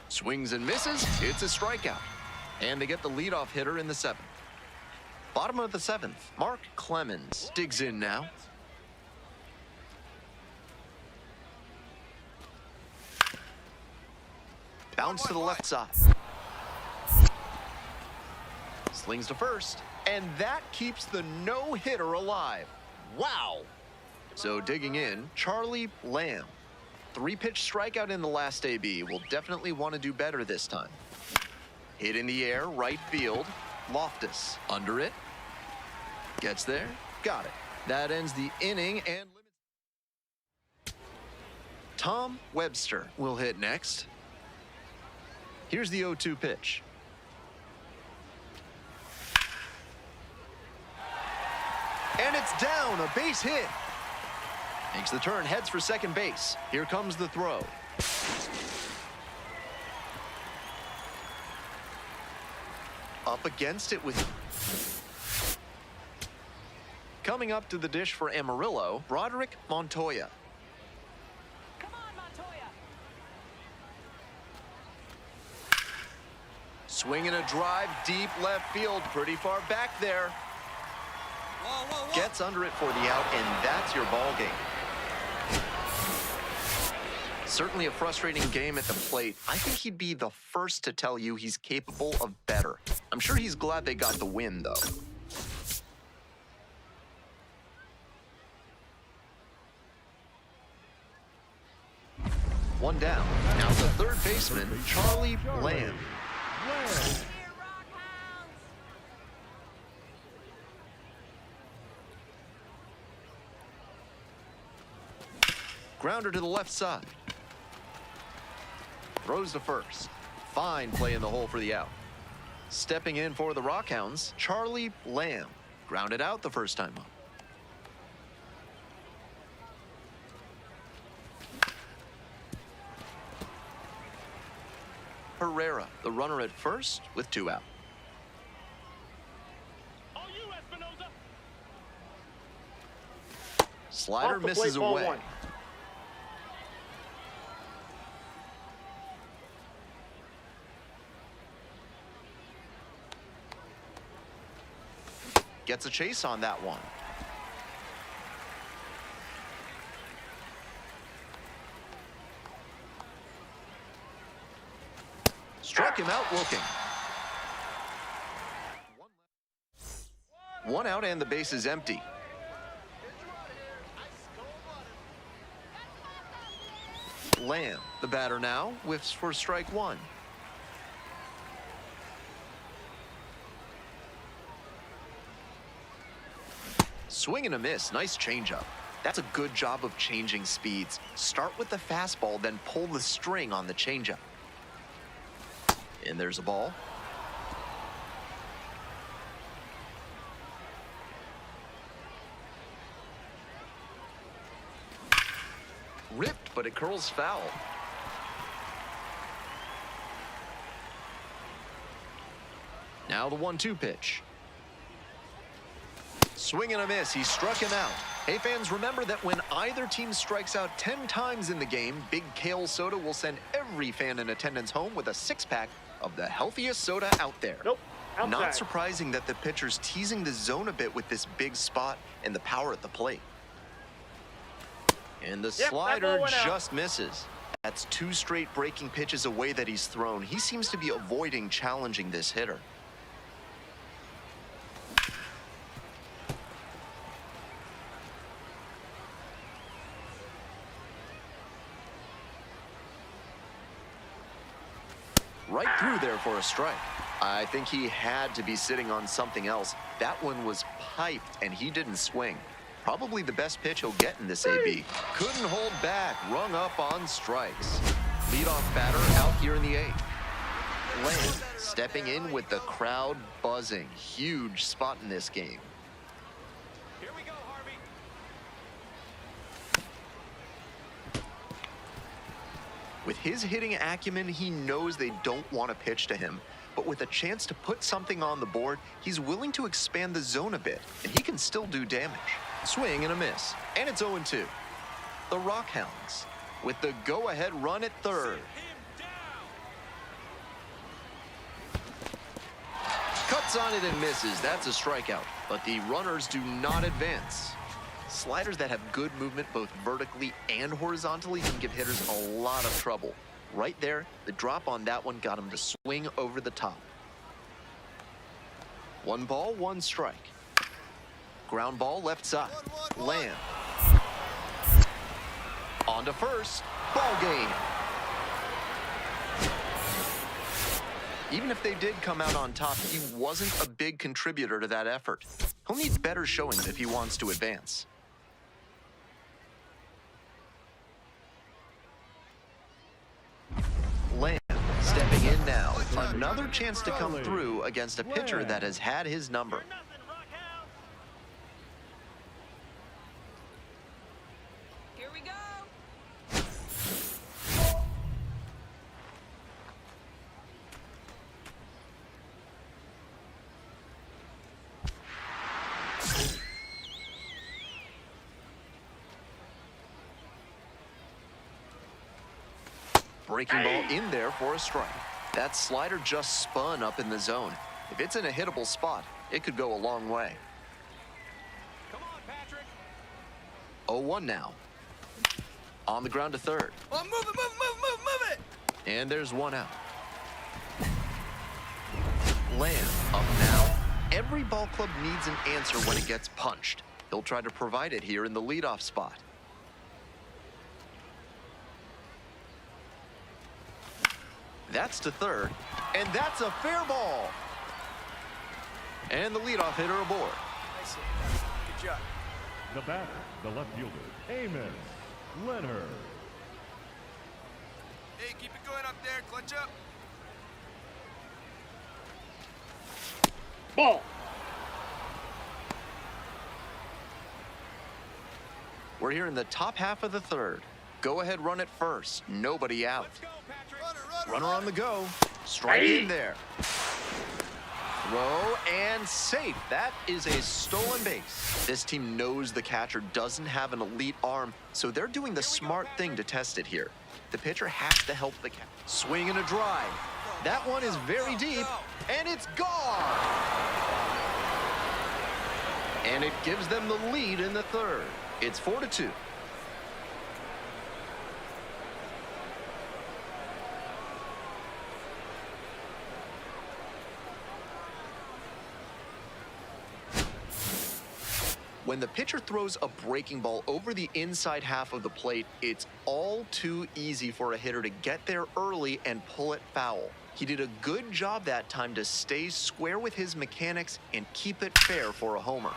Swings and misses, it's a strikeout. And they get the leadoff hitter in the 7th. Bottom of the 7th, Mark Clemens digs in now. Bounce to the left side. Slings to first, and that keeps the no-hitter alive. Wow! So digging in, Charlie Lamb. 3-pitch strikeout in the last AB. Will definitely want to do better this time. Hit in the air, right field. Loftus under it. Gets there, got it. That ends the inning and Tom Webster will hit next. Here's the 0-2 pitch. And it's down, a base hit. Makes the turn, heads for second base. Here comes the throw. Up against it with... Coming up to the dish for Amarillo, Broderick Montoya. Come on, Montoya. Swinging a drive, deep left field, pretty far back there. Whoa. Gets under it for the out, and that's your ball game. Certainly a frustrating game at the plate. I think he'd be the first to tell you he's capable of better. I'm sure he's glad they got the win, though. One down. Now the third baseman, Charlie Lamb. Here, Rockhounds. Grounder to the left side. Throws to first. Fine play in the hole for the out. Stepping in for the Rockhounds, Charlie Lamb. Grounded out the first time up. Herrera, the runner at first with 2 out. Slider misses away. Gets a chase on that one. Struck him out looking. One out and the base is empty. Lamb, the batter now, whiffs for strike one. Swing and a miss, nice changeup. That's a good job of changing speeds. Start with the fastball, then pull the string on the changeup. And there's a ball. Ripped, but it curls foul. Now the 1-2 pitch. Swing and a miss, he struck him out. Hey fans, remember that when either team strikes out 10 times in the game, Big Kale Soda will send every fan in attendance home with a 6-pack of the healthiest soda out there. Nope. Outside. Not surprising that the pitcher's teasing the zone a bit with this big spot and the power at the plate. And the slider just misses. That's 2 straight breaking pitches away that he's thrown. He seems to be avoiding challenging this hitter. Right through there for a strike. I think he had to be sitting on something else. That one was piped and he didn't swing. Probably the best pitch he'll get in this AB. Couldn't hold back, rung up on strikes. Leadoff batter out here in the 8th. Lamb stepping in with the crowd buzzing. Huge spot in this game. Here we go, Harvey. With his hitting acumen, he knows they don't want to pitch to him. But with a chance to put something on the board, he's willing to expand the zone a bit, and he can still do damage. Swing and a miss, and it's 0-2. The Rockhounds with the go-ahead run at third. Cuts on it and misses. That's a strikeout, but the runners do not advance. Sliders that have good movement both vertically and horizontally can give hitters a lot of trouble. Right there, the drop on that one got him to swing over the top. 1 ball, 1 strike. Ground ball left side. Lamb. On to first. Ball game. Even if they did come out on top, he wasn't a big contributor to that effort. He'll need better showings if he wants to advance. Lamb stepping in now. Another chance to come through against a pitcher that has had his number. Here we go. Breaking ball in there for a strike. That slider just spun up in the zone. If it's in a hittable spot, it could go a long way. Come on, Patrick. 0-1 now. On the ground to third. Oh, move it! And there's 1 out. Lamb up now. Every ball club needs an answer when it gets punched. He'll try to provide it here in the leadoff spot. That's to third, and that's a fair ball. And the leadoff hitter aboard. Nice hit. Good job. The batter, the left fielder, Amos Leonard. Hey, keep it going up there. Clutch up. Ball. We're here in the top half of the third. Go ahead, run it first. Nobody out. Let's go, Patrick. Runner on the go. Strike in there. Throw and safe. That is a stolen base. This team knows the catcher doesn't have an elite arm, so they're doing the smart thing to test it here. The pitcher has to help the catcher. Swing and a drive. That one is very deep, and it's gone. And it gives them the lead in the third. It's 4-2. When the pitcher throws a breaking ball over the inside half of the plate, it's all too easy for a hitter to get there early and pull it foul. He did a good job that time to stay square with his mechanics and keep it fair for a homer.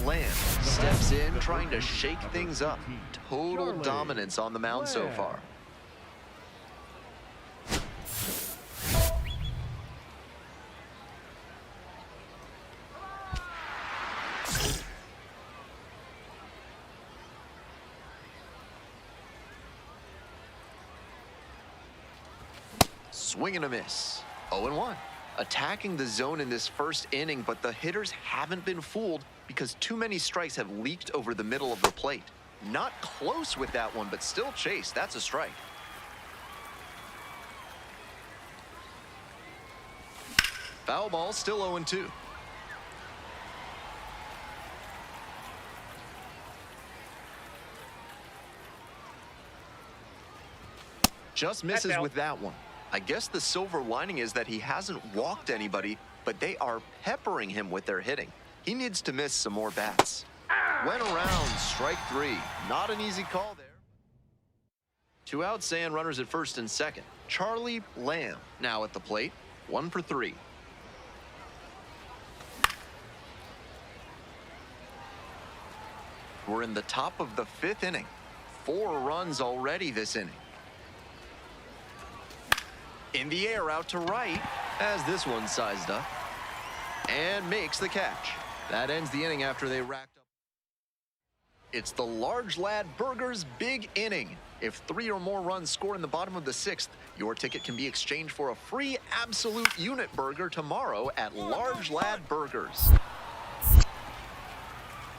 Lamb steps in, trying to shake things up. Total dominance on the mound so far. Swing and a miss. 0-1. Attacking the zone in this first inning, but the hitters haven't been fooled because too many strikes have leaked over the middle of the plate. Not close with that one, but still chased. That's a strike. Foul ball, still 0-2. Just misses with that one. I guess the silver lining is that he hasn't walked anybody, but they are peppering him with their hitting. He needs to miss some more bats. Went around, strike 3. Not an easy call there. 2 outs and runners at first and second. Charlie Lamb now at the plate, 1 for 3. We're in the top of the 5th inning. 4 runs already this inning. In the air, out to right, as this one sized up, and makes the catch. That ends the inning after they racked up. It's the large lad burgers big inning. If 3 or more runs score in the bottom of the 6th, your ticket can be exchanged for a free absolute unit burger tomorrow at Large Lad Burgers.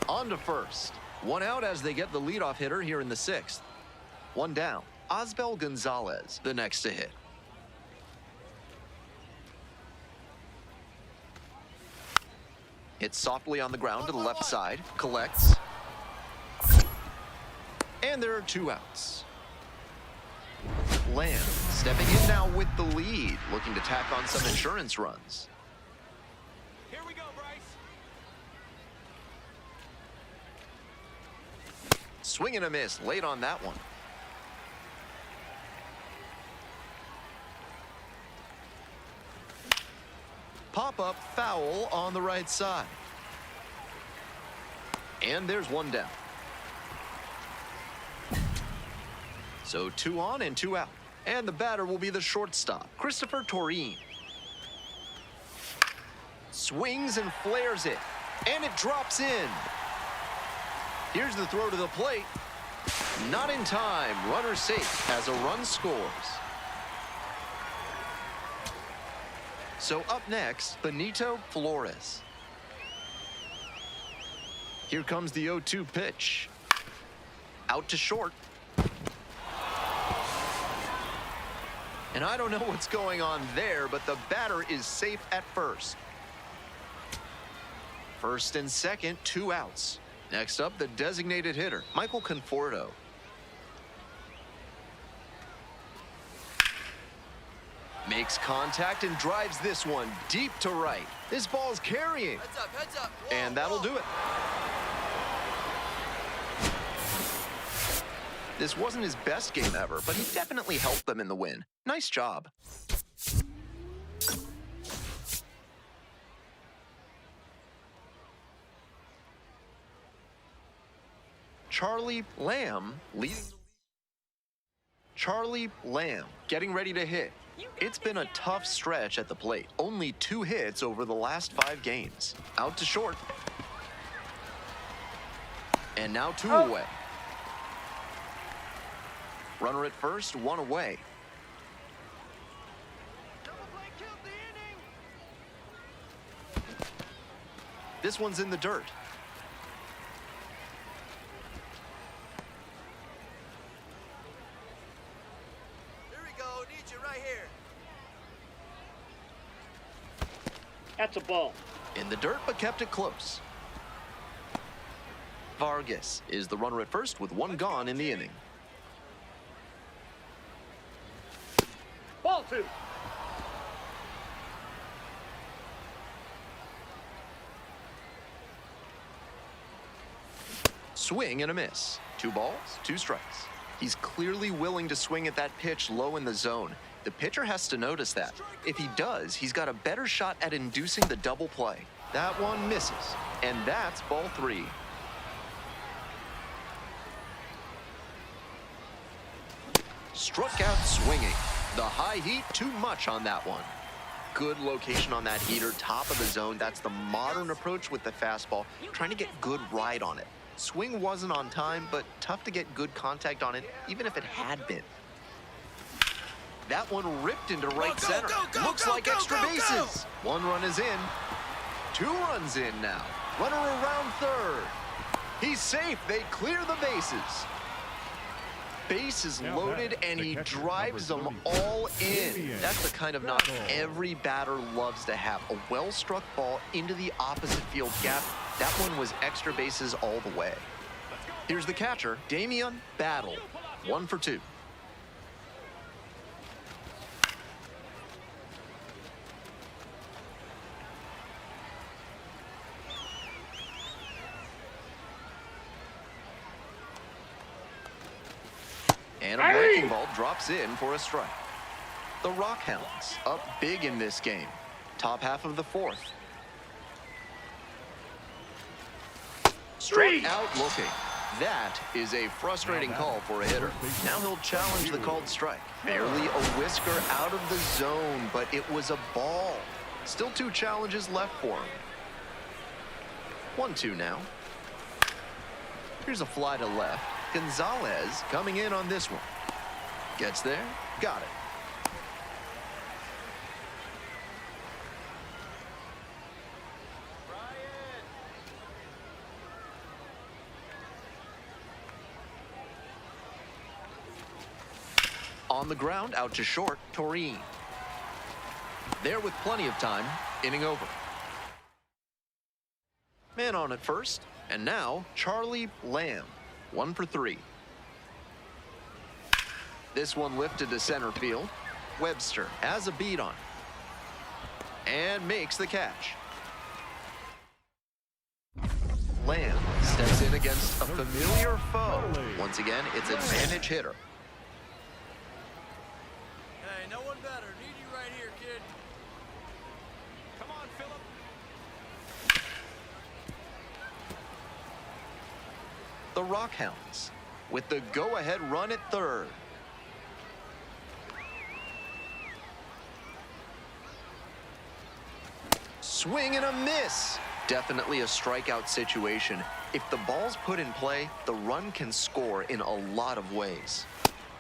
On to first. 1 out as they get the leadoff hitter here in the 6th. 1 down. Osbel Gonzalez, the next to hit. Hits softly on the ground to the left side, collects. And there are 2 outs. Lamb stepping in now with the lead, looking to tack on some insurance runs. Here we go, Bryce. Swing and a miss late on that one. Pop-up foul on the right side. And there's 1 down. So 2 on and 2 out. And the batter will be the shortstop, Christopher Torrin. Swings and flares it. And it drops in. Here's the throw to the plate. Not in time. Runner safe as a run scores. So up next, Benito Flores. Here comes the 0-2 pitch. Out to short. And I don't know what's going on there, but the batter is safe at first. First and second, 2 outs. Next up, the designated hitter, Michael Conforto. Makes contact and drives this one deep to right. This ball's carrying. Heads up, heads up. Whoa, And that'll do it. This wasn't his best game ever, but he definitely helped them in the win. Nice job. Charlie Lamb leading. Charlie Lamb getting ready to hit. It's been a tough stretch at the plate. Only 2 hits over the last 5 games. Out to short. And now 2 away. Runner at first, 1 away. This one's in the dirt. Here we go. Need you right here. That's a ball. In the dirt, but kept it close. Vargas is the runner at first with 1 gone in the inning. Ball 2. Swing and a miss. 2 balls, 2 strikes. He's clearly willing to swing at that pitch low in the zone. The pitcher has to notice that. If he does, he's got a better shot at inducing the double play. That one misses, and that's ball 3. Struck out swinging. The high heat, too much on that one. Good location on that heater, top of the zone. That's the modern approach with the fastball, trying to get good ride on it. Swing wasn't on time, but tough to get good contact on it, even if it had been. That one ripped into right center. Looks like extra bases. 1 run is in. 2 runs in now. Runner around third. He's safe. They clear the bases. Base is loaded, and he drives them all in. That's the kind of knock every batter loves to have. A well-struck ball into the opposite field gap. That one was extra bases all the way. Here's the catcher, Damian Battle. 1 for 2. And a breaking ball drops in for a strike. The Rockhounds up big in this game. Top half of the 4th. Straight out looking. That is a frustrating call for a hitter. Now he'll challenge the called strike. Barely a whisker out of the zone, but it was a ball. Still 2 challenges left for him. 1-2 now. Here's a fly to left. Gonzalez coming in on this one. Gets there, got it. On the ground, out to short, Toreen. There with plenty of time, inning over. Man on at first, and now Charlie Lamb. 1 for 3. This one lifted to center field. Webster has a beat on it and makes the catch. Lamb steps in against a familiar foe. Once again, it's advantage hitter. Hey, no one better. Need you right here, kid. Come on, Phillip. The Rockhounds with the go-ahead run at third. Swing and a miss. Definitely a strikeout situation. If the ball's put in play, the run can score in a lot of ways.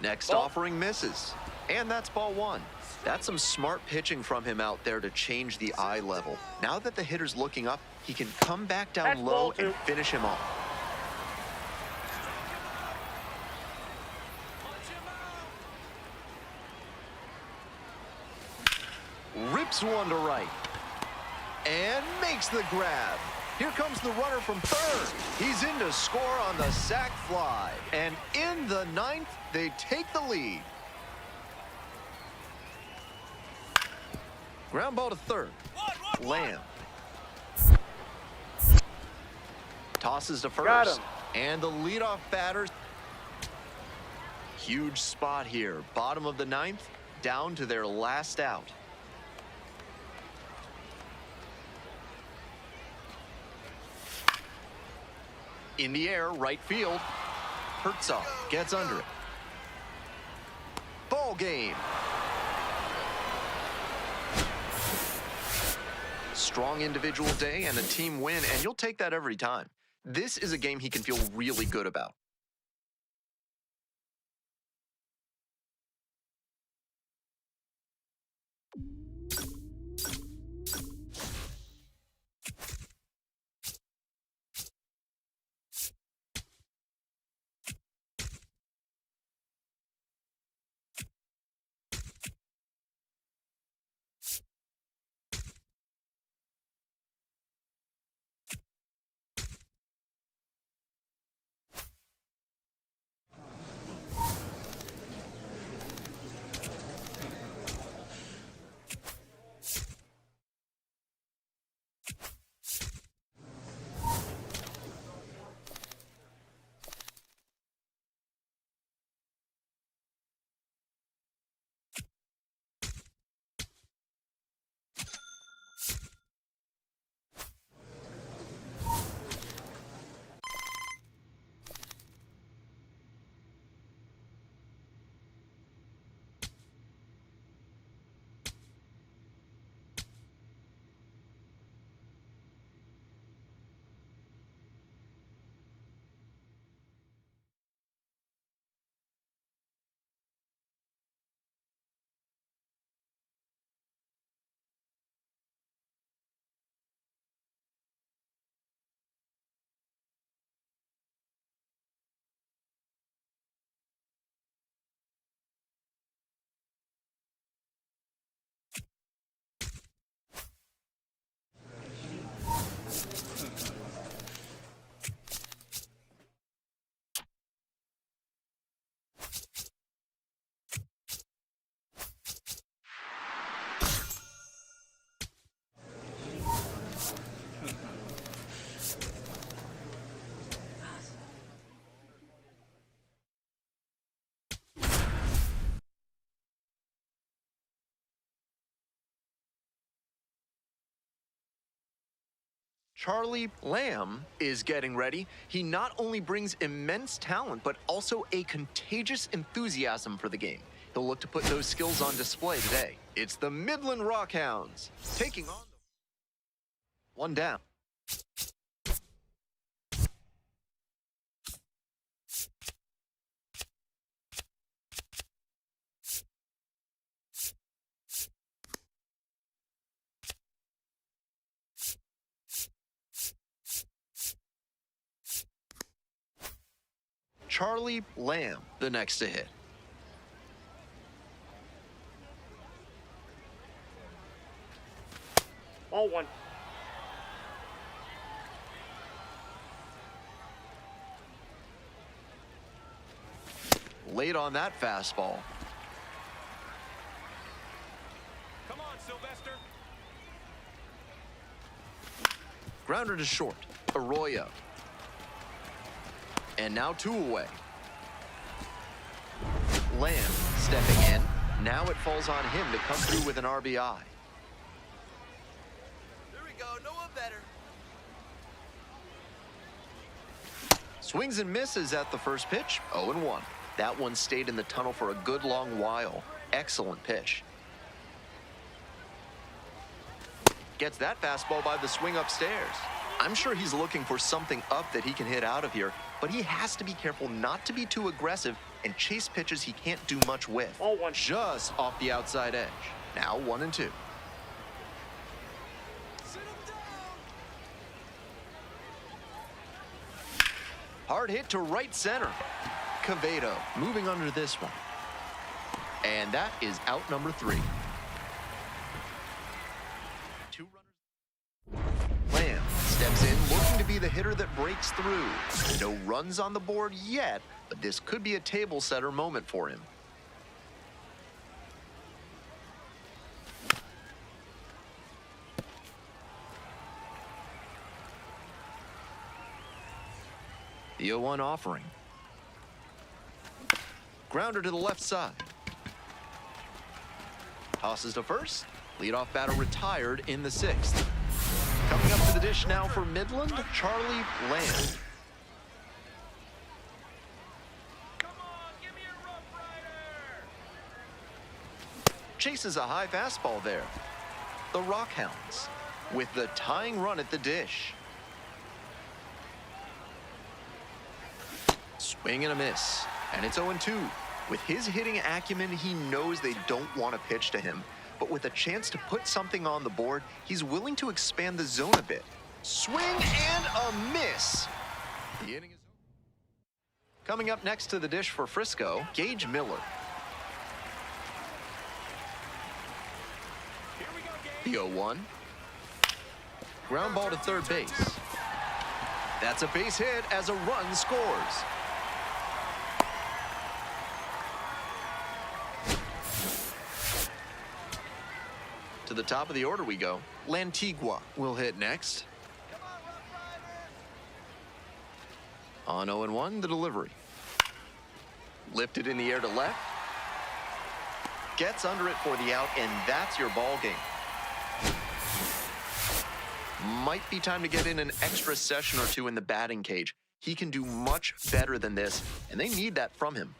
Next offering misses. And that's ball 1. That's some smart pitching from him out there to change the eye level. Now that the hitter's looking up, he can come back down low and finish him off. Rips one to right and makes the grab. Here comes the runner from third. He's in to score on the sac fly. And in the 9th, they take the lead. Ground ball to third. Lamb. Tosses to first. And the leadoff batter. Huge spot here. Bottom of the 9th, down to their last out. In the air, right field. Herzog gets under it. Ball game. Strong individual day and a team win, and you'll take that every time. This is a game he can feel really good about. Charlie Lamb is getting ready. He not only brings immense talent, but also a contagious enthusiasm for the game. He'll look to put those skills on display today. It's the Midland Rockhounds taking on the... One down. Charlie Lamb, the next to hit. Ball one. Late on that fastball. Come on, Sylvester. Grounder to short. Arroyo. And now 2 away. Lamb stepping in. Now it falls on him to come through with an RBI. There we go. No one better. Swings and misses at the first pitch. 0-1. That one stayed in the tunnel for a good long while. Excellent pitch. Gets that fastball by the swing upstairs. I'm sure he's looking for something up that he can hit out of here, but he has to be careful not to be too aggressive and chase pitches he can't do much with. Ball one. Just off the outside edge. Now 1-2. Sit him down. Hard hit to right center. Cavedo moving under this one. And that is out number 3. 2 runners. Lamb steps in, looking to be the hitter that breaks through. No runs on the board yet, but this could be a table setter moment for him. The 0-1 offering. Grounder to the left side. Tosses to first. Leadoff batter retired in the 6th. Coming up to the dish now for Midland, Charlie Lamb. Come on, give me a Rough Rider. Chases a high fastball there. The Rockhounds with the tying run at the dish. Swing and a miss, and it's 0-2. With his hitting acumen, he knows they don't want to pitch to him. But with a chance to put something on the board, he's willing to expand the zone a bit. Swing and a miss. The inning is over. Coming up next to the dish for Frisco, Gage Miller. Here we go, Gabe. The 0-1. Ground ball to third base. That's a base hit as a run scores. To the top of the order we go. Lantigua will hit next. Come on, Rough Rider. On 0-1, the delivery. Lifted in the air to left. Gets under it for the out, and that's your ball game. Might be time to get in an extra session or 2 in the batting cage. He can do much better than this, and they need that from him.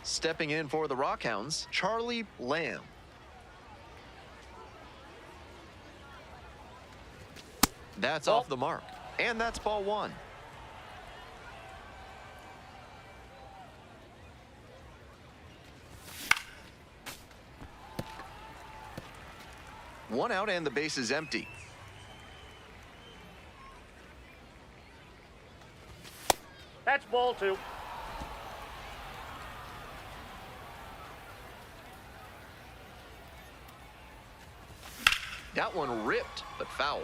Stepping in for the Rockhounds, Charlie Lamb. That's off the mark, and that's ball 1. One out and the base is empty. That's ball 2. That one ripped, but foul.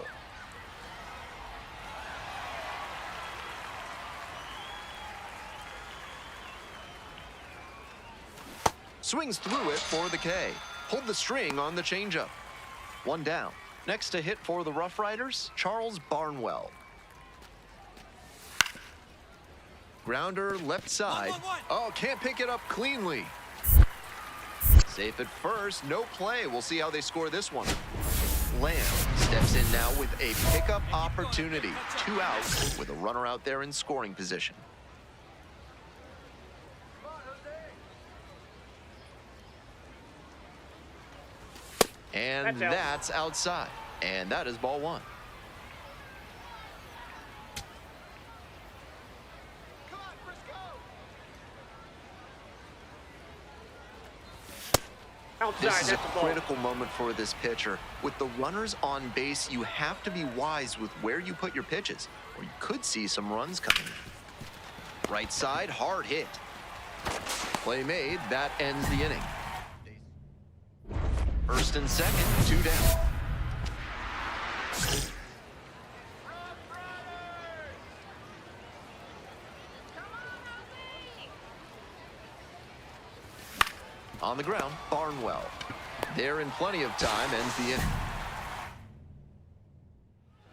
Swings through it for the K. Hold the string on the changeup. 1 down. Next to hit for the Rough Riders, Charles Barnwell. Grounder left side. One. Oh, can't pick it up cleanly. Safe at first, no play. We'll see how they score this one. Lamb steps in now with a pickup opportunity. 2 outs with a runner out there in scoring position. And that's outside. And that is ball 1. This is a critical moment for this pitcher. With the runners on base, you have to be wise with where you put your pitches, or you could see some runs coming in. Right side, hard hit. Play made, that ends the inning. First and second, 2 down. On the ground, Barnwell. There in plenty of time, ends the inning.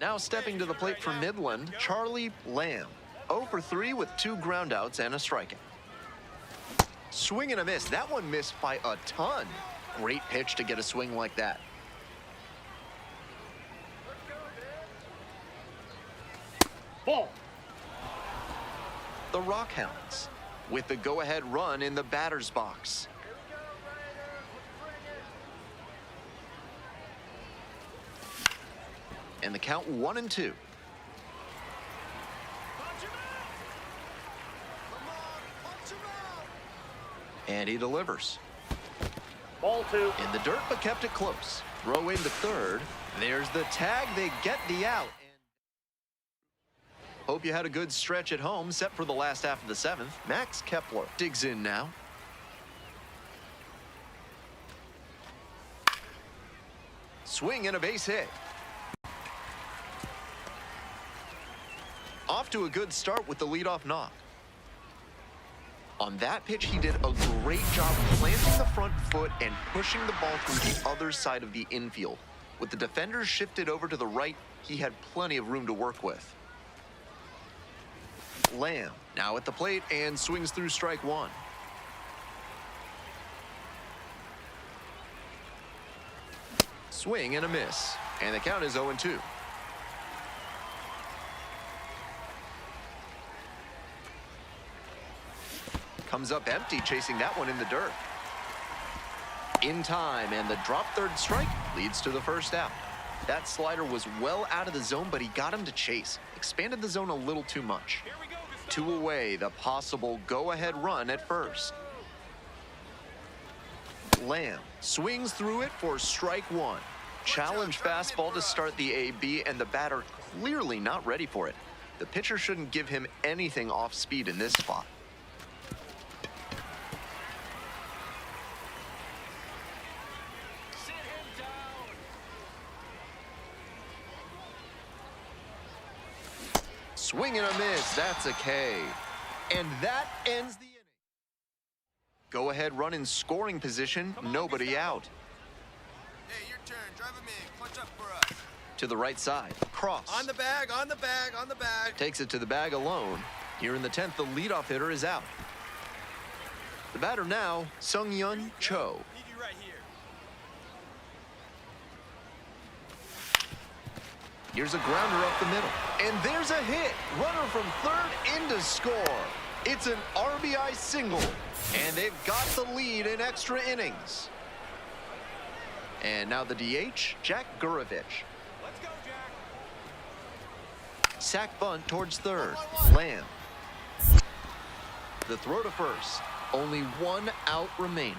Now stepping to the plate for Midland, Charlie Lamb. 0 for 3 with 2 groundouts and a strikeout. Swing and a miss. That one missed by a ton. Great pitch to get a swing like that. Ball. The Rockhounds with the go-ahead run in the batter's box. And the count 1-2. And he delivers. Ball 2. In the dirt, but kept it close. Throw into third. There's the tag. They get the out. Hope you had a good stretch at home, set for the last half of the 7th. Max Kepler digs in now. Swing and a base hit. Off to a good start with the leadoff knock. On that pitch, he did a great job planting the front foot and pushing the ball through the other side of the infield. With the defenders shifted over to the right, he had plenty of room to work with. Lamb now at the plate and swings through strike 1. Swing and a miss. And the count is 0-2. Comes up empty, chasing that one in the dirt. In time, and the drop third strike leads to the first out. That slider was well out of the zone, but he got him to chase. Expanded the zone a little too much. 2 away, the possible go-ahead run at first. Lamb swings through it for strike 1. Challenge fastball to start the AB, and the batter clearly not ready for it. The pitcher shouldn't give him anything off speed in this spot. Swing and a miss, that's a K. And that ends the inning. Go ahead, run in scoring position, nobody out. Hey, your turn. Drive him in. Clutch up for us. To the right side, cross. On the bag, on the bag, on the bag. Takes it to the bag alone. Here in the 10th, the leadoff hitter is out. The batter now, Sung-Yun Cho. Need you right here. Here's a grounder up the middle. And there's a hit. Runner from third in to score. It's an RBI single. And they've got the lead in extra innings. And now the DH, Jack Gurovich. Let's go, Jack. Sack bunt towards third. Lamb. The throw to first. Only 1 out remaining.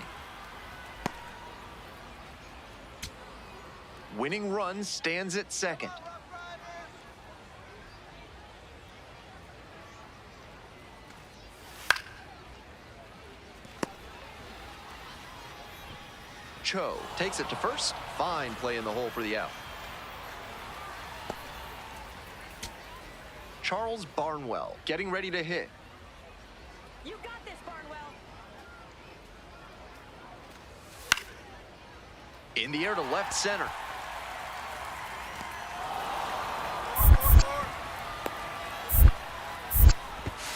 Winning run stands at second. Cho takes it to first. Fine play in the hole for the out. Charles Barnwell getting ready to hit. You got this, Barnwell. In the air to left center.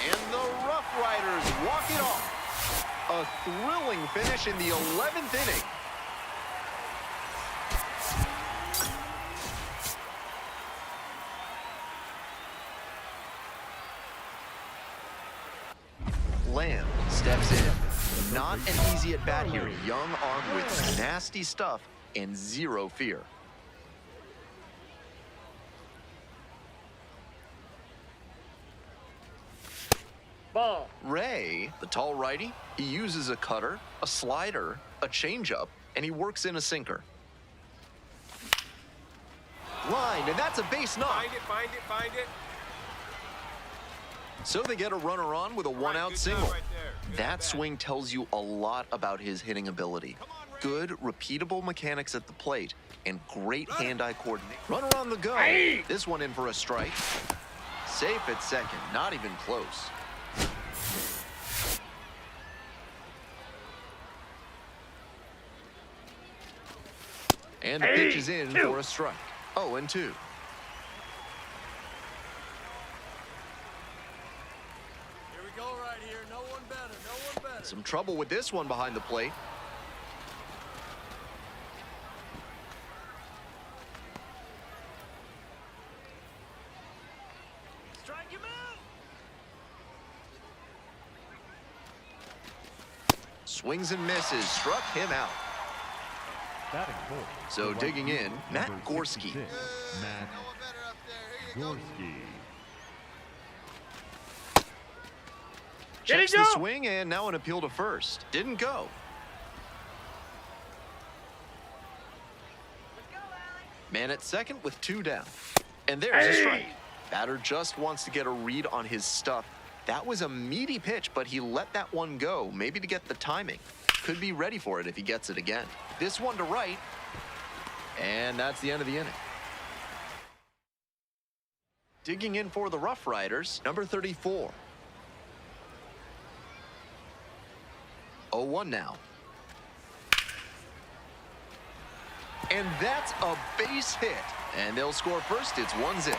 And the Rough Riders walk it off. A a thrilling finish in the 11th inning. Lamb steps in. Not an easy at bat here. Young arm with nasty stuff and zero fear. Ball. Ray, the tall righty, he uses a cutter, a slider, a changeup, and he works in a sinker. Line, and that's a base knock. Find it, find it, find it. So they get a runner on with a one-out good single. job right there. Good That at bat. swing tells you a lot about his hitting ability. Good, repeatable mechanics at the plate and great hand-eye coordination. Runner on the go. This one in for a strike. Safe at second, not even close. And the pitch is in for a strike. 0-2. Here we go right here. No one better. No one better. Some trouble with this one behind the plate. Strike him out. Swings and misses, struck him out. Batting fourth. So the right digging in, fielder, Matt number Gorski. 66, Matt No one better up there. Here you go. Gorski. Did Checks he the go? swing and now an appeal to first. Didn't go. Man at second with 2 down. And there's a strike. Batter just wants to get a read on his stuff. That was a meaty pitch, but he let that one go, maybe to get the timing. Could be ready for it if he gets it again. This one to right. And that's the end of the inning. Digging in for the Rough Riders, number 34. 0-1 now. And that's a base hit. And they'll score first. It's 1-0.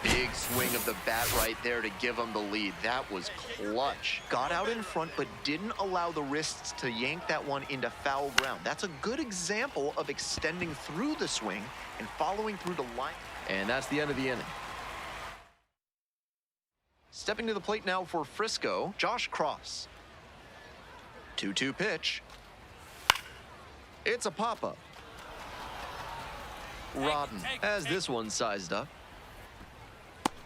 Big swing of the bat right there to give them the lead. That was clutch. Got out in front, but didn't allow the wrists to yank that one into foul ground. That's a good example of extending through the swing and following through the line. And that's the end of the inning. Stepping to the plate now for Frisco, Josh Cross. 2-2 pitch. It's a pop-up. Rodden has this one sized up.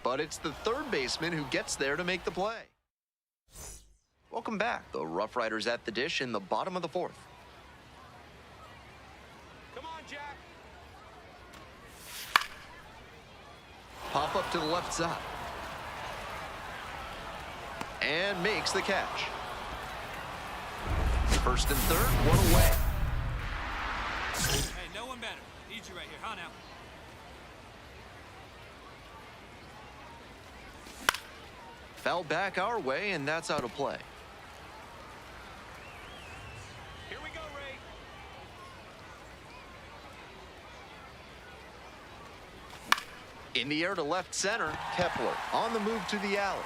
But it's the third baseman who gets there to make the play. Welcome back. The Rough Riders at the dish in the bottom of the fourth. Come on, Jack. Pop up to the left side. And makes the catch. First and third, one away. Hey, no one better. Need you right here. Huh, now? Foul back our way, and that's out of play. Here we go, Ray. In the air to left center, Kepler on the move to the alley.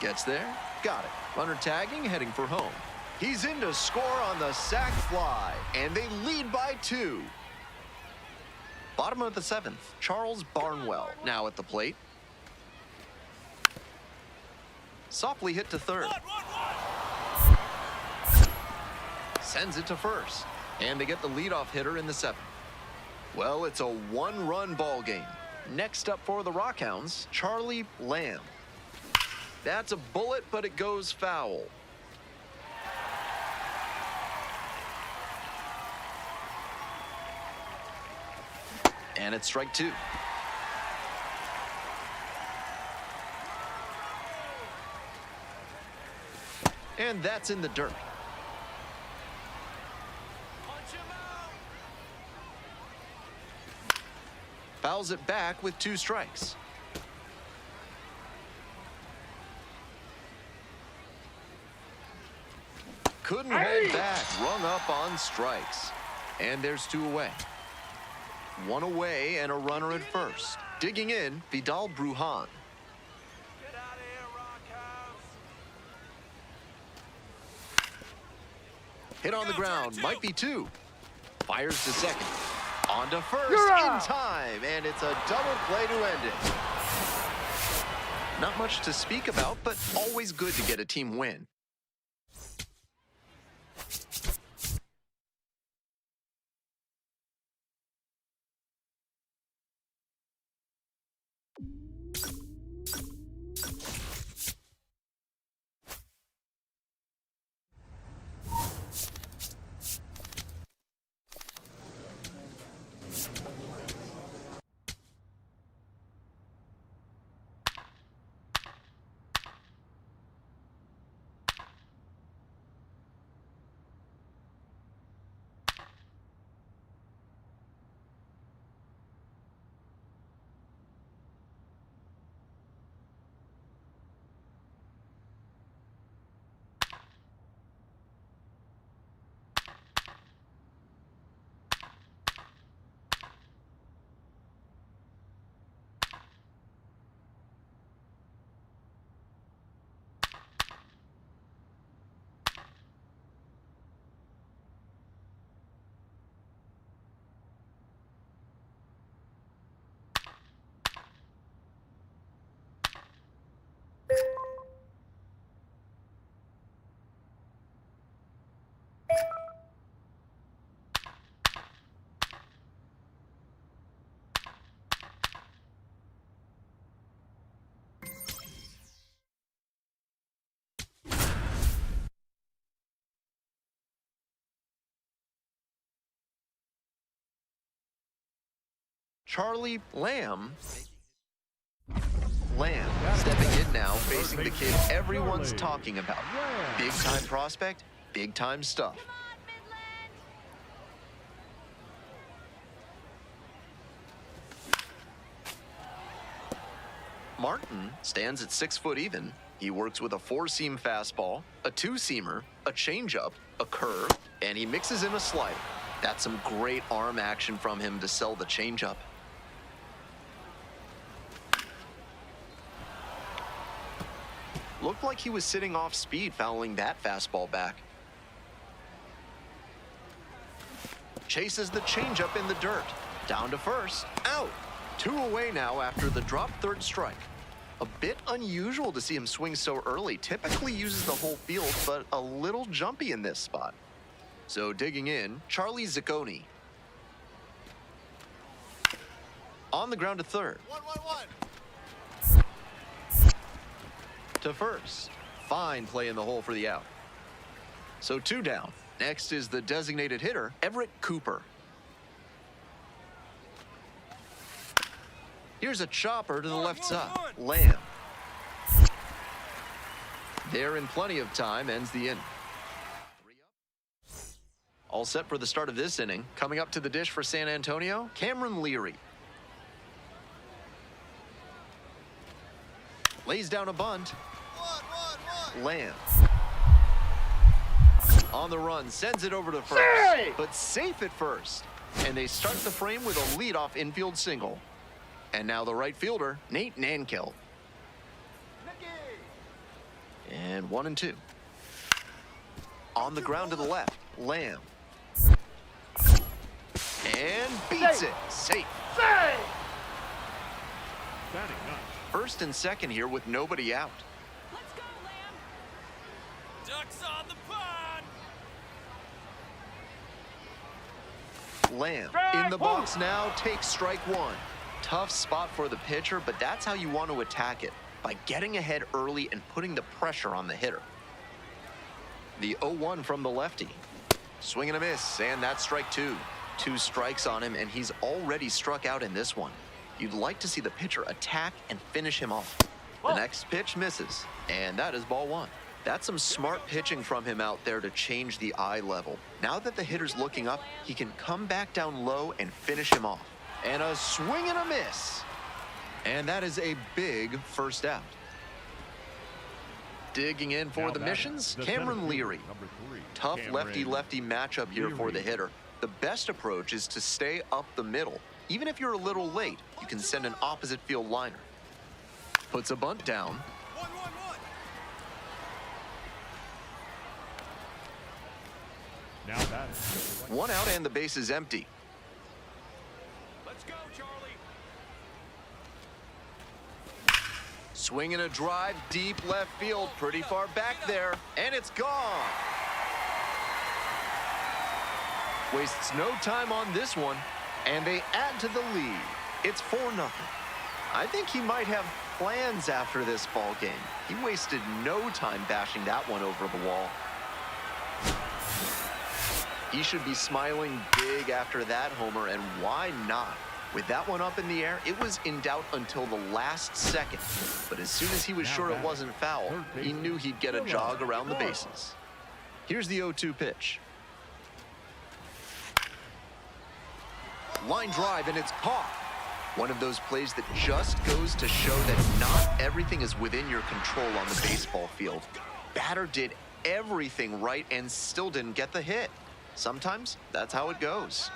Gets there, got it. Runner tagging, heading for home. He's in to score on the sac fly, and they lead by 2. Bottom of the 7th, Charles Barnwell now at the plate. Softly hit to third. Sends it to first. And they get the leadoff hitter in the 7th. Well, it's a one-run ball game. Next up for the Rockhounds, Charlie Lamb. That's a bullet, but it goes foul. And it's strike 2. And that's in the dirt. Punch him out. Fouls it back with 2 strikes. Couldn't hold back, rung up on strikes. And there's 2 away. 1 away and a runner at first. Digging in, Vidal Brujan. Get out of here, Rockhouse. Hit on the ground, might be 2. Fires to second. On to first, You're in out. time, and it's a double play to end it. Not much to speak about, but always good to get a team win. Charlie Lamb stepping in now, facing the kid everyone's talking about. Big time prospect, big time stuff. Come on, Midland. Martin stands at 6 foot even. He works with a 4-seam fastball, a 2-seamer, a changeup, a curve, and he mixes in a slider. That's some great arm action from him to sell the changeup. Looked like he was sitting off speed, fouling that fastball back. Chases the changeup in the dirt. Down to first, out. 2 away now after the drop third strike. A bit unusual to see him swing so early. Typically uses the whole field, but a little jumpy in this spot. So digging in, Charlie Zacconi. On the ground to third. 1-1-1. To first. Fine play in the hole for the out. So 2 down. Next is the designated hitter, Everett Cooper. Here's a chopper to the left side. Lamb. There in plenty of time, ends the inning. 3 up. All set for the start of this inning. Coming up to the dish for San Antonio, Cameron Leary. Lays down a bunt. 1-1-1. Lamb. On the run, sends it over to first. But safe at first. And they start the frame with a leadoff infield single. And now the right fielder, Nate Nankel. And 1-2. On the ground to the left, Lamb. And beats it. Safe. Batting up. First and second here with nobody out. Let's go, Lamb. Ducks on the pond. Lamb in the box now, takes strike 1. Tough spot for the pitcher, but that's how you want to attack it, by getting ahead early and putting the pressure on the hitter. The 0-1 from the lefty. Swing and a miss, and that's strike 2. 2 strikes on him, and he's already struck out in this one. You'd like to see the pitcher attack and finish him off. The next pitch misses, and that is ball 1. That's some smart pitching from him out there to change the eye level. Now that the hitter's looking up, he can come back down low and finish him off. And a swing and a miss. And that is a big first out. Digging in for Now the batting, missions, the Cameron center fielder, Leary. number 3, Tough Cameron lefty-lefty matchup here for the Leary. hitter. The best approach is to stay up the middle. Even if you're a little late, you can send an opposite field liner. Puts a bunt down. 1-1-1. Now batting. One out and the base is empty. Let's go, Charlie. Swinging a drive deep left field, pretty far back there, and it's gone. Wastes no time on this one, and they add to the lead. It's 4-0. I think he might have plans after this ball game. He wasted no time bashing that one over the wall. He should be smiling big after that homer, and why not? With that one up in the air, it was in doubt until the last second. But as soon as he was sure it wasn't foul, he knew he'd get a jog around the bases. Here's the 0-2 pitch. Line drive, and it's caught. One of those plays that just goes to show that not everything is within your control on the baseball field. Batter did everything right and still didn't get the hit. Sometimes that's how it goes.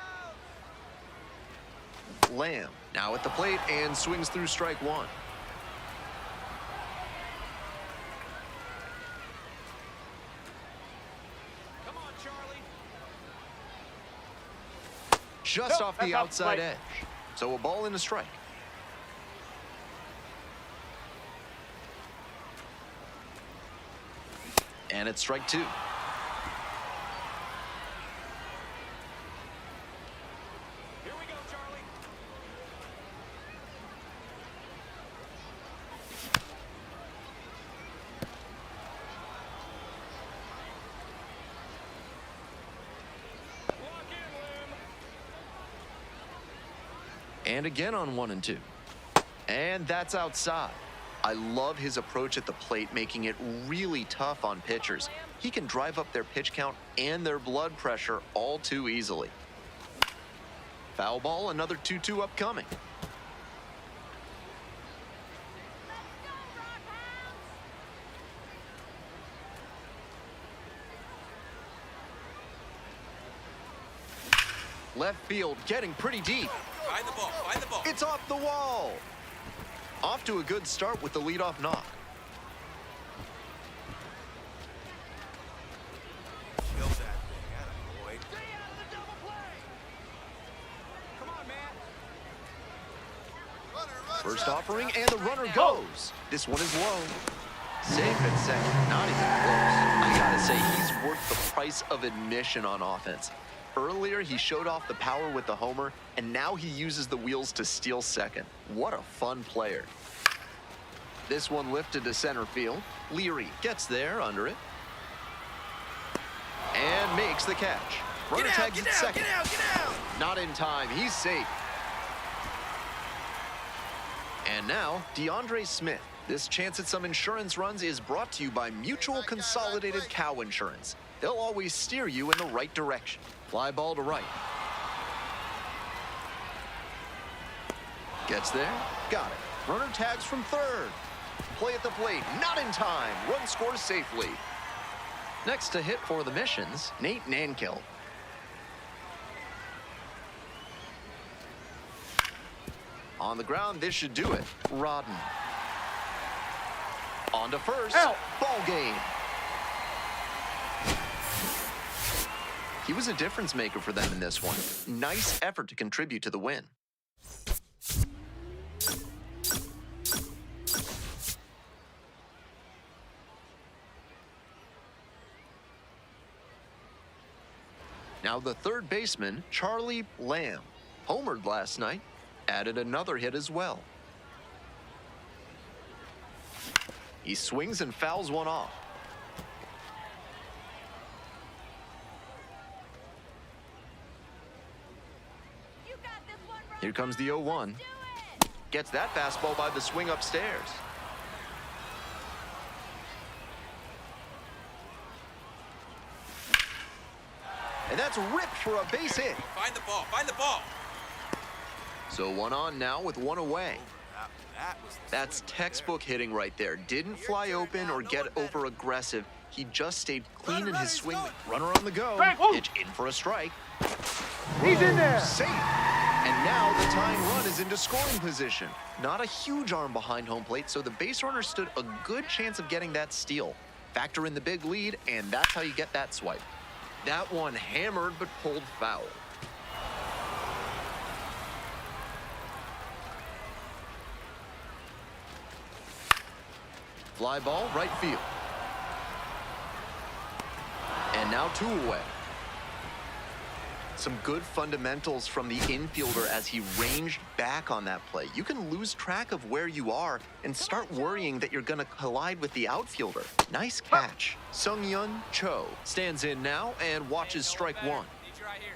Lamb now at the plate and swings through strike one. Come on, Charlie. Just Nope, off the that's out, outside right. edge. So a ball and a strike. And it's strike two. Here we go, Charlie. Lock in, Lim. And again on 1-2. And that's outside. I love his approach at the plate, making it really tough on pitchers. He can drive up their pitch count and their blood pressure all too easily. Foul ball, another 2-2 upcoming. Left field getting pretty deep. Find the ball, find the ball. It's off the wall. Off to a good start with the leadoff knock. Kill that thing, attaboy. Stay out of the double play. Come on, man. First offering, and the runner goes. This one is low. Safe at second, not even close. I gotta say, he's worth the price of admission on offense. Earlier, he showed off the power with the homer, and now he uses the wheels to steal second. What a fun player. This one lifted to center field. Leary gets there under it. And makes the catch. Runner tags at second. Get out! Not in time. He's safe. And now, DeAndre Smith. This chance at some insurance runs is brought to you by Mutual Consolidated Cow Insurance. They'll always steer you in the right direction. Fly ball to right. Gets there. Got it. Runner tags from third. Play at the plate. Not in time. Run scores safely. Next to hit for the Missions, Nate Nankill. On the ground, this should do it. Rodden. On to first. Out. Ball game. He was a difference maker for them in this one. Nice effort to contribute to the win. Now the third baseman, Charlie Lamb, homered last night, added another hit as well. He swings and fouls one off. You got this one, Ron. Here comes the 0-1. Do it. Gets that fastball by the swing upstairs. And that's ripped for a base hit. Find the ball, find the ball. So one on now with one away. That was the That's swing textbook hitting right there. Didn't fly open or get over aggressive. He just stayed clean in his swing. Runner on the go. Strike. Woo. Pitch in for a strike. He's in there. Safe. And now the tying run is into scoring position. Not a huge arm behind home plate, so the base runner stood a good chance of getting that steal. Factor in the big lead, and that's how you get that swipe. That one hammered but pulled foul. Fly ball, right field. And now 2 away. Some good fundamentals from the infielder as he ranged back on that play. You can lose track of where you are and start worrying that you're going to collide with the outfielder. Nice catch. Sung-Yun Cho stands in now and watches strike 1. Need you right here.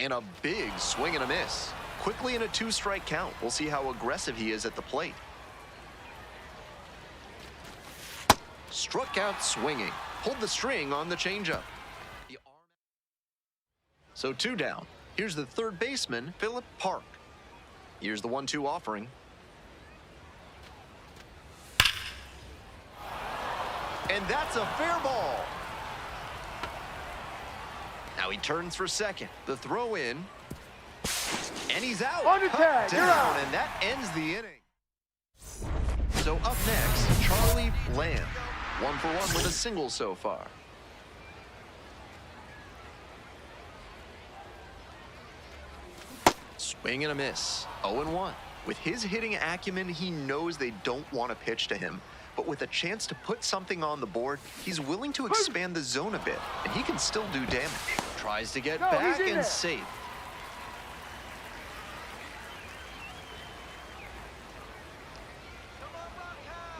And a big swing and a miss. Quickly in a 2-strike count. We'll see how aggressive he is at the plate. Struck out swinging. Pulled the string on the changeup. So 2 down. Here's the third baseman, Philip Park. Here's the 1-2 offering. And that's a fair ball. Now he turns for second. The throw in. And he's out. On the tag, Cut you're down, out. and that ends the inning. So up next, Charlie Lamb. 1 for 1 with a single so far. Swing and a miss. 0-1. With his hitting acumen, he knows they don't want to pitch to him. But with a chance to put something on the board, he's willing to expand the zone a bit, and he can still do damage. Tries to get No, he's back in and there. safe.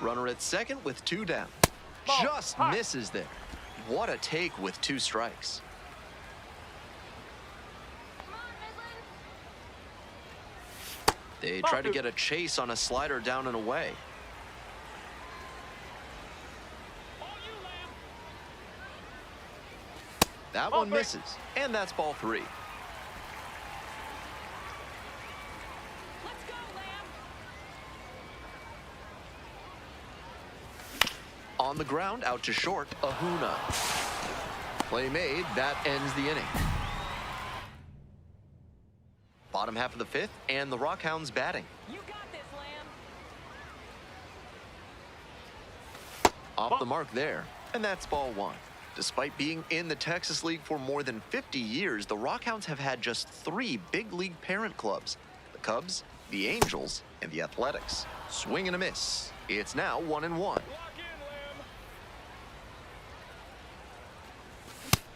Runner at second with 2 down. Ball. Just Hot. misses there. What a take with 2 strikes. Come on, Midland. They try to get a chase on a slider down and away. That one misses, and that's ball 3. Let's go, Lamb. On the ground, out to short, Ahuna. Play made, that ends the inning. Bottom half of the 5th, and the Rockhounds batting. You got this, Lamb. Off the mark there, and that's ball 1. Despite being in the Texas League for more than 50 years, the Rockhounds have had just 3 big league parent clubs: the Cubs, the Angels, and the Athletics. Swing and a miss. It's now 1-1.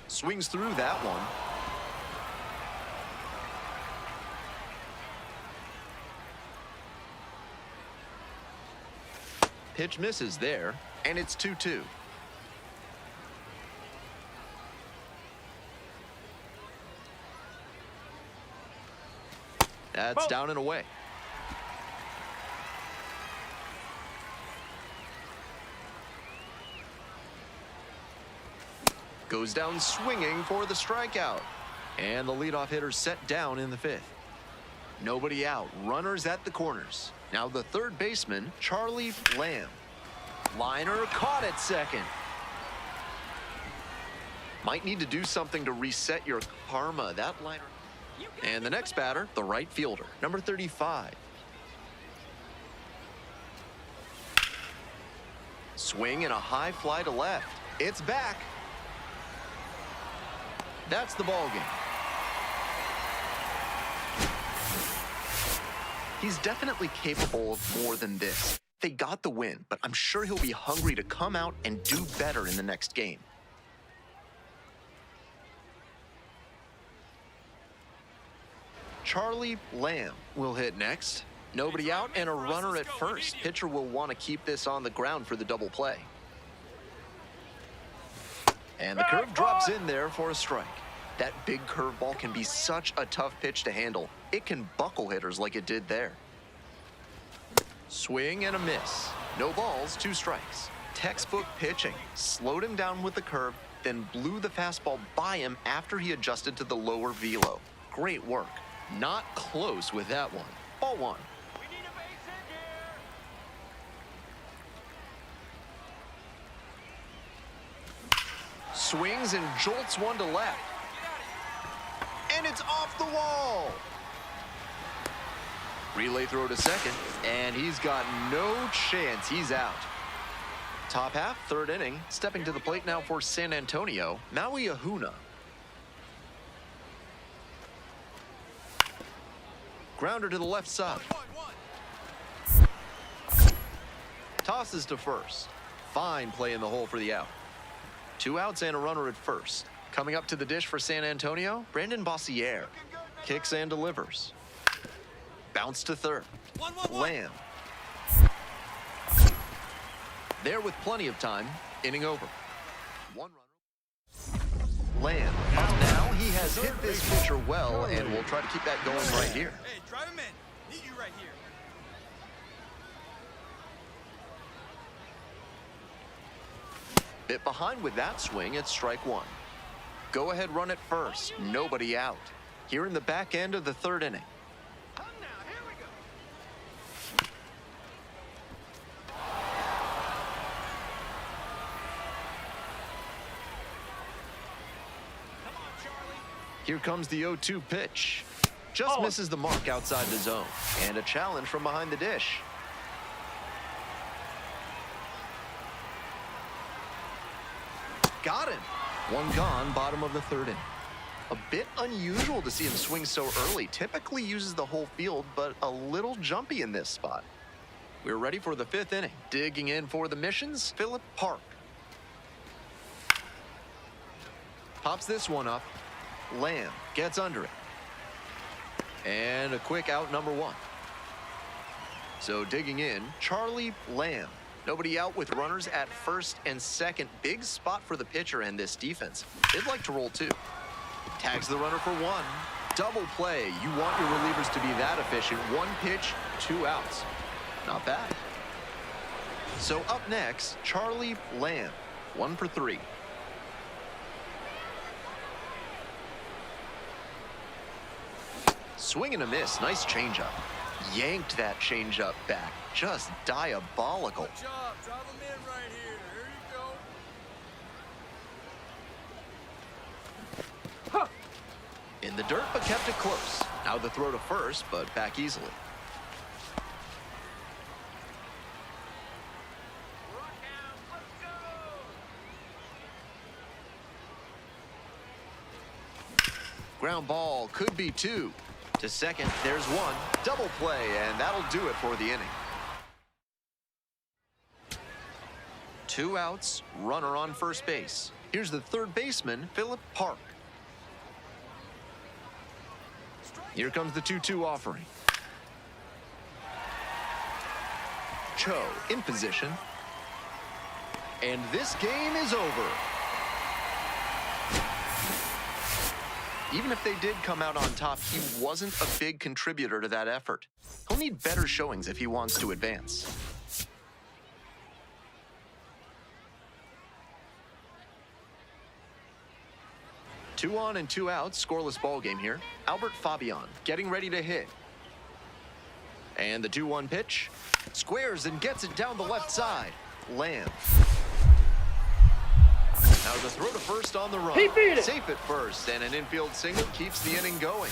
Swings through that one. Pitch misses there, and it's 2-2. That's down and away. Goes down swinging for the strikeout. And the leadoff hitter set down in the 5th. Nobody out. Runners at the corners. Now the third baseman, Charlie Lamb. Liner caught at second. Might need to do something to reset your karma. That liner. And the next batter, the right fielder, number 35. Swing and a high fly to left. It's back. That's the ball game. He's definitely capable of more than this. They got the win, but I'm sure he'll be hungry to come out and do better in the next game. Charlie Lamb will hit next. Nobody out and a runner at first. Pitcher will want to keep this on the ground for the double play. And the curve drops in there for a strike. That big curveball can be such a tough pitch to handle. It can buckle hitters like it did there. Swing and a miss. No balls, 2 strikes. Textbook pitching. Slowed him down with the curve, then blew the fastball by him after he adjusted to the lower velo. Great work. Not close with that one. Ball 1. Swings and jolts one to left. And it's off the wall. Relay throw to second, and he's got no chance. He's out. Top half, third inning. Stepping to the plate now for San Antonio, Maui Ahuna. Grounder to the left side. Tosses to first. Fine play in the hole for the out. 2 outs and a runner at first. Coming up to the dish for San Antonio, Brandon Bossier. Kicks and delivers. Bounce to third. Lamb. There with plenty of time. Inning over. 1 runner. Lamb. Up now, he has hit this pitcher well, and we'll try to keep that going right here. Hey, drive him in. Need you right here. Bit behind with that swing, it's strike 1. Go ahead run at first, nobody out. Here in the back end of the third inning. Here comes the 0-2 pitch. Just misses the mark outside the zone. And a challenge from behind the dish. Got him. 1 gone, bottom of the third inning. A bit unusual to see him swing so early. Typically uses the whole field, but a little jumpy in this spot. We're ready for the 5th inning. Digging in for the missions, Philip Park. Pops this one up. Lamb gets under it. And a quick out, number 1. So digging in, Charlie Lamb. Nobody out with runners at first and second. Big spot for the pitcher and this defense. They'd like to roll 2. Tags the runner for 1. Double play. You want your relievers to be that efficient. 1 pitch, 2 outs. Not bad. So up next, Charlie Lamb. 1 for 3. Swing and a miss. Nice changeup. Yanked that changeup back. Just diabolical. Good job. Drive him in right here. Here you go. In the dirt, but kept it close. Now the throw to first, but back easily. Ground ball could be 2. To second, there's 1. Double play, and that'll do it for the inning. 2 outs, runner on first base. Here's the third baseman, Philip Park. Here comes the 2-2 offering. Cho in position. And this game is over. Even if they did come out on top, he wasn't a big contributor to that effort. He'll need better showings if he wants to advance. Two on and 2 outs, scoreless ball game here. Albert Fabian getting ready to hit. And the 2-1 pitch. Squares and gets it down the left side. Lamb. Now the throw to first on the run. Safe at first, and an infield single keeps the inning going.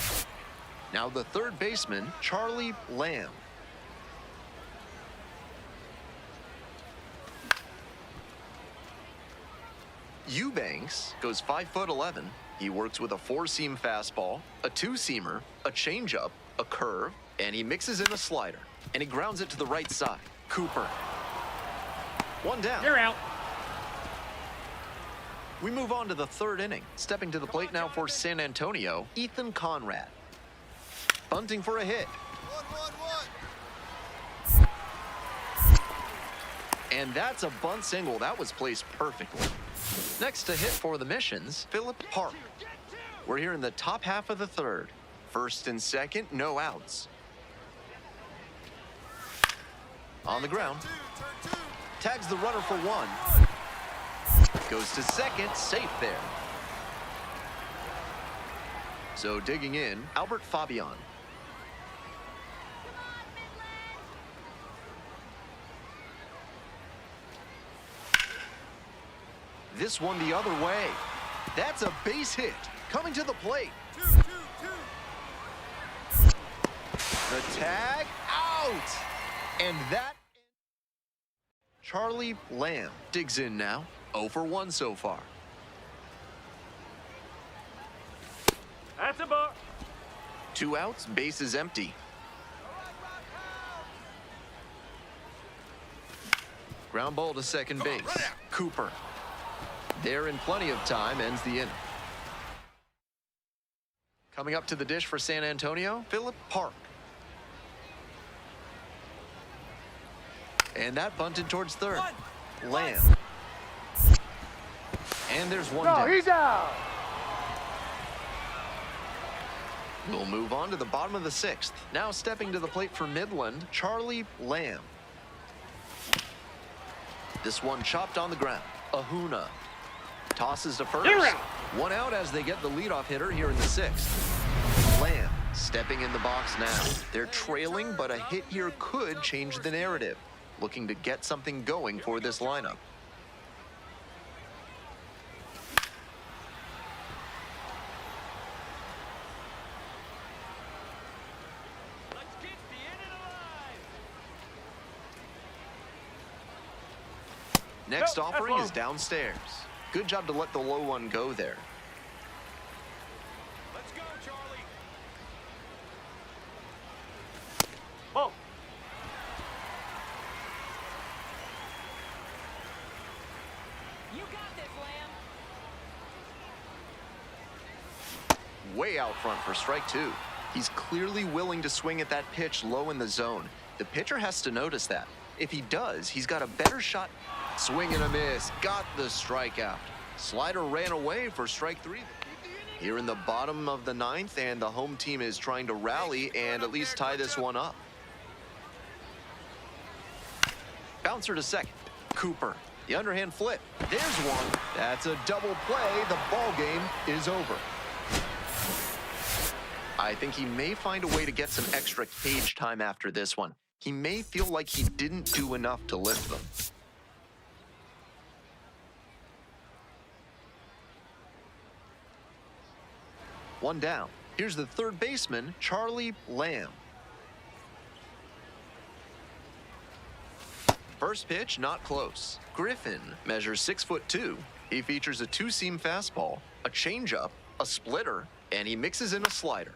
Now the third baseman, Charlie Lamb. Eubanks goes 5'11". He works with a 4-seam fastball, a 2-seamer, a changeup, a curve, and he mixes in a slider. And he grounds it to the right side. Cooper. 1 down. You're out. We move on to the third inning. Stepping to the plate now for San Antonio, Ethan Conrad. Bunting for a hit. 1-1-1. And that's a bunt single. That was placed perfectly. Next to hit for the Missions, Philip Park. We're here in the top half of the third. First and second, no outs. On the ground. Tags the runner for 1. Goes to second, safe there. So digging in, Albert Fabian. This one the other way. That's a base hit. Coming to the plate. 2-2-2. The tag out. And that Charlie Lamb digs in now. 0 for 1 so far. That's a ball. 2 outs, base is empty. Ground ball to second base. Cooper. There in plenty of time, ends the inning. Coming up to the dish for San Antonio, Phillip Park. And that bunted towards third. Lamb. And there's one No, down. he's out. We'll move on to the bottom of the 6th. Now stepping to the plate for Midland, Charlie Lamb. This one chopped on the ground. Ahuna tosses to first. 1 out as they get the leadoff hitter here in the 6th. Lamb stepping in the box now. They're trailing, but a hit here could change the narrative. Looking to get something going for this lineup. Let's keep the inning alive. Next Nope, that's offering is low. downstairs. Good job to let the low one go there. Let's go, Charlie. Ball. You got this, Lamb. Way out front for strike 2. He's clearly willing to swing at that pitch low in the zone. The pitcher has to notice that. If he does, he's got a better shot. Swing and a miss. Got the strikeout. Slider ran away for strike 3. Here in the bottom of the 9th, and the home team is trying to rally and at least tie this one up. Bouncer to second. Cooper. The underhand flip. There's one. That's a double play. The ball game is over. I think he may find a way to get some extra cage time after this one. He may feel like he didn't do enough to lift them. One down. Here's the third baseman, Charlie Lamb. First pitch, not close. Griffin measures 6'2". He features a 2-seam fastball, a changeup, a splitter, and he mixes in a slider.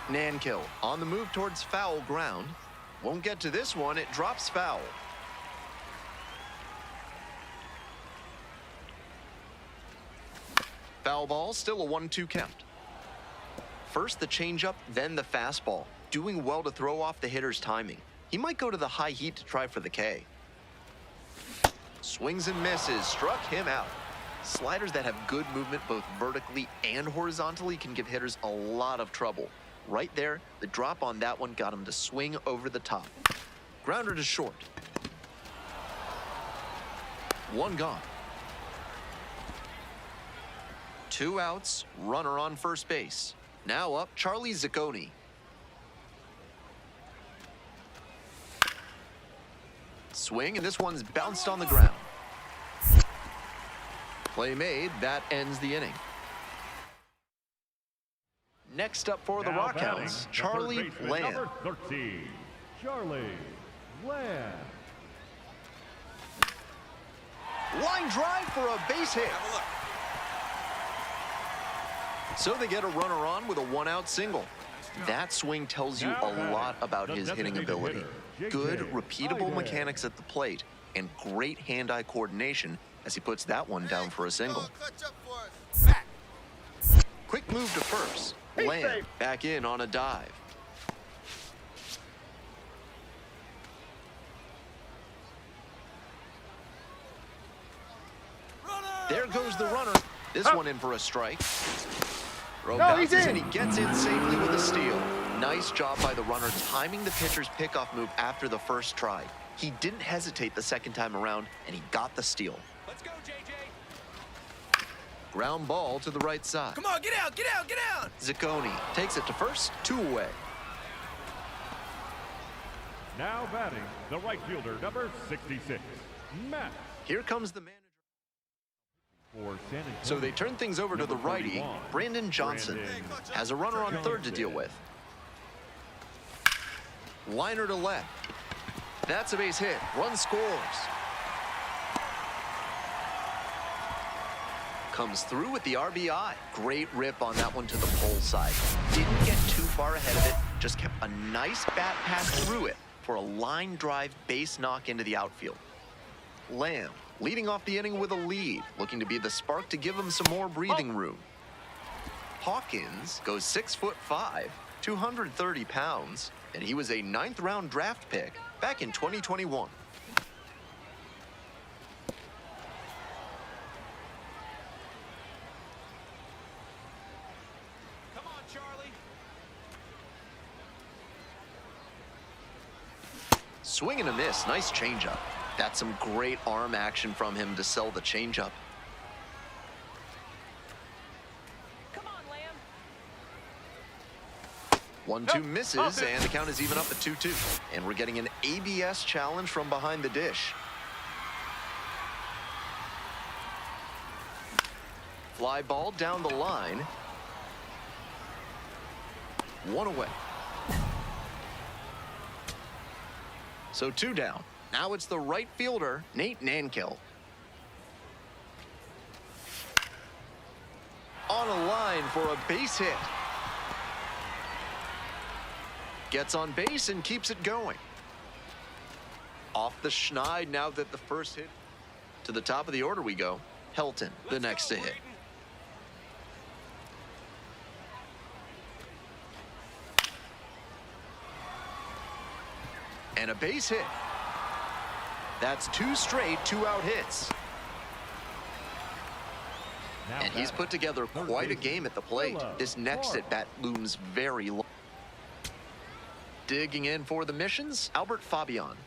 Nankill on the move towards foul ground. Won't get to this one, it drops foul. Foul ball, still a 1-2 count. First the changeup, then the fastball. Doing well to throw off the hitter's timing. He might go to the high heat to try for the K. Swings and misses, struck him out. Sliders that have good movement both vertically and horizontally can give hitters a lot of trouble. Right there, the drop on that one got him to swing over the top. Grounder to short. One gone. 2 outs, runner on first base. Now up, Charlie Zacconi. Swing, and this one's bounced on the ground. Play made, that ends the inning. Next up for the Now batting, Rockhounds, the Charlie third baseman, Lamb. number 13, Charlie Lamb. Line drive for a base hit. Have a look. So they get a runner on with a 1-out single. That swing tells you Now a batting, lot about the his hitting designated ability. hitter, Good, JJ repeatable Iyer. mechanics at the plate, and great hand-eye coordination as he puts that one down for a single. Clutch up for us. Back. Quick move to first. He's Lamb safe. back in on a dive. There goes the runner. This one in for a strike. Throw No, he's bounces in. and he gets in safely with a steal. Nice job by the runner timing the pitcher's pickoff move after the first try. He didn't hesitate the second time around, and he got the steal. Let's go, JJ. Ground ball to the right side. Come on, get out, get out, get out. Zacconi takes it to first, 2 away. Now batting, the right fielder, number 66, Matt. Here comes the manager. For San Antonio. So they turn things over to the Number righty, 41, Brandon Johnson. Has a runner on third to deal with. Liner to left. That's a base hit. Run scores. Comes through with the RBI. Great rip on that one to the pole side. Didn't get too far ahead of it. Just kept a nice bat pass through it for a line drive base knock into the outfield. Lamb leading off the inning with a lead, looking to be the spark to give him some more breathing room. Hawkins goes 6'5", 230 pounds, and he was a 9th round draft pick back in 2021. Come on, Charlie. Swing and a miss, nice changeup. That's some great arm action from him to sell the changeup. Come on, Lamb. 1-2 misses, and the count is even up at 2-2. And we're getting an ABS challenge from behind the dish. Fly ball down the line. 1 away. So 2 down. Now it's the right fielder, Nate Nankill. On a line for a base hit. Gets on base and keeps it going. Off the schneid now that the first hit. To the top of the order we go. Helton, the next to hit. And a base hit. That's 2 straight 2-out hits. Now And he's batting, put together third quite a baseman, game at the plate. Philip This next Clark. at-bat looms very long. Digging in for the missions, Albert Fabian.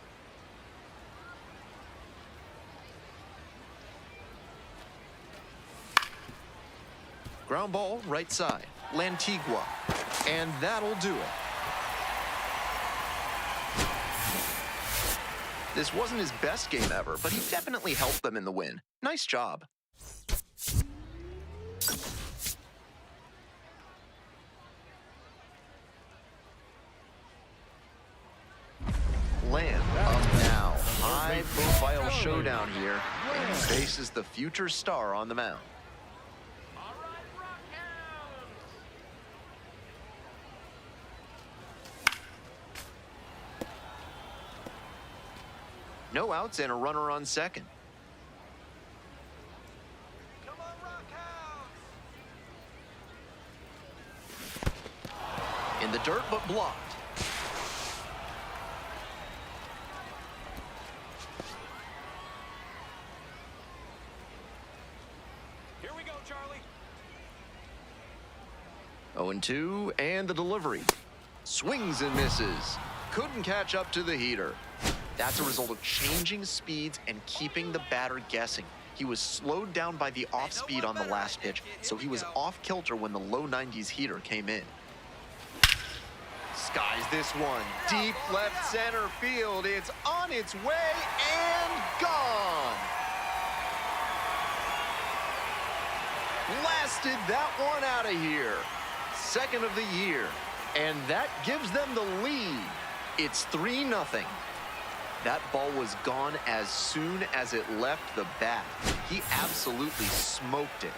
Ground ball, right side. Lantigua. And that'll do it. This wasn't his best game ever, but he definitely helped them in the win. Nice job. Lamb up now. High-profile showdown here. And he faces the future star on the mound. All right, Rockhounds. No outs and a runner on second. Come on, Rockhounds! In the dirt, but blocked. Here we go, Charlie. 0-2, and the delivery. Swings and misses. Couldn't catch up to the heater. That's a result of changing speeds and keeping the batter guessing. He was slowed down by the off-speed on the last pitch, so he was off kilter when the low 90s heater came in. Skies this one. Deep left center field. It's on its way and gone. Blasted that one out of here. Second of the year. And that gives them the lead. It's 3-0. That ball was gone as soon as it left the bat. He absolutely smoked it.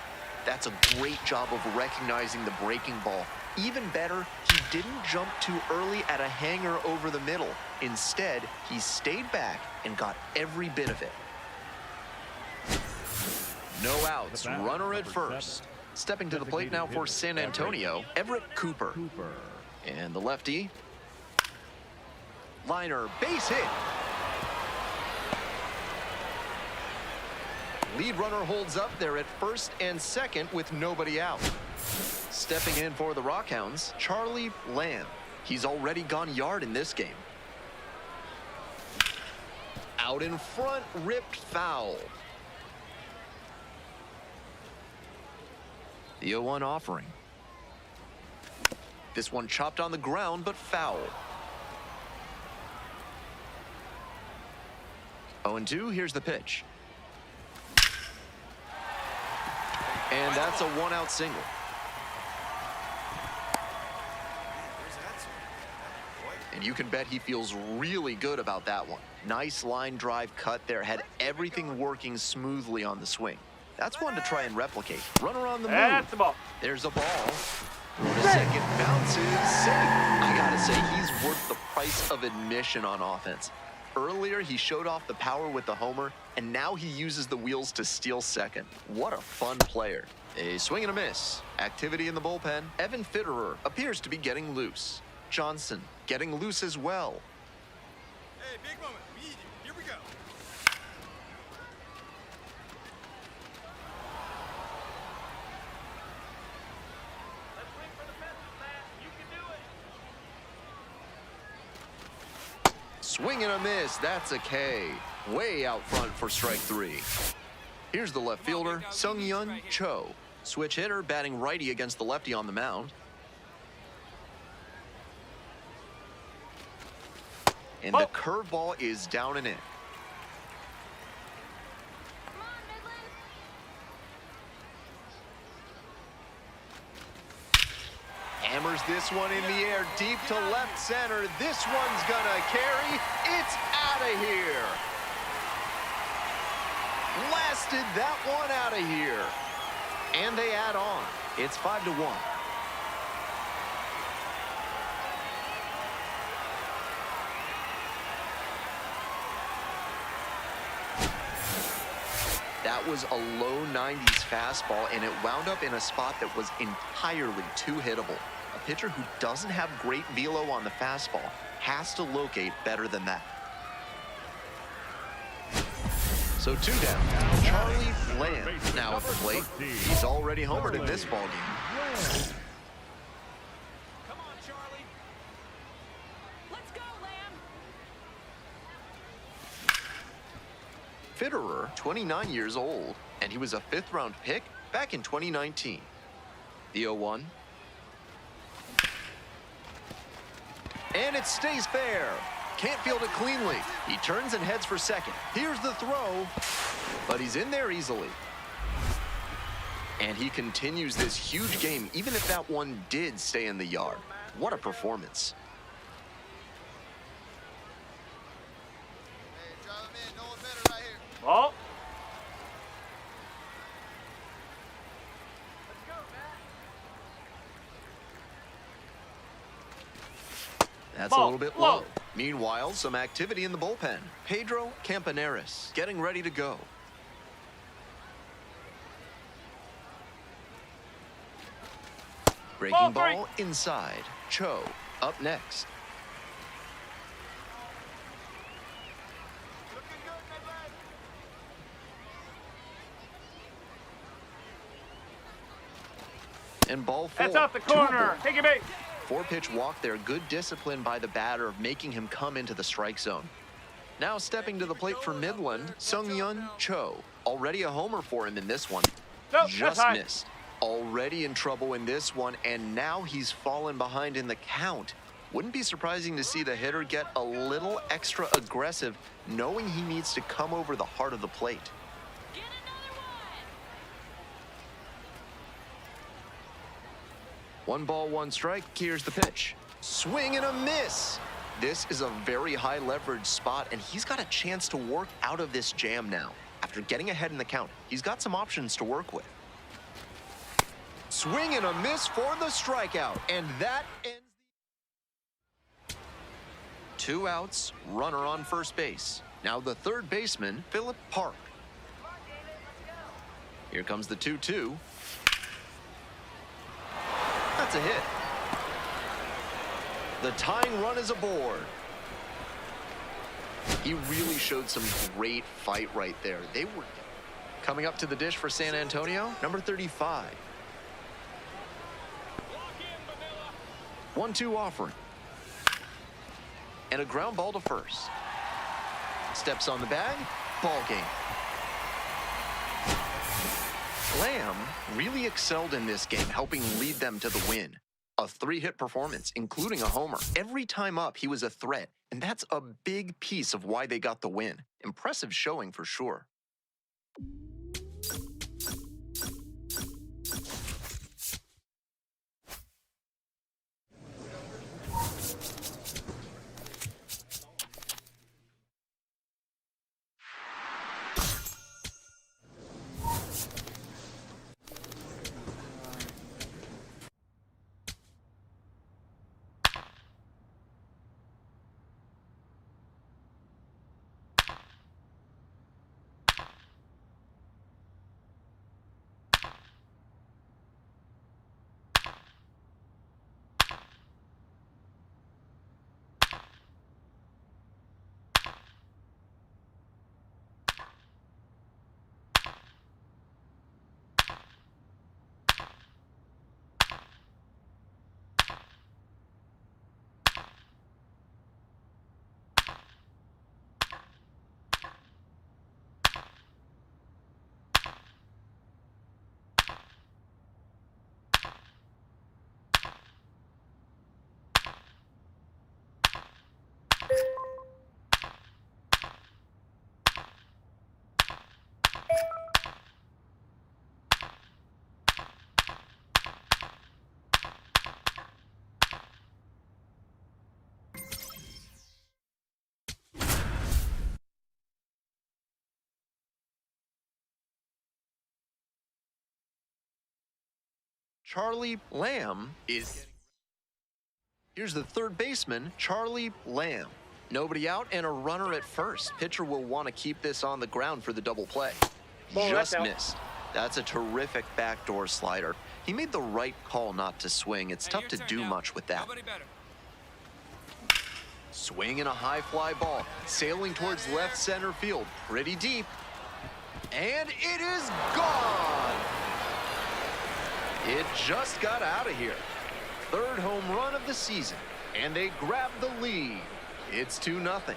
That's a great job of recognizing the breaking ball. Even better, he didn't jump too early at a hanger over the middle. Instead, he stayed back and got every bit of it. No outs, runner at first. Stepping to the plate now for San Antonio, Everett Cooper. And the lefty. Liner, base hit. Lead runner holds up there at first and second with nobody out. Stepping in for the Rockhounds, Charlie Lamb. He's already gone yard in this game. Out in front, ripped foul. The 0-1 offering. This one chopped on the ground, but foul. 0-2, here's the pitch. And that's a one-out single. And you can bet he feels really good about that one. Nice line drive cut there, had everything working smoothly on the swing. That's one to try and replicate. Runner on the move. That's the ball. There's a ball. The second bounces, safe. I gotta say, he's worth the price of admission on offense. Earlier, he showed off the power with the homer, and now he uses the wheels to steal second. What a fun player. A swing and a miss. Activity in the bullpen. Evan Fitterer appears to be getting loose. Johnson getting loose as well. Hey, big moment. We need you. Here we go. Let's swing for the fences, Matt. You can do it. Swing and a miss. That's a K. Way out front for strike three. Here's the left fielder, Sung-Yun Cho. Switch hitter, batting righty against the lefty on the mound. And the curveball is down and in. Hammers this one in the air, deep to left center. This one's gonna carry. It's out of here. Blasted that one out of here. And they add on. It's 5-1. That was a low 90s fastball, and it wound up in a spot that was entirely too hittable. A pitcher who doesn't have great velo on the fastball has to locate better than that. So 2 down. Charlie Lamb now at the plate. He's already homered in this ballgame. Come on, Charlie. Let's go, Lamb. Fitterer, 29 years old, and he was a 5th-round pick back in 2019. The 0-1. And it stays fair. Can't field it cleanly. He turns and heads for second. Here's the throw, but he's in there easily. And he continues this huge game, even if that one did stay in the yard. What a performance. Hey, drive him in. No one better right here. Ball. Let's go, Matt. That's a little bit low. Meanwhile, some activity in the bullpen. Pedro Campaneris getting ready to go. Breaking ball inside. Cho up next. Looking good, Midland. And ball 4. That's off the corner. Take it bait. 4-pitch walk there. Good discipline by the batter, making him come into the strike zone. Now stepping to the plate for Midland, Sung-Yun Cho. Already a homer for him in this one. Nope, Just that's high. missed. Already in trouble in this one, and now he's fallen behind in the count. Wouldn't be surprising to see the hitter get a little extra aggressive, knowing he needs to come over the heart of the plate. Get another one. 1 ball, 1 strike. Here's the pitch. Swing and a miss. This is a very high leverage spot, and he's got a chance to work out of this jam now. After getting ahead in the count, he's got some options to work with. Swing and a miss for the strikeout, and that ends the... 2 outs, runner on first base. Now the third baseman, Philip Park. Here comes the 2-2. That's a hit. The tying run is aboard. He really showed some great fight right there. They were coming up to the dish for San Antonio, number 35. 1-2 offering. And a ground ball to first. Steps on the bag, ball game. Lamb really excelled in this game, helping lead them to the win. A 3-hit performance, including a homer. Every time up, he was a threat, and that's a big piece of why they got the win. Impressive showing for sure. Charlie Lamb is... Here's the third baseman, Charlie Lamb. Nobody out and a runner at first. Pitcher will want to keep this on the ground for the double play. Just missed. That's a terrific backdoor slider. He made the right call not to swing. It's tough to do much with that. Swing and a high fly ball, sailing towards left center field, pretty deep. And it is gone! It just got out of here. Third home run of the season, and they grab the lead. It's 2-0.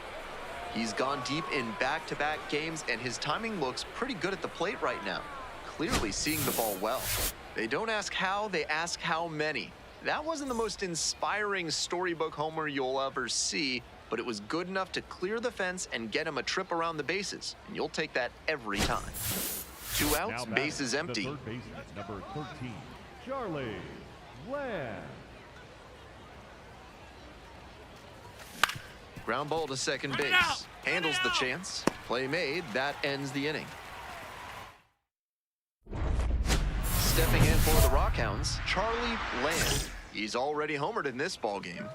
He's gone deep in back-to-back games, and his timing looks pretty good at the plate right now. Clearly seeing the ball well. They don't ask how, they ask how many. That wasn't the most inspiring storybook homer you'll ever see, but it was good enough to clear the fence and get him a trip around the bases, and you'll take that every time. 2 outs, bases empty. The third baseman, number 13, Charlie Lamb. Ground ball to second base. Handles the chance. Play made. That ends the inning. Stepping in for the Rockhounds, Charlie Lamb. He's already homered in this ball game.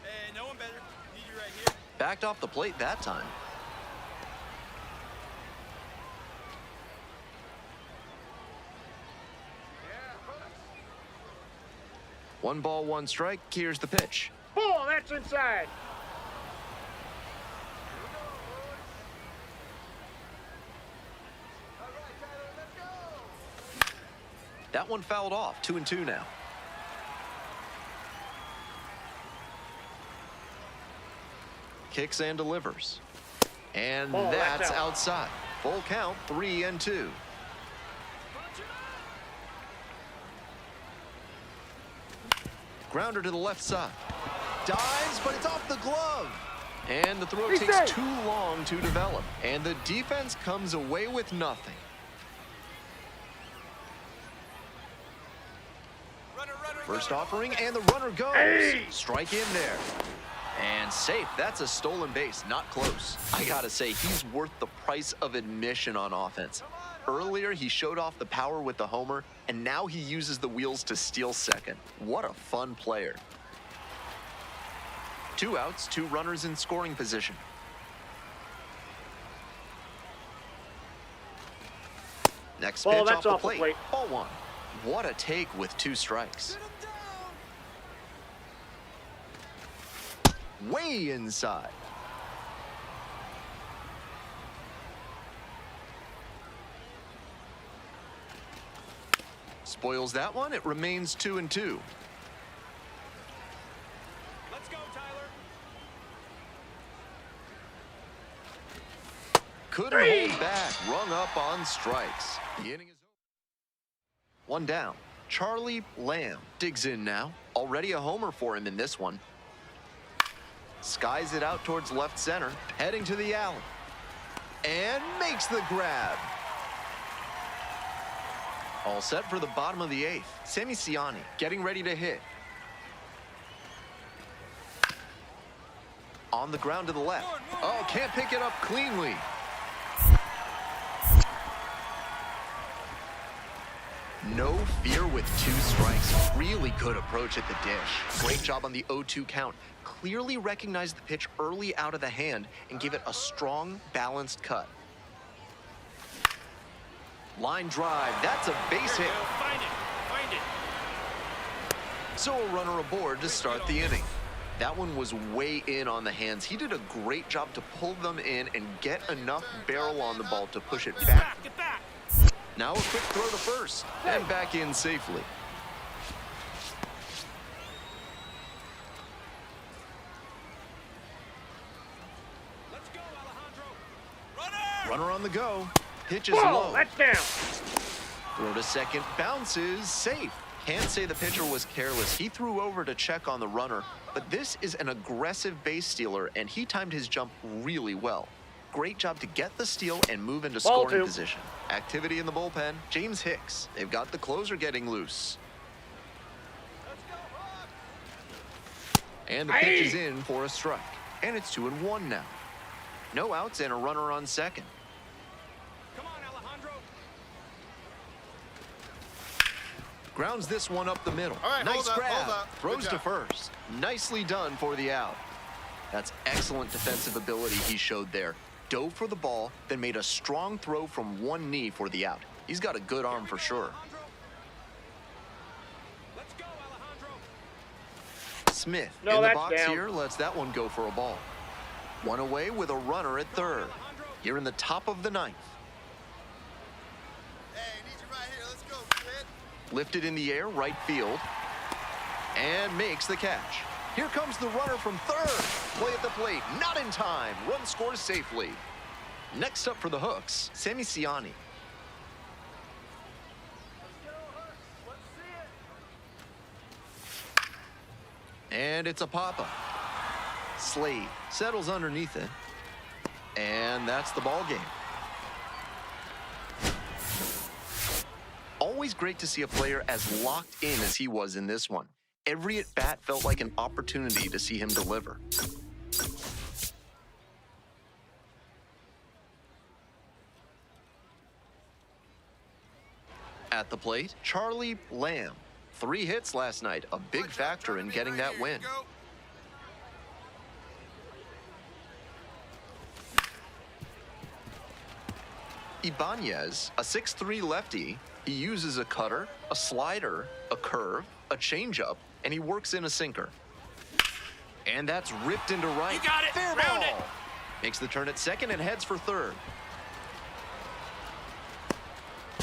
Hey, no one better. Need you right here. Backed off the plate that time. One ball, one strike. Here's the pitch. Ball, that's inside. That one fouled off. 2-2 now. Kicks and delivers. And Ball, that's out. outside. Full count, 3-2. Grounder to the left side. Dives, but it's off the glove. And the throw takes too long to develop. And the defense comes away with nothing. First offering, and the runner goes. Strike in there. And safe. That's a stolen base. Not close. I gotta say, he's worth the price of admission on offense. Earlier, he showed off the power with the homer, and now he uses the wheels to steal second. What a fun player. 2 outs, 2 runners in scoring position. Next pitch off the plate. Ball 1. What a take with 2 strikes. Way inside. Spoils that one. It remains 2-2. Let's go, Tyler. couldn't hold back, rung up on strikes. The inning is over. One down. Charlie Lamb digs in now. Already a homer for him in this one. Skies it out towards left center, heading to the alley. And makes the grab. All set for the bottom of the eighth. Sammy Ciani getting ready to hit. On the ground to the left. Oh, can't pick it up cleanly. No fear with 2 strikes. Really good approach at the dish. Great job on the 0-2 count. Clearly recognized the pitch early out of the hand and gave it a strong, balanced cut. Line drive. That's a base hit. Find it. So a runner aboard to start the inning. That one was way in on the hands. He did a great job to pull them in and get enough barrel on the ball to push it back. Get back. Now a quick throw to first and back in safely. Let's go, Alejandro. Runner. Runner on the go. Pitch is Whoa, low. that's down. Throw to second, bounces, safe. Can't say the pitcher was careless. He threw over to check on the runner, but this is an aggressive base stealer, and he timed his jump really well. Great job to get the steal and move into Ball scoring 2. position. Activity in the bullpen. James Hicks. They've got the closer getting loose. And the pitch is in for a strike. And it's 2-1 now. No outs and a runner on second. Come on, Alejandro. Grounds this one up the middle. All right, nice hold up, grab. hold up. Throws Good to job. first. Nicely done for the out. That's excellent defensive ability he showed there. Dove for the ball, then made a strong throw from one knee for the out. He's got a good arm for sure. Alejandro. Let's go, Alejandro. Smith No, in the that's box down. here lets that one go for a ball. One away with a runner at third. Here in the top of the ninth. Hey, need you right here. Let's go, kid. Lifted in the air, right field. And makes the catch. Here comes the runner from third. Play at the plate, not in time. Run scores safely. Next up for the Hooks, Sammy Ciani. And it's a pop-up. Slade settles underneath it. And that's the ball game. Always great to see a player as locked in as he was in this one. Every at-bat felt like an opportunity to see him deliver. At the plate, Charlie Lamb. 3 hits last night, a big factor in getting that win. Ibanez, a 6'3" lefty, he uses a cutter, a slider, a curve, a changeup, and he works in a sinker. And that's ripped into right. You got it. Fair Round ball. it. Makes the turn at second and heads for third.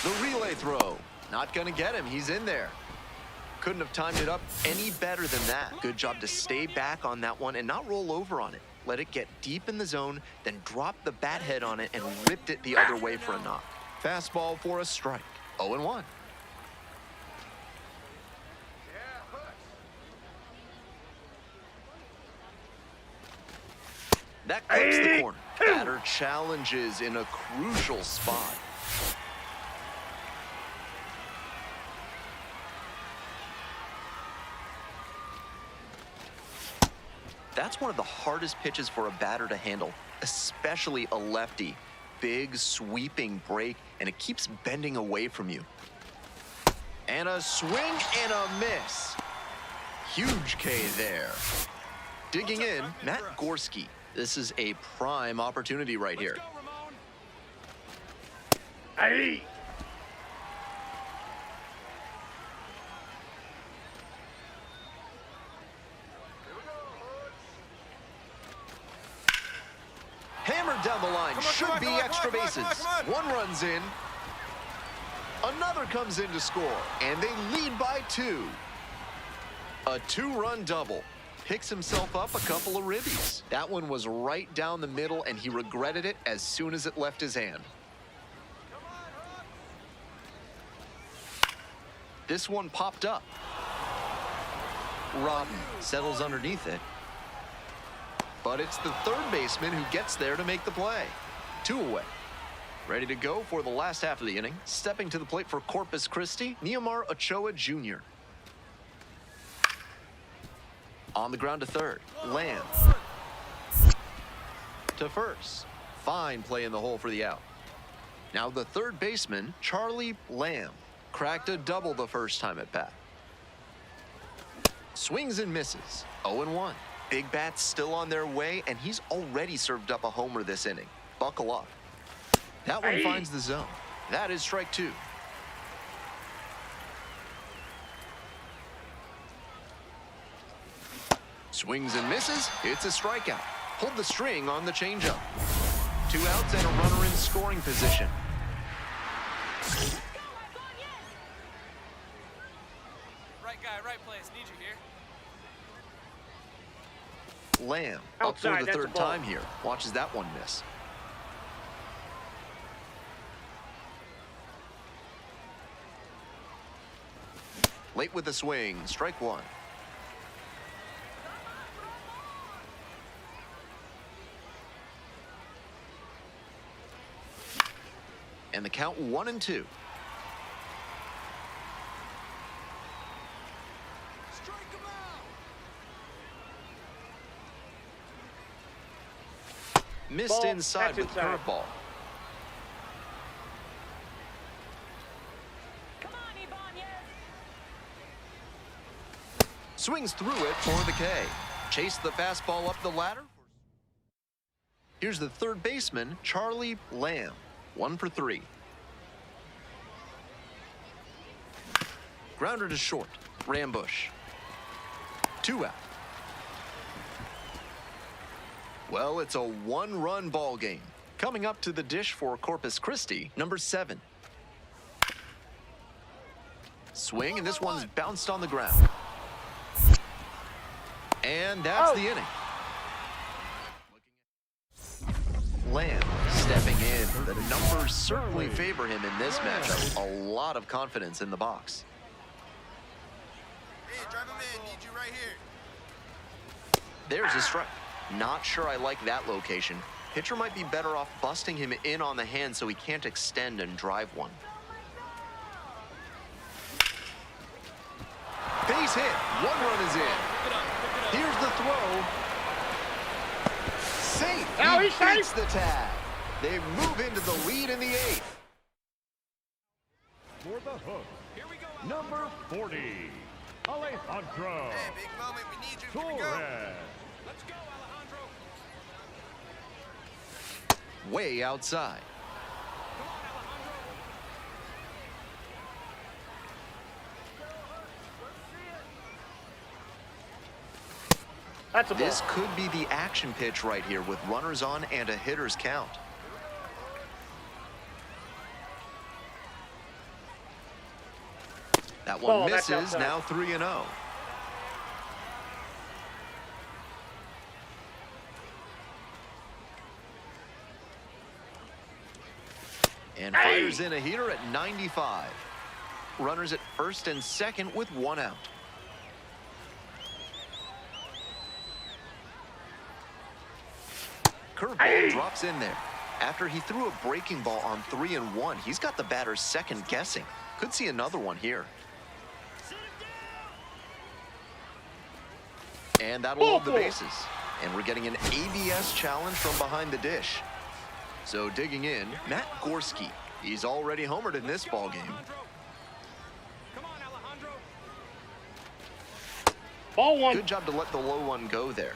The relay throw. Not gonna get him. He's in there. Couldn't have timed it up any better than that. Good job to stay back on that one and not roll over on it. Let it get deep in the zone, then drop the bat head on it and ripped it the other way for a knock. Fastball for a strike. 0-1. That clips the corner. Batter challenges in a crucial spot. That's one of the hardest pitches for a batter to handle, especially a lefty. Big sweeping break, and it keeps bending away from you. And a swing and a miss. Huge K there. Digging in, Matt Gorski. This is a prime opportunity right here. Let's go, Ramon. Hey. Hammered down the line, Come on, should come on, be come on, extra come on, bases. come on, come on. One runs in. Another comes in to score, and they lead by 2. A 2-run double. picks himself up a couple of ribbies. That one was right down the middle, and he regretted it as soon as it left his hand. This one popped up. Rodden settles underneath it. But it's the third baseman who gets there to make the play. 2 away. Ready to go for the last half of the inning. Stepping to the plate for Corpus Christi, Neymar Ochoa Jr. On the ground to third, Lamb. To first. Fine play in the hole for the out. Now the third baseman, Charlie Lamb. Cracked a double the first time at bat. Swings and misses. 0-1. Big bats still on their way, and he's already served up a homer this inning. Buckle up. That one finds the zone. That is strike 2. Swings and misses. It's a strikeout. Hold the string on the changeup. 2 outs and a runner in scoring position. Right guy, right place. Need you here. Lamb up for Outside, the that's a third ball. time here. Watches that one miss. Late with the swing. Strike 1. And the count 1-2. Strike him out. Missed Ball. inside That's with inside. curveball. Come on, Ibanez. Swings through it for the K. Chase the fastball up the ladder. Here's the third baseman, Charlie Lamb. 1 for 3. Grounder to short. Rambush. 2 out. Well, it's a 1-run ball game. Coming up to the dish for Corpus Christi, number 7. Swing, and this one's bounced on the ground. And that's the inning. Lamb stepping in. The numbers certainly favor him in this matchup. A lot of confidence in the box. Hey, drive him in. Need you right here. There's a strike. Not sure I like that location. Pitcher might be better off busting him in on the hand so he can't extend and drive one. Base hit. 1 run is in. Here's the throw. Safe. Now He he's safe. beats the tag. They move into the lead in the 8th. For the hook, number 40, Alejandro Hey, big moment. We need you. Here we go. Torres. Let's go, Alejandro. Way outside. Come on, Alejandro. That's a ball. This could be the action pitch right here with runners on and a hitter's count. That one Ball, that's misses, outside. now 3-0. And fires in a heater at 95. Runners at first and second with 1 out. Curveball drops in there. After he threw a breaking ball on 3-1, he's got the batters second guessing. Could see another one here. And that'll load the bases. And we're getting an ABS challenge from behind the dish. So digging in, Matt Gorski. He's already homered in this ball game. Come on, Alejandro. Ball 1. Good job to let the low one go there.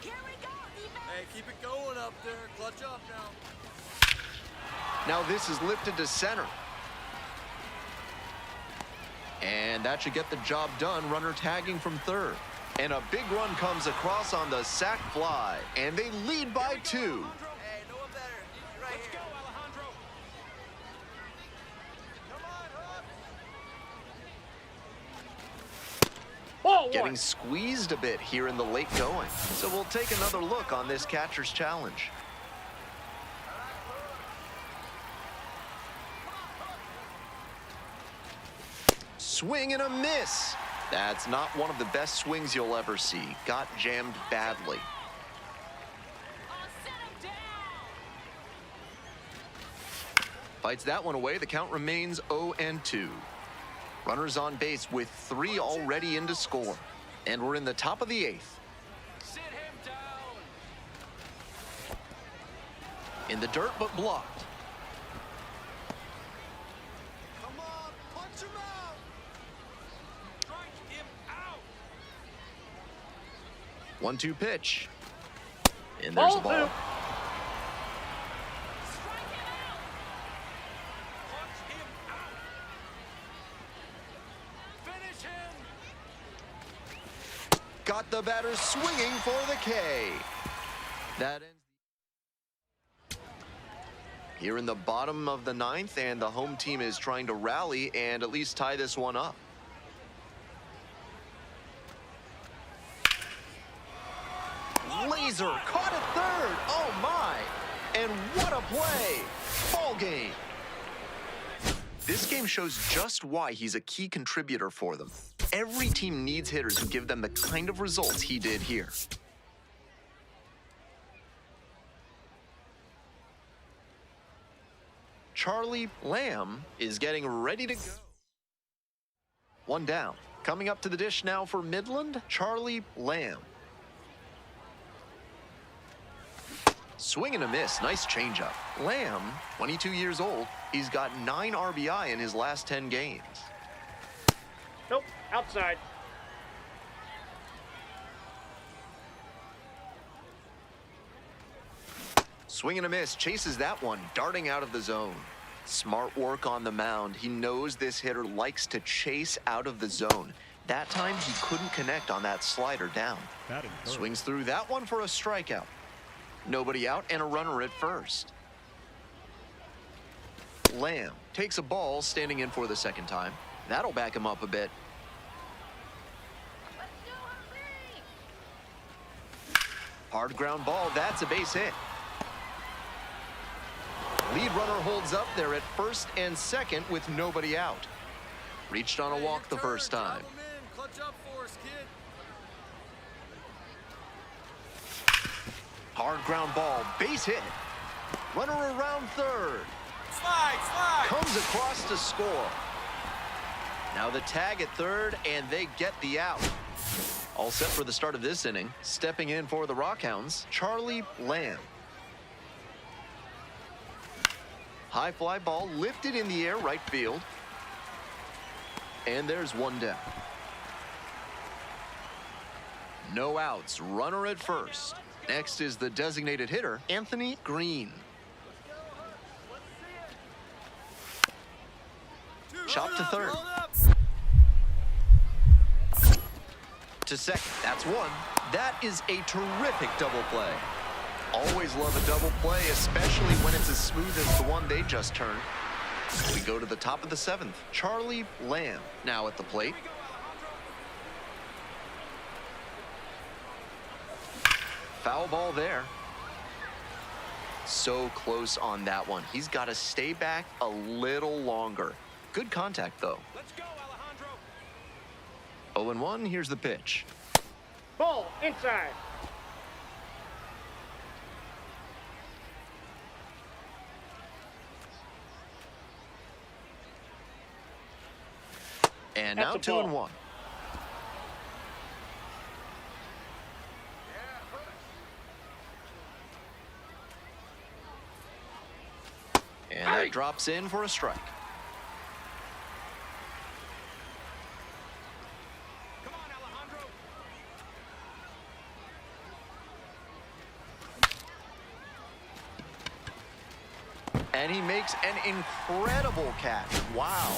Here we go, defense. Hey, keep it going up there. Clutch up now. Now this is lifted to center. And that should get the job done. Runner tagging from third. And a big run comes across on the sac fly. And they lead by 2. Hey, no one better. Need you right Let's go, here. Alejandro. Come on, Hawks. Getting squeezed a bit here in the late going. So we'll take another look on this catcher's challenge. Swing and a miss. That's not one of the best swings you'll ever see. Got jammed badly. Oh, set him down. Fights that one away. The count remains 0-2. Runners on base with 3 already in to score. And we're in the top of the 8th. Sit him down. In the dirt, but blocked. Come on, punch him out. Strike him out. 1-2 pitch. And there's the ball. Strike him out. Punch him out. Finish him. Got the batter swinging for the K. That ends. Here in the bottom of the 9th, and the home team is trying to rally and at least tie this one up. Laser caught at third. Oh my! And what a play! Ball game. This game shows just why he's a key contributor for them. Every team needs hitters who give them the kind of results he did here. Charlie Lamb is getting ready to go. 1 down. Coming up to the dish now for Midland, Charlie Lamb. Swing and a miss. Nice changeup. Lamb, 22 years old, he's got 9 RBI in his last 10 games. Nope, outside. Swing and a miss. Chases that one, darting out of the zone. Smart work on the mound. He knows this hitter likes to chase out of the zone. That time he couldn't connect on that slider down. Batting third. Swings through that one for a strikeout. Nobody out and a runner at first. Lamb takes a ball, standing in for the second time. That'll back him up a bit. Let's go, Henry. Hard ground ball, that's a base hit. Lead runner holds up there at first and second with nobody out. Reached on a Hey, walk your the turn. first time. Drive 'em in. Clutch up for us, kid. Hard ground ball, base hit. Runner around third. Slide. Comes across to score. Now the tag at third, and they get the out. All set for the start of this inning. Stepping in for the Rockhounds, Charlie Lamb. High fly ball lifted in the air, right field. And there's 1 down. No outs, runner at first. Next is the designated hitter, Anthony Green. Chop to third. Hold up. To second, that's 1. That is a terrific double play. Always love a double play, especially when it's as smooth as the one they just turned. We go to the top of the 7th. Charlie Lamb now at the plate. Foul ball there. So close on that one. He's got to stay back a little longer. Good contact, though. Let's go, Alejandro. 0-1, here's the pitch. Ball inside. And That's now a 2-1. ball. And that drops in for a strike. Come on, Alejandro. And he makes an incredible catch. Wow.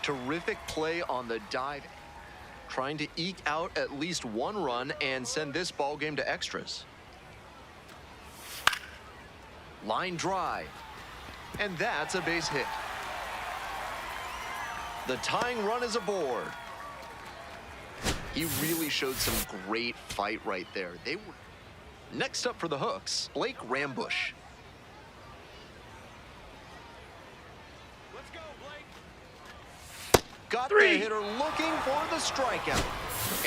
Terrific play on the dive. Trying to eke out at least 1 run and send this ball game to extras. Line drive. And that's a base hit. The tying run is aboard. He really showed some great fight right there. Next up for the hooks, Blake Rambush. Let's go, Blake. Got the hitter looking for the strikeout.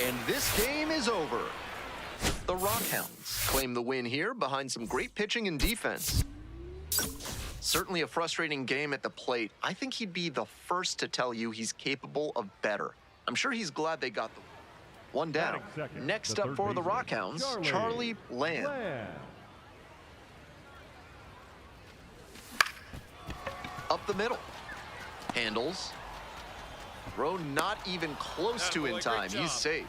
And this game is over. The Rockhounds claim the win here behind some great pitching and defense. Certainly a frustrating game at the plate. I think he'd be the first to tell you he's capable of better. I'm sure he's glad they got the one down. Second, Next the up third for the baseman, Rockhounds, Charlie Lamb. Up the middle. Handles. Throw not even close to in Great time. job. He's safe.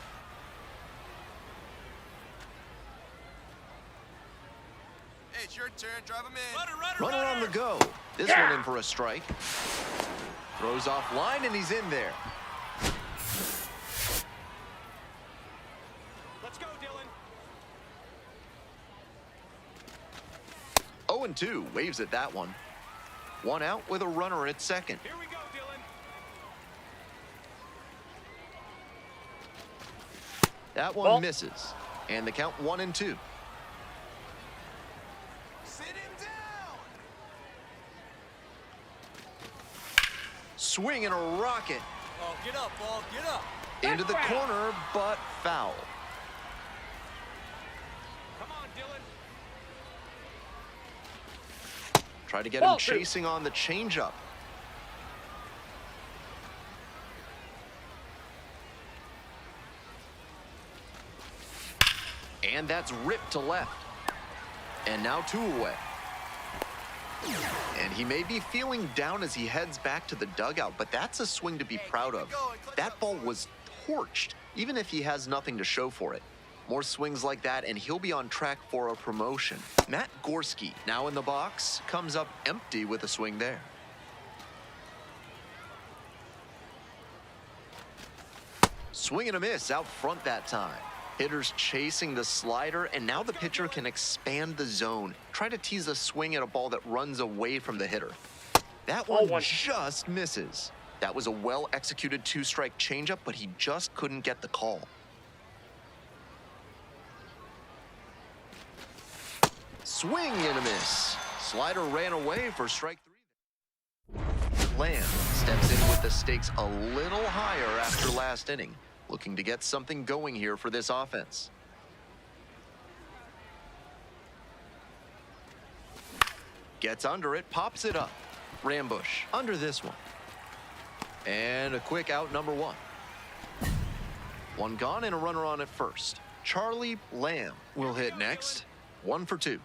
Hey, it's your turn. Drive him in. Runner on the go. This one in for a strike. Throws off line and he's in there. Let's go, Dylan. 0-2, waves at that one. One out with a runner at second. Here we go, Dylan. That one Ball. misses. And the count 1-2. Sit him down. Swing and a rocket Oh, get up, ball. Get up. into the corner, but foul. Come on, Dylan. Try to get him Ball two. chasing on the changeup. And that's ripped to left. And now 2 away. And he may be feeling down as he heads back to the dugout, but that's a swing to be proud of. That ball was torched, even if he has nothing to show for it. More swings like that, and he'll be on track for a promotion. Matt Gorski, now in the box, comes up empty with a swing there. Swing and a miss out front that time. Hitters chasing the slider, and now the pitcher can expand the zone. Try to tease a swing at a ball that runs away from the hitter. That Ball one one. just misses. That was a well-executed 2-strike changeup, but he just couldn't get the call. Swing and a miss. Slider ran away for strike 3. Lamb steps in with the stakes a little higher after last inning, looking to get something going here for this offense. Gets under it, pops it up. Rambush under this one. And a quick out, number 1. One gone and a runner on at first. Charlie Lamb will hit next. 1 for 2.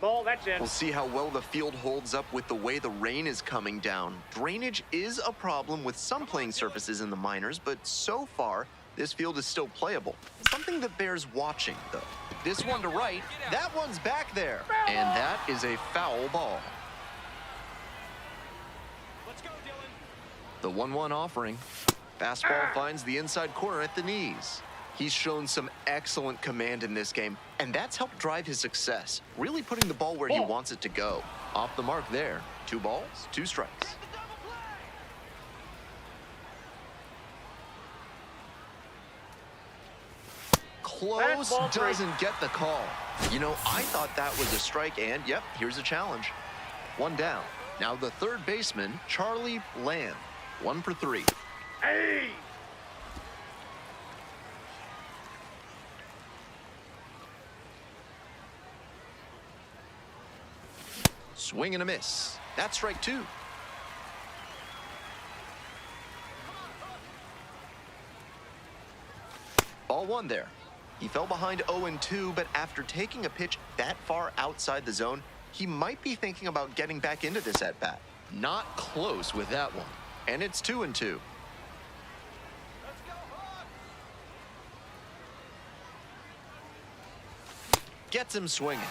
Ball, that's in. We'll see how well the field holds up with the way the rain is coming down. Drainage is a problem with some playing surfaces in the minors, but so far, this field is still playable. Something that bears watching, though. This one to right, that one's back there. And that is a foul ball. Let's go, Dylan. The 1-1 offering. Fastball finds the inside corner at the knees. He's shown some excellent command in this game, and that's helped drive his success, really putting the ball where he wants it to go. Off the mark there. 2 balls, 2 strikes. Close, Fastball three. doesn't get the call. You know, I thought that was a strike, and yep, here's a challenge. 1 down. Now the third baseman, Charlie Lamb. 1 for 3. Hey! Swing and a miss. That's strike 2. Ball 1 there. He fell behind 0-2, but after taking a pitch that far outside the zone, he might be thinking about getting back into this at-bat. Not close with that one. And it's 2-2. Gets him swinging.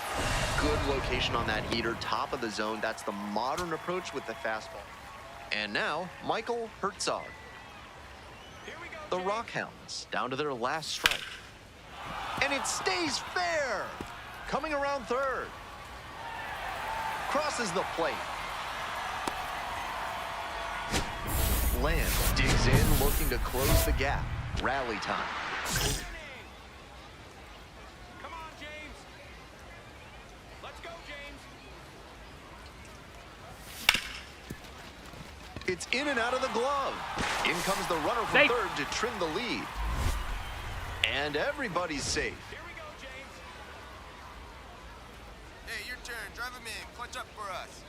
Good location on that heater, top of the zone. That's the modern approach with the fastball. And now, Michael Herzog. Here we go, The Jimmy. Rockhounds down to their last strike. And it stays fair. Coming around third. Crosses the plate. Lamb digs in, looking to close the gap. Rally time. Come on, James. Let's go, James. It's in and out of the glove. In comes the runner from Safe. third to trim the lead. And everybody's safe. Here we go, James. Hey, your turn. Drive him in. Clutch up for us.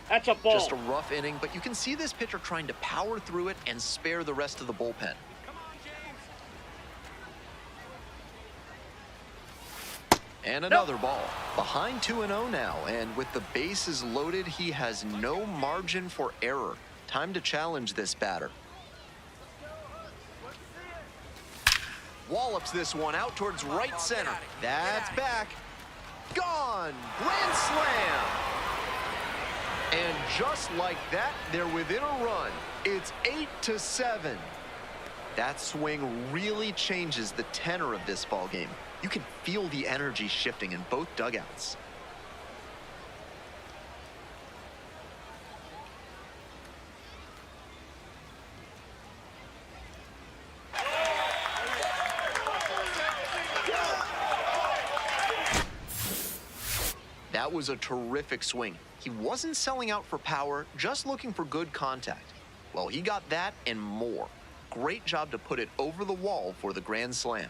That's a ball. Just a rough inning, but you can see this pitcher trying to power through it and spare the rest of the bullpen. Come on, James. And another ball. Behind 2-0 now, and with the bases loaded, he has no margin for error. Time to challenge this batter. Wallops this one out towards right center. That's back. Gone. Grand slam. And just like that, they're within a run. It's 8-7. That swing really changes the tenor of this ball game. You can feel the energy shifting in both dugouts. That was a terrific swing. He wasn't selling out for power, just looking for good contact. Well, he got that and more. Great job to put it over the wall for the grand slam.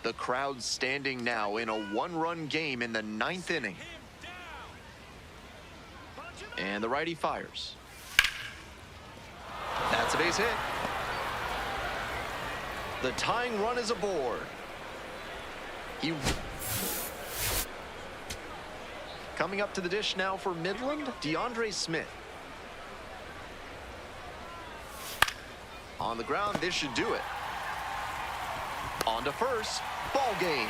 The crowd standing now in a one-run game in the 9th inning. And the righty fires. That's a base hit. The tying run is aboard. Coming up to the dish now for Midland, DeAndre Smith. On the ground, this should do it. On to first, ball game.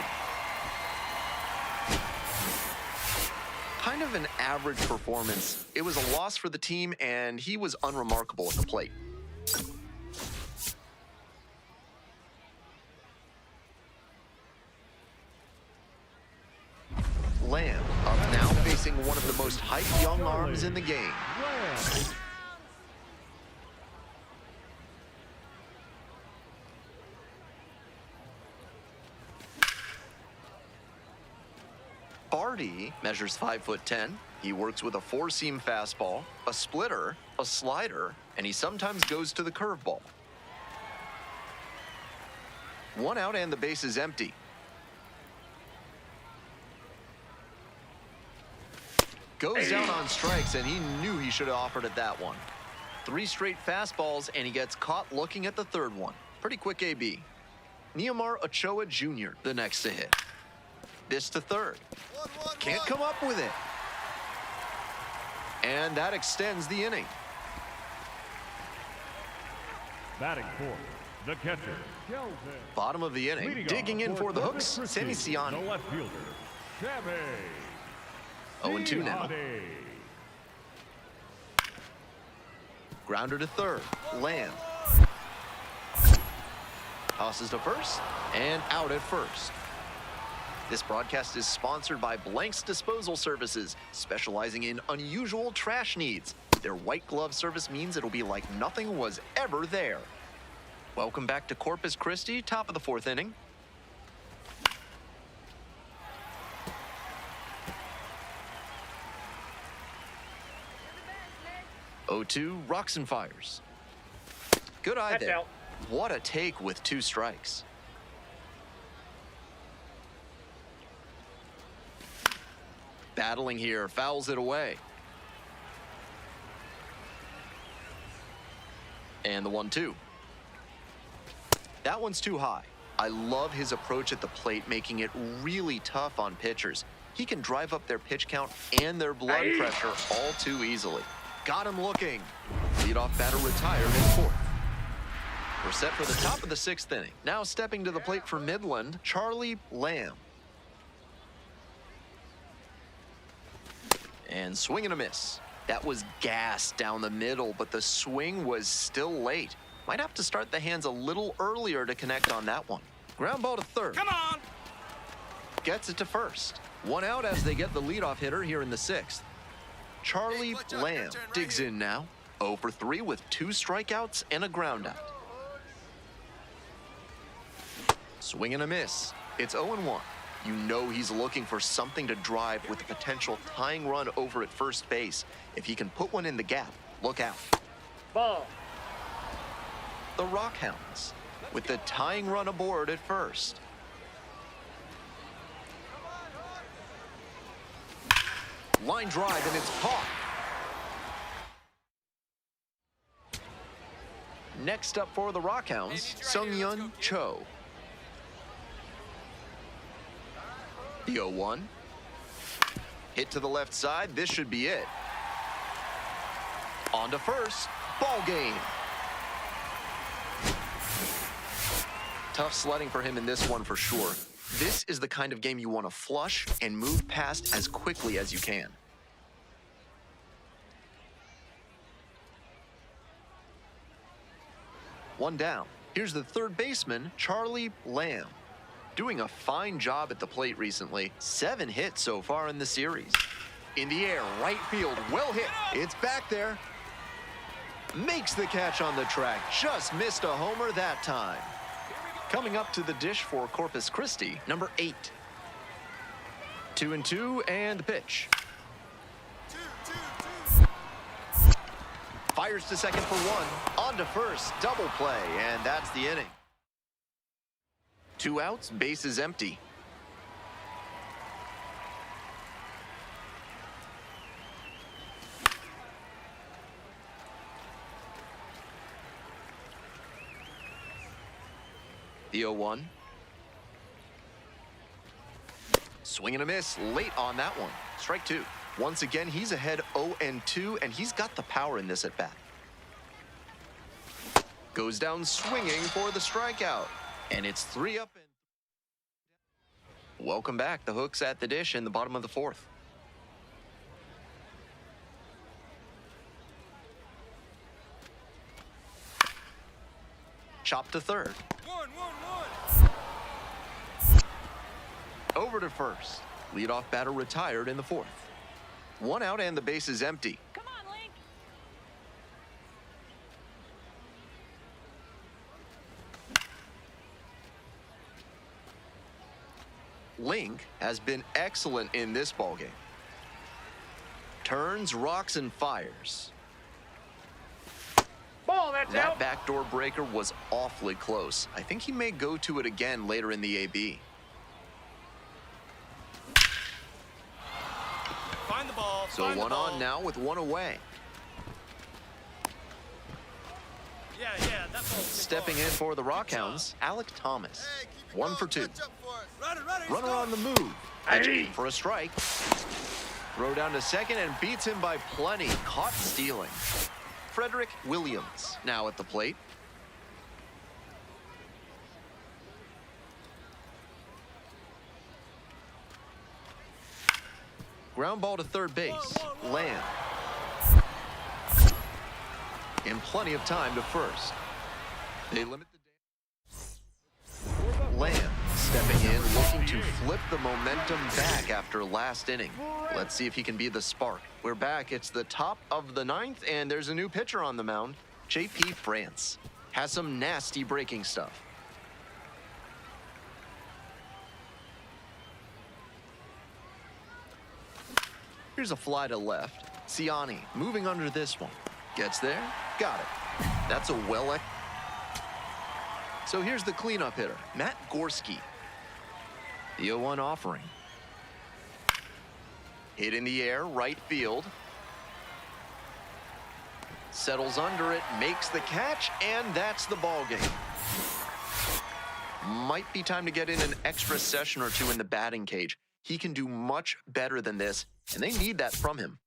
Kind of an average performance. It was a loss for the team, and he was unremarkable at the plate. Lamb up now, facing one of the most hyped young arms in the game. Lamb. Barty measures 5'10". He works with a four-seam fastball, a splitter, a slider, and he sometimes goes to the curveball. One out and the base is empty. Goes down on strikes, and he knew he should have offered at that one. 3 straight fastballs, and he gets caught looking at the third one. Pretty quick AB. Neomar Ochoa Jr., the next to hit. This to third. Can't come up with it. And that extends the inning. Batting fourth, the catcher, Kelvin. Bottom of the inning. Leading Digging off in for the Corpus hooks, Christi, Sammy Ciani. The left fielder, Shabby. 0-2 now. Ciani. Grounder to third. Lamb. Tosses to first and out at first. This broadcast is sponsored by Blank's Disposal Services, specializing in unusual trash needs. Their white glove service means it'll be like nothing was ever there. Welcome back to Corpus Christi, top of the 4th inning. You're the best, 0-2, rocks and fires. Good eye That's there. out. What a take with 2 strikes. Battling here, fouls it away. And the 1-2. That one's too high. I love his approach at the plate, making it really tough on pitchers. He can drive up their pitch count and their blood pressure all too easily. Got him looking. Leadoff batter retired in 4th. We're set for the top of the 6th inning. Now stepping to the plate for Midland, Charlie Lamb. And swing and a miss. That was gas down the middle, but the swing was still late. Might have to start the hands a little earlier to connect on that one. Ground ball to third. Come on! Gets it to first. One out as they get the leadoff hitter here in the sixth. Charlie Hey, clutch up, Lamb your turn right digs here. in now. 0 for 3 with 2 strikeouts and a ground out. Swing and a miss. It's 0-1. You know he's looking for something to drive with a potential tying run over at first base. If he can put one in the gap, look out. Ball. The Rockhounds with the tying run aboard at first. Line drive, and it's caught. Next up for the Rockhounds, Sung-Yun Cho. The 0-1. Hit to the left side. This should be it. On to first. Ball game. Tough sledding for him in this one for sure. This is the kind of game you want to flush and move past as quickly as you can. One down. Here's the third baseman, Charlie Lamb. Doing a fine job at the plate recently. 7 hits so far in the series. In the air, right field, well hit. It's back there. Makes the catch on the track. Just missed a homer that time. Coming up to the dish for Corpus Christi, number 8. 2-2, and the pitch. Fires to second for 1. On to first, double play, and that's the inning. 2 outs, bases empty. The 0-1. Swing and a miss late on that one. Strike 2. Once again, he's ahead 0-2, and he's got the power in this at bat. Goes down swinging for the strikeout. And it's 3 up. Welcome back. The Hooks at the dish in the bottom of the 4th. Chop to third. One. Over to first. Leadoff batter retired in the 4th. 1 out and the base is empty. Come on, Link. Link has been excellent in this ballgame. Turns, rocks, and fires. Ball, that's That out. backdoor breaker was awfully close. I think he may go to it again later in the AB. Find the ball. So find the 1 ball. on now with 1 away. Yeah, that's all. Stepping in for the Rockhounds, Alec Thomas. Hey, keep it 1 going. for 2. Catch up for us. Runner, Runner on the move. Edging for a strike. Throw down to second and beats him by plenty. Caught stealing. Frederick Williams now at the plate. Ground ball to third base. Lamb. And plenty of time to first. They limit the Lamb stepping in, looking to flip the momentum back after last inning. Let's see if he can be the spark. We're back. It's the top of the 9th, and there's a new pitcher on the mound. JP France has some nasty breaking stuff. Here's a fly to left. Siani moving under this one. Gets there. Got it. That's a So here's the cleanup hitter, Matt Gorski. The 0-1 offering. Hit in the air, right field. Settles under it, makes the catch, and that's the ball game. Might be time to get in an extra session or 2 in the batting cage. He can do much better than this, and they need that from him.